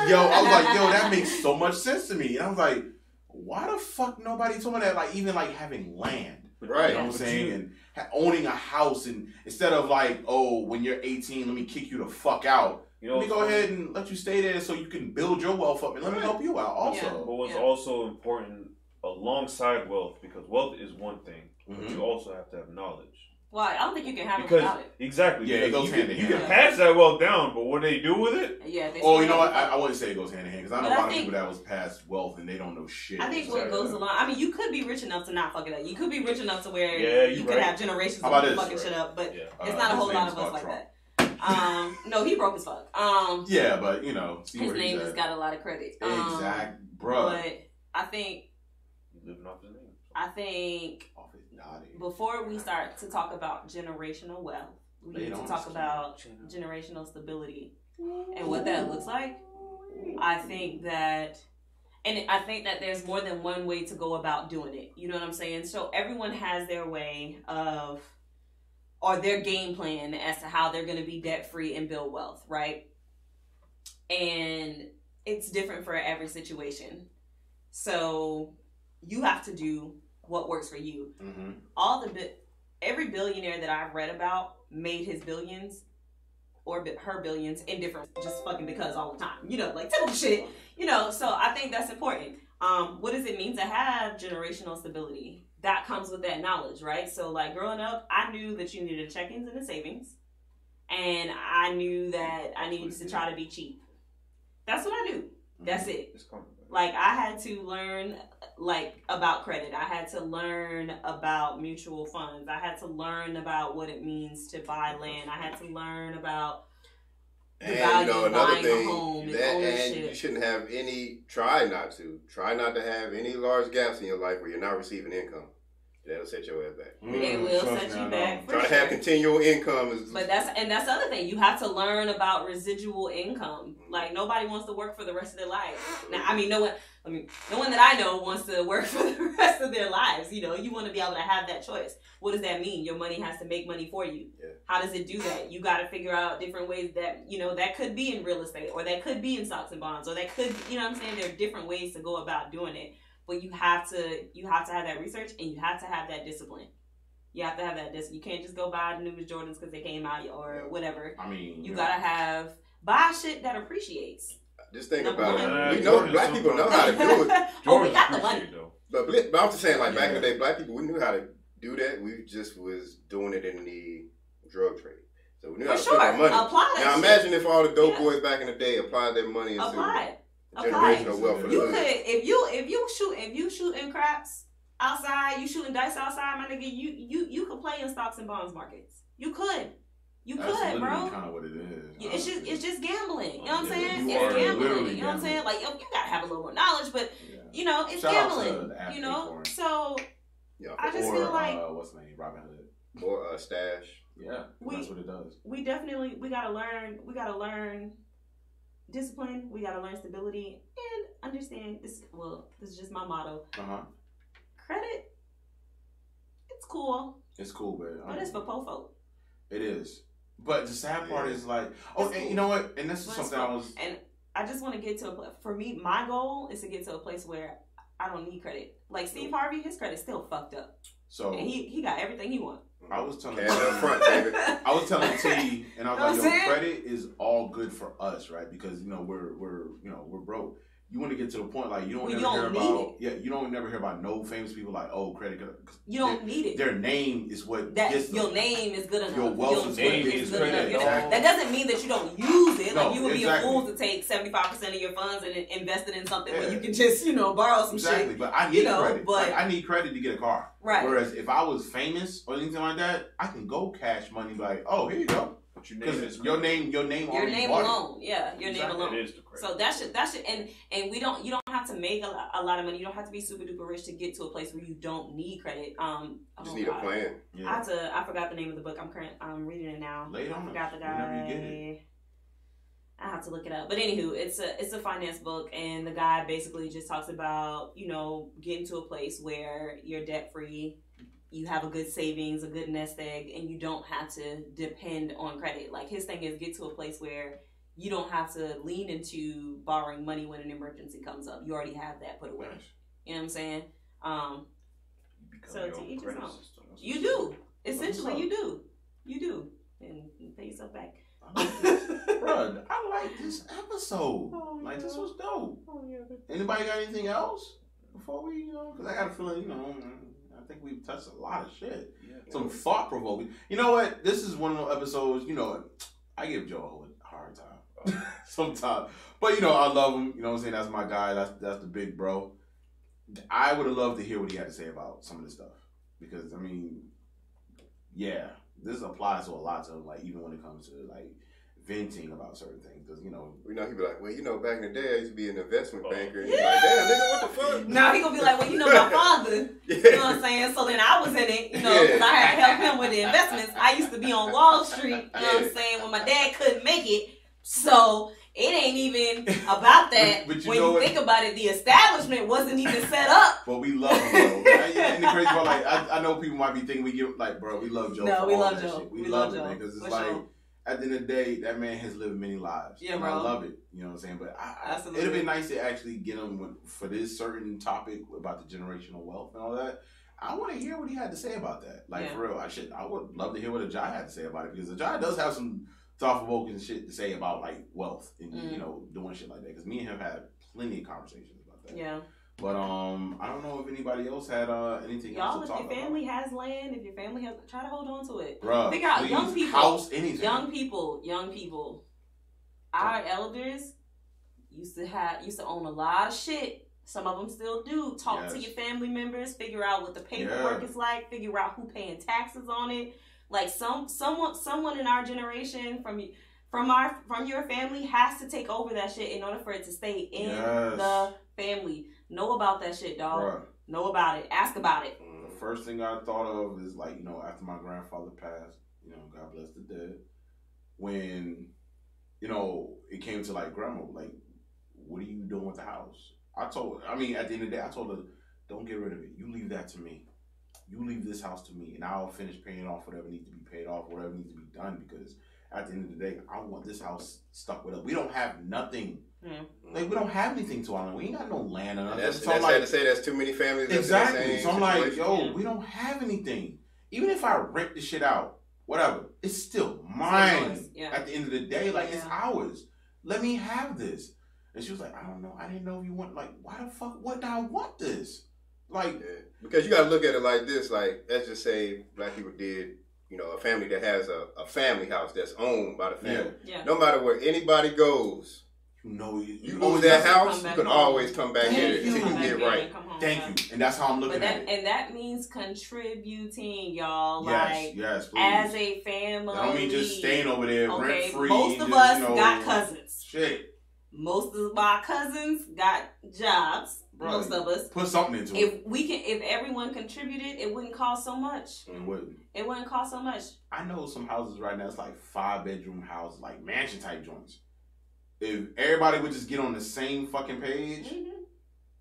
Yo, I was like, yo, that makes so much sense to me. And I was like, why the fuck nobody told me that? Like, even like having land. Right. You know what I'm saying? And owning a house, and instead of like, oh, when you're 18, let me kick you the fuck out. Let me go ahead and let you stay there so you can build your wealth up, and let me help you out also. Yeah. But what's also important alongside wealth, because wealth is one thing, but you also have to have knowledge. Well, I don't think you can have it without it. Exactly. Yeah, it goes hand in hand. You can pass that wealth down, but what do they do with it? Yeah. You know what? I wouldn't say it goes hand in hand, because I know a lot of people that was passed wealth and they don't know shit. I think what goes along, I mean, you could be rich enough to not fuck it up. You could be rich enough to where you could have generations of fucking shit up, but it's not a whole lot of us like that. No, he broke as fuck. Yeah, but his name has got a lot of credit. Exact, bro. But I think living off his name. I think before we start to talk about generational wealth, we need to talk about generational stability and what that looks like. I think that there's more than one way to go about doing it. You know what I'm saying? So everyone has their way of, or their game plan as to how they're going to be debt free and build wealth, right? And it's different for every situation. So you have to do what works for you. Every billionaire that I've read about made his billions or her billions in different, just fucking because all the time, like typical shit, so I think that's important. What does it mean to have generational stability? That comes with that knowledge, right? So like growing up, I knew that you needed a check-ins and a savings, and I knew that I needed to try to be cheap. That's what I knew. That's it. Like I had to learn about credit. I had to learn about mutual funds. I had to learn about what it means to buy land. I had to learn about the value of buying a home and ownership. And you shouldn't have try not to have any large gaps in your life where you're not receiving income. That'll set your ass back. It will set you back. Try to have continual income. But that's the other thing. You have to learn about residual income. Like nobody wants to work for the rest of their life. Now, I mean, no one that I know wants to work for the rest of their lives. You want to be able to have that choice. What does that mean? Your money has to make money for you. Yeah. How does it do that? You got to figure out different ways that, that could be in real estate, or that could be in stocks and bonds, or that could, what I'm saying? There are different ways to go about doing it. But you have to have that research, and you have to have that discipline. You have to have that discipline. You can't just go buy the newest Jordans because they came out or whatever. I mean, you gotta buy shit that appreciates. Just think about it. We know black people know how to do it. We got the money though. But I'm just saying, like back in the day, black people, we knew how to do that. We just was doing it in the drug trade. So we knew how to spend our money. Apply that now imagine if all the dope boys back in the day applied their money into generational wealth for the hood. If you shooting craps outside, you shooting dice outside, my nigga, you could play in stocks and bonds markets. You could. That's bro. Kind of what it is. Yeah, it's just gambling. You know what I'm saying? It's gambling. You know what I'm saying? Like you gotta have a little more knowledge, but it's gambling. So I just feel like what's the name? Robin Hood or Stash. Yeah, that's what it does. We gotta learn discipline. We gotta learn stability and understand this. Well, this is just my motto. Credit, it's cool. It's cool, but it's for po folk. It is. But the sad part is like, and you know what? And this is something I I just want to get to for me, my goal is to get to a place where I don't need credit. Like Steve Harvey, his credit's still fucked up. So and he got everything he wants. I was telling I was telling T, and I was like, yo, credit is all good for us, right? Because we're broke. You want to get to the point like you don't never hear about no famous people like credit. You don't need it. Their name is what gets your name is good enough. Your wealth is good enough. Exactly. That doesn't mean that you don't use it. Like you would be a fool to take 75% of your funds and invest it in something where you can just borrow some shit. Exactly, but I need credit. But I need credit to get a car. Right. Whereas if I was famous or anything like that, I can go cash money like, oh, here you go. Because your name alone, your name alone. It is the credit. So that should, and you don't have to make a lot of money. You don't have to be super duper rich to get to a place where you don't need credit. Just need a plan. Yeah. I forgot the name of the book. I'm reading it now. I forgot the guy. I have to look it up. But anywho, it's a finance book, and the guy basically just talks about getting to a place where you're debt free. You have a good savings, a good nest egg, and you don't have to depend on credit. Like his thing is get to a place where you don't have to lean into borrowing money when an emergency comes up. You already have that put away. You know what I'm saying? So to each his own. You do. Essentially, you do. And pay yourself back. Bro, I like this episode. This was dope. Anybody got anything else before we, because I got a feeling, I think we've touched a lot of shit. Yeah. Some thought provoking. You know what? This is one of those episodes. I give Joe a hard time sometimes, but I love him. You know what I'm saying? That's my guy. That's the big bro. I would have loved to hear what he had to say about some of this stuff because this applies to a lot to him. Like even when it comes to venting about certain things, because he'd be like, well, back in the day I used to be an investment banker. And he's like, damn, nigga, what the fuck? Now he gonna be like, well, my father. You know what I'm saying? So then I was in it, because I had to help him with the investments. I used to be on Wall Street. You know what I'm saying? When my dad couldn't make it, so it ain't even about that. But when you think about it, the establishment wasn't even set up. But we love him, bro. And the crazy part, I know people might be thinking we give bro, we love Joe. No, we love Joe. We love Joe because it's at the end of the day, that man has lived many lives. Yeah, and bro. I love it. You know what I'm saying? But it'd have been nice to actually get him for this certain topic about the generational wealth and all that. I want to hear what he had to say about that. For real, I would love to hear what Ajay had to say about it because Ajay does have some thought-provoking shit to say about wealth and doing shit like that. Because me and him had plenty of conversations about that. Yeah. But I don't know if anybody else had anything else to talk about. If your family has land, if your family has, try to hold on to it. Bruh, figure out young people. House anything. Young people. Our elders used to own a lot of shit. Some of them still do. Talk to your family members. Figure out what the paperwork is like. Figure out who paying taxes on it. Like someone in our generation from your family has to take over that shit in order for it to stay in the family. Know about that shit, dog. Bruh. Know about it. Ask about it. The first thing I thought of is after my grandfather passed, God bless the dead, when, it came to grandma, what are you doing with the house? at the end of the day, I told her, don't get rid of it. You leave that to me. You leave this house to me and I'll finish paying off whatever needs to be paid off, whatever needs to be done because at the end of the day, I want this house stuck with us. We don't have nothing. We don't have anything to our land. We ain't got no land or nothing. That's sad to say. That's too many families. Exactly. So I'm like, yo, we don't have anything. Even if I rent the shit out, whatever, it's still mine. At the end of the day, it's ours. Let me have this. And she was like, I don't know. I didn't know you want, why the fuck would I want this? Because you got to look at it like this. Let's just say black people did, a family that has a family house that's owned by the family. Yeah. No matter where anybody goes, you own that house, you can always come back here until you get right. Thank you. And that's how I'm looking at it. And that means contributing, y'all. Yes, please. As a family. I don't mean just staying over there rent free. Most of us got cousins. Shit. Most of my cousins got jobs. Bro, most of us put something into it. If everyone contributed, it wouldn't cost so much. It wouldn't. It wouldn't cost so much. I know some houses right now. It's 5-bedroom houses, mansion type joints. If everybody would just get on the same fucking page,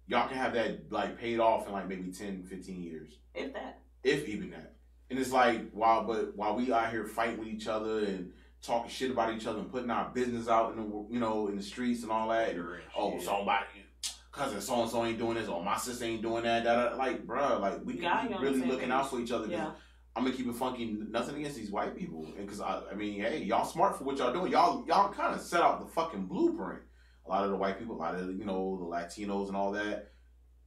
y'all can have that paid off in maybe 10, 15 years. If that. If even that. And it's while we out here fighting with each other and talking shit about each other and putting our business out in the in the streets and all that. Oh, somebody, cousin so and so ain't doing this, or my sister ain't doing that. Like, bruh, like we can be really looking out for each other. Yeah. I'm gonna keep it funky. Nothing against these white people, and because I mean, hey, y'all smart for what y'all doing. Y'all kind of set out the fucking blueprint. A lot of the white people, a lot of the Latinos and all that,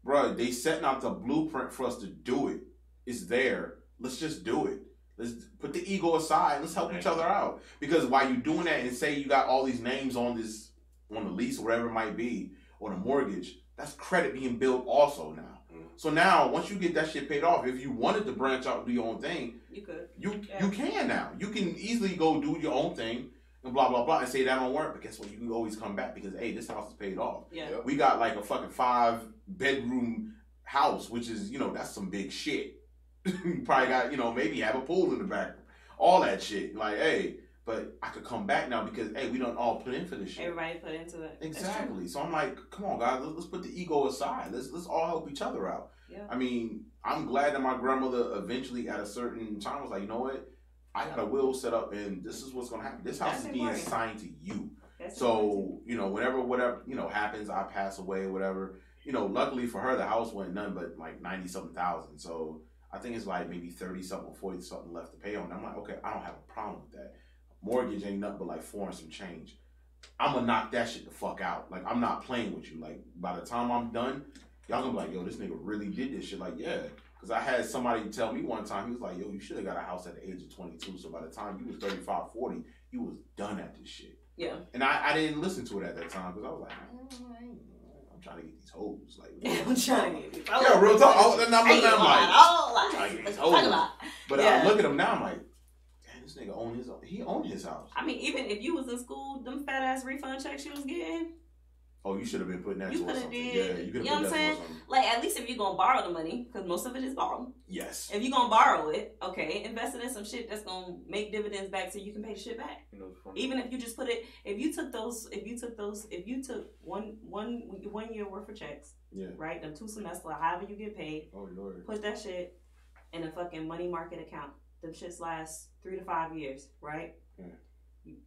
bruh, they setting out the blueprint for us to do it. It's there. Let's just do it. Let's put the ego aside. Let's help each other out. Because while you're doing that, and say you got all these names on the lease or whatever it might be, or the mortgage, that's credit being built also now. So now, once you get that shit paid off, if you wanted to branch out and do your own thing, you could. You can now. You can easily go do your own thing and blah, blah, blah, and say that don't work. But guess what? You can always come back because, hey, this house is paid off. Yeah. We got like a fucking 5-bedroom house, which is, that's some big shit. You probably got, maybe have a pool in the back. All that shit. Like, hey, but I could come back now because, hey, we don't all put in for this shit. Everybody put into it. Exactly. So I'm like, come on, guys, let's put the ego aside. Let's all help each other out. Yeah. I mean, I'm glad that my grandmother eventually at a certain time was like, you know what? I got a will set up and this is what's going to happen. This house is being assigned to you. So, whatever, happens, I pass away, whatever. Luckily for her, the house wasn't none but like 90-something thousand. So I think it's like maybe 30-something or 40-something left to pay on. And I'm like, okay, I don't have a problem with that. Mortgage ain't nothing but like 4 and some change. I'm going to knock that shit the fuck out. Like, I'm not playing with you. Like, by the time I'm done, y'all gonna be like, yo, this nigga really did this shit. Like, yeah. Because I had somebody tell me one time, he was like, yo, you should have got a house at the age of 22. So by the time you was 35, 40, you was done at this shit. Yeah. And I didn't listen to it at that time because I was like, I'm trying to get these hoes. Like, I'm trying to get these hoes. Yeah, real talk. I'm like, I'm trying to get these hoes. But I look at him now, I'm like, this nigga owned his house. I mean, even if you was in school, them fat ass refund checks you was getting. Oh, you should have been putting that towards something. Did. Yeah, you could have put that towards something. Like, at least if you're going to borrow the money, because most of it is borrowed. Yes. If you're going to borrow it, okay, invest it in some shit that's going to make dividends back so you can pay the shit back. Even if you just put it, if you took one year worth of checks, right, them 2 semesters, however you get paid, put that shit in a fucking money market account. Them shits last 3 to 5 years, right? Yeah. You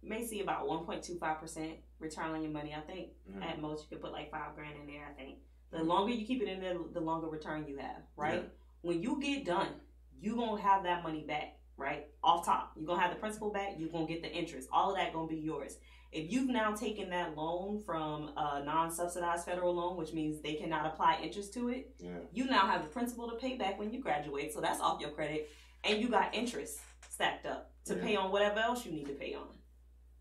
may see about 1.25% return on your money. I think at most you could put like $5,000 in there. I think the longer you keep it in there, the longer return you have, right? Yeah. When you get done, you gonna have that money back, right? Off top, you gonna have the principal back. You gonna get the interest. All of that gonna be yours. If you've now taken that loan from a non-subsidized federal loan, which means they cannot apply interest to it, you now have the principal to pay back when you graduate. So that's off your credit. And you got interest stacked up to pay on whatever else you need to pay on.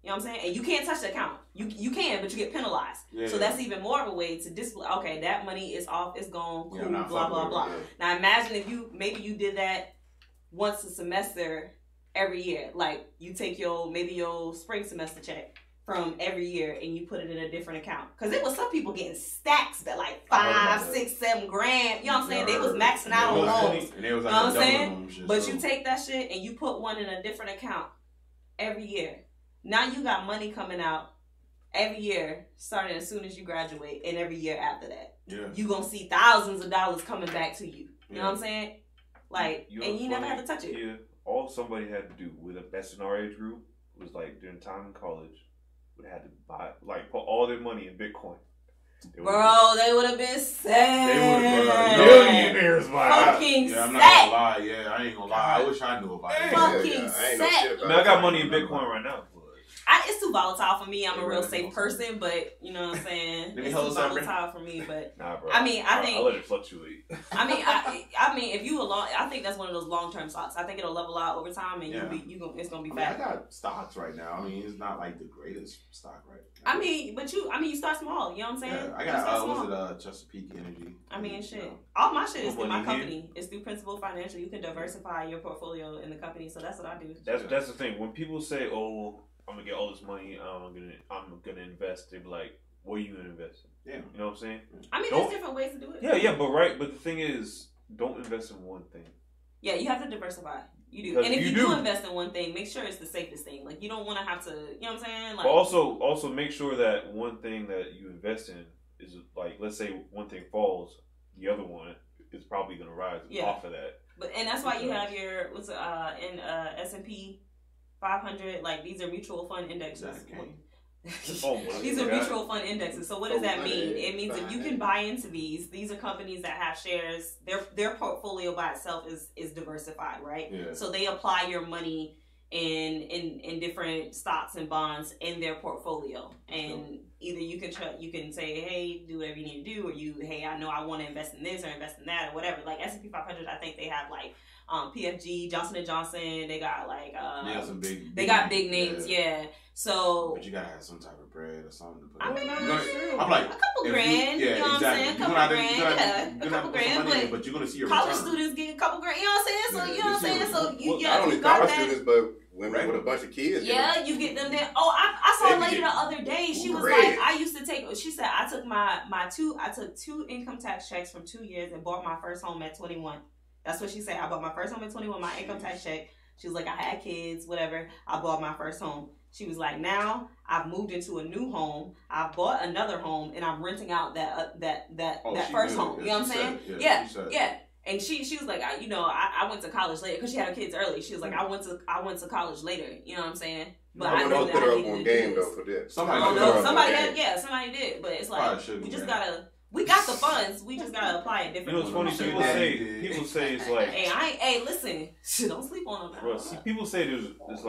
You know what I'm saying? And you can't touch the account. You can, but you get penalized. Yeah, so that's even more of a way to display, okay, that money is off, it's gone, cool, blah, blah, blah. Now imagine if you did that once a semester every year. Like you take your spring semester check from every year and you put it in a different account. Because it was some people getting stacks that like $5, $6, $7 grand. You know what I'm saying? They was maxing out on loans. You know what I'm saying? But you take that shit and you put one in a different account every year. Now you got money coming out every year, starting as soon as you graduate, and every year after that. Yeah. You gonna see thousands of dollars coming back to you. You know what I'm saying? Like, and you never have to touch it. Yeah. All somebody had to do with the best in our age group was like during time in college, would have to buy, like, put all their money in Bitcoin. They would have been sad. They would have been millionaires by now. Fucking I'm not gonna lie. Yeah, I ain't gonna lie. I wish I knew about it. Fucking sad. I got money in Bitcoin right now. It's too volatile for me. I'm a real safe person, but you know what I'm saying? It's too volatile for me, but nah, bro. I mean, I think I'll let it fluctuate. I mean, if you I think that's one of those long-term stocks. I think it'll level out over time, and it's gonna be fat. I got stocks right now. I mean, it's not like the greatest stock right now. I mean, you start small. You know what I'm saying? Yeah, I got Chesapeake Energy. I mean, shit. All my shit is through my company. It's through Principal Financial. You can diversify your portfolio in the company, so that's what I do. That's the thing. When people say, "Oh, I'm gonna get all this money. I'm gonna invest." They be like, "What are you gonna invest in?" Yeah, you know what I'm saying. I mean, there's different ways to do it. Yeah, but the thing is, don't invest in one thing. Yeah, you have to diversify. You do, and if you do invest in one thing, make sure it's the safest thing. Like you don't want to have to, you know what I'm saying? Like, but also make sure that one thing that you invest in is like, let's say one thing falls, the other one is probably gonna rise off of that. And that's why you have your in S&P 500, like these are mutual fund indexes. Oh my These are God. mutual fund indexes. So what does that mean? It means if you can buy into these are companies that have shares. Their portfolio by itself is diversified, right? Yeah. So they apply your money in different stocks and bonds in their portfolio, and either you can say, hey, do whatever you need to do, or hey, I know I want to invest in this or invest in that or whatever. Like S&P 500, I think they have like PFG, Johnson & Johnson. They got like some big big names, yeah. So, but you gotta have some type of bread or something to put. I mean, I'm like a couple grand. You know what I'm saying? A couple grand, a couple grand. But you're gonna see your college return. students get a couple grand. You know what I'm saying? So you know what I'm saying? So you not only you got college that. students, but women with a bunch of kids. Yeah, you get them there. Oh, I saw a lady the other day. She was like, I used to take. She said I took I took 2 income tax checks from 2 years and bought my first home at 21. That's what she said. I bought my first home at 21. My income tax check. She was like, I had kids, whatever. I bought my first home. She was like, now I've moved into a new home. I've bought another home, and I'm renting out that first home. You know what I'm saying? Yeah. And she was like, I went to college later because she had her kids early. She was like, I went to college later. You know what I'm saying? But I know put her up on game though for this. Somebody did. But it's like we got the funds. We just gotta apply it differently. You know, it's funny. People say it's like, hey, listen, don't sleep on them. Bro, see, people say it's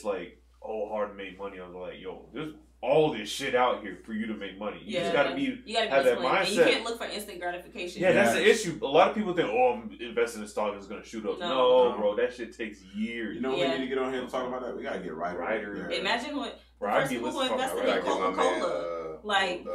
like hard to make money. I was like, yo, there's all this shit out here for you to make money. You just gotta have that mindset. And you can't look for instant gratification. Yeah, that's the issue. A lot of people think, I'm investing in stock is gonna shoot up. No, bro, that shit takes years. You know, we need to get on here and talk about that. We gotta get Ryder. Yeah. Imagine what people who invested in Coca-Cola, like.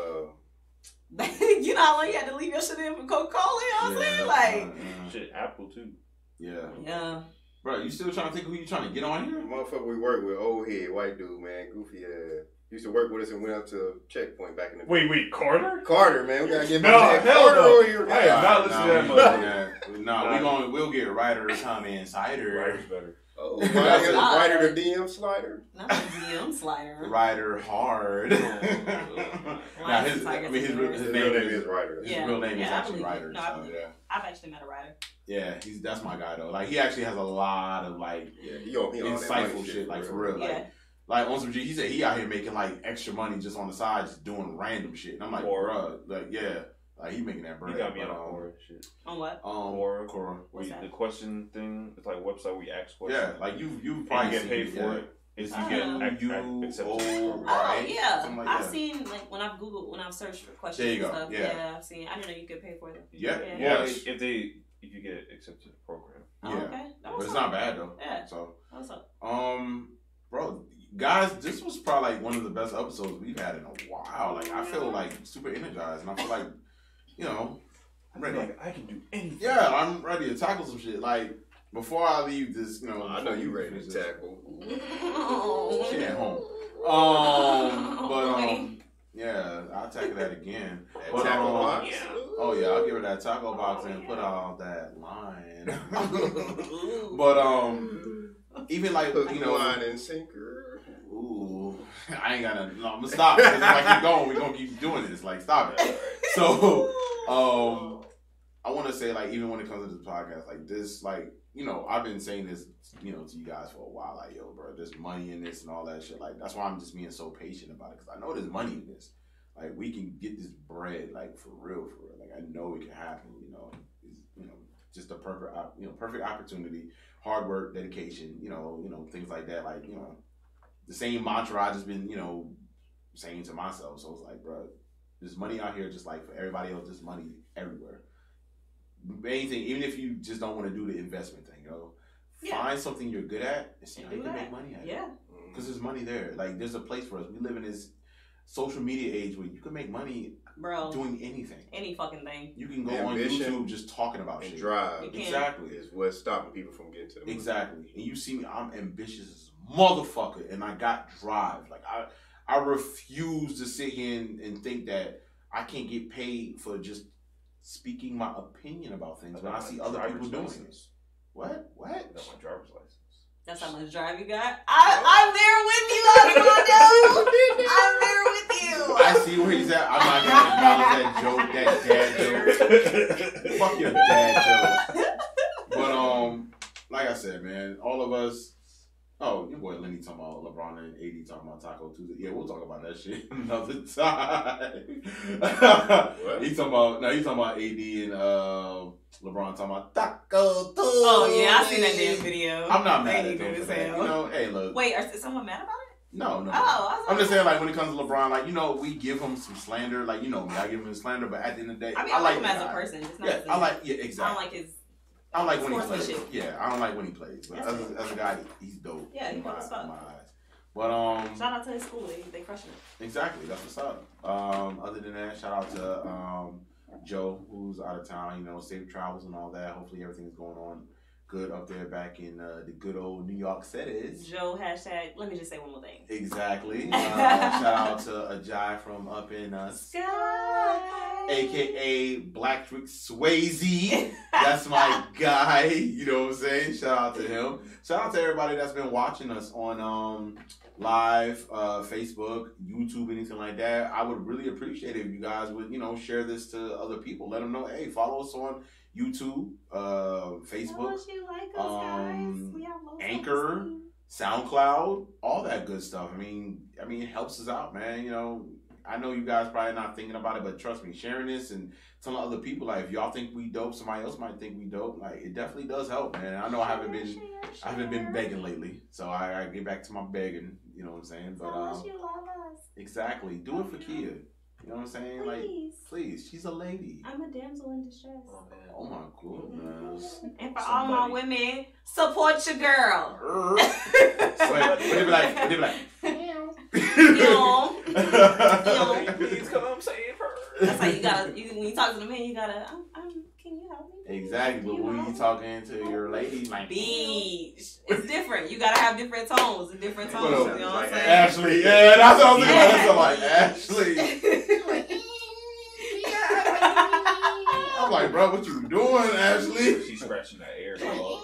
You know how long you had to leave your shit in for Coca-Cola? You know what I'm saying? Shit, Apple too. Yeah. Bro, you still trying to think who you trying to get on here? Motherfucker, we work with old head, white dude, man, goofy ass. Used to work with us and went up to Checkpoint back in the day. Wait, Carter? Carter, man, we gotta get Carter over here. I am not listening to that motherfucker. We'll get Ryder to come insider. Ryder's better. Oh, Ryder the DM slider. Not the DM slider. Ryder hard. Now his name is Ryder. His real name is actually Ryder. No, I've actually met a Ryder. Yeah, that's my guy though. Like he actually has a lot of insightful shit, like for real. Like on some G, he said he out here making like extra money just on the side, just doing random shit. And I'm like, bruh, like like he making that bread. He got me on Quora shit. On what? Quora. The question thing. It's like a website where you ask questions. Yeah, like you probably get paid for it. Is you get accepted. I've seen like when I've searched for questions. There you and go. stuff. Yeah, I've seen. I didn't know you could pay for them. Yeah. Well, if you get accepted to the program. Okay. But it's not bad though. Yeah. So what's up? Bro, guys, this was probably like one of the best episodes we've had in a while. Like I feel like super energized, and I feel like I'm ready. Like I can do anything. Yeah, I'm ready to tackle some shit. Like before I leave this, I know you ready to tackle. She at home. Yeah, I'll tackle that again. Tackle box? Oh yeah, I'll give her that taco box and put all that line. But even like line and sinker. Ooh, I ain't gonna. No, I'm gonna stop. Because if I keep going, we're gonna keep doing this. Like, stop it. So, I want to say, like, even when it comes to this podcast, like this, like, I've been saying this, to you guys for a while. Like, yo, bro, there's money in this and all that shit. Like, that's why I'm just being so patient about it, because I know there's money in this. Like, we can get this bread, like, for real. Like, I know it can happen. It's just a perfect opportunity, hard work, dedication. Things like that. Like, the same mantra I just been, saying to myself. So it's like, bro, there's money out here just like for everybody else. There's money everywhere. Anything, even if you just don't want to do the investment thing, find something you're good at and see how you can make money at it. Yeah. Because there's money there. Like, there's a place for us. We live in this social media age where you can make money doing anything. Any fucking thing. You can go on YouTube just talking about shit. Drive. Exactly. Is what's stopping people from getting to the money. Exactly. And you see me, I'm ambitious as a motherfucker, and I got drive. Like, I refuse to sit here and think that I can't get paid for just speaking my opinion about things when I see other people doing it. What? That's my driver's license. That's how much drive you got? I'm there with you, Armando. I'm there with you. I see where he's at. I'm not gonna acknowledge that joke, Fuck your dad joke. But like I said, man, all of us, Oh, your boy Lenny talking about LeBron and AD talking about Taco Tuesday. Yeah, we'll talk about that shit another time. He's talking about AD and LeBron talking about Taco Tuesday. Oh yeah, I seen that damn video. I'm not mad They at them do for the that. same. You know, hey, look. Wait, is someone mad about it? No. Oh, I'm just saying, like, when it comes to LeBron, like, you know, we give him some slander. Like, you know me, I give him slander, but at the end of the day, I mean, I like him the as a guy. person. Just not Yeah, as exactly. I don't like his. I don't like when he plays. sportsmanship. Yeah, I don't like when he plays. But as a guy, he's dope. Yeah, he's in dope as fuck. my eyes. But Shout out to his school. They crushing it. exactly, that's what's up. Other than that, shout out to Joe, who's out of town. You know, safe travels and all that. Hopefully, everything's going on good up there back in the good old New York cities. Joe hashtag. Let me just say one more thing. Exactly. Shout out to Ajay from up in Sky, aka Blacktrick Swayze. That's my guy. You know what I'm saying? Shout out to him. Shout out to everybody that's been watching us on live, Facebook, YouTube, anything like that. I would really appreciate it if you guys would, you know, share this to other people. Let them know, hey, follow us on YouTube, Facebook, you like us, guys. We have Anchor, SoundCloud, all that good stuff. I mean, it helps us out, man. You know, I know you guys probably not thinking about it, but trust me, sharing this and telling other people, like, if y'all think we dope, somebody else might think we dope. Like, it definitely does help, man. I know I haven't been begging lately, so I get back to my begging. You know what I'm saying? But you love us. exactly, do it for Kia. You know what I'm saying? Please. Like, please, she's a lady. I'm a damsel in distress. Oh, man. Oh my goodness. And for all my women, support your girl. What they be like? Please come up saying first. That's how you gotta. When you talk to the man, you gotta. Can you help me? Exactly, but when you talking to your lady, like, Beach. It's different. You gotta have different tones and different tones. Well, You know what I'm saying? Ashley, yeah, that's what I was thinking about. That's like Ashley. I'm like, bro, what you doing, Ashley? She's scratching that air, dog.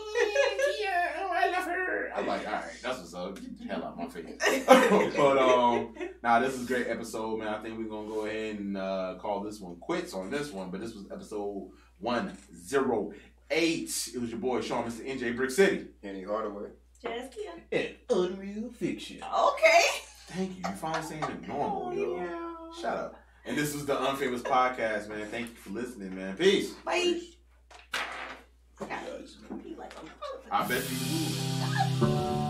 I love her. I'm like, all right, that's what's up. Get the hell out of my face. But this is a great episode, man. I think we're gonna go ahead and call this one quits on this one. But this was episode 108. It was your boy Sean, Mr. NJ Brick City. Henny Hardaway. Just Kia. And Unreal Fiction. Okay. Thank you. You finally saying it normal, yo. Shut up. And this was the Unfamous Podcast, man. Thank you for listening, man. Peace. Bye. I bet you do.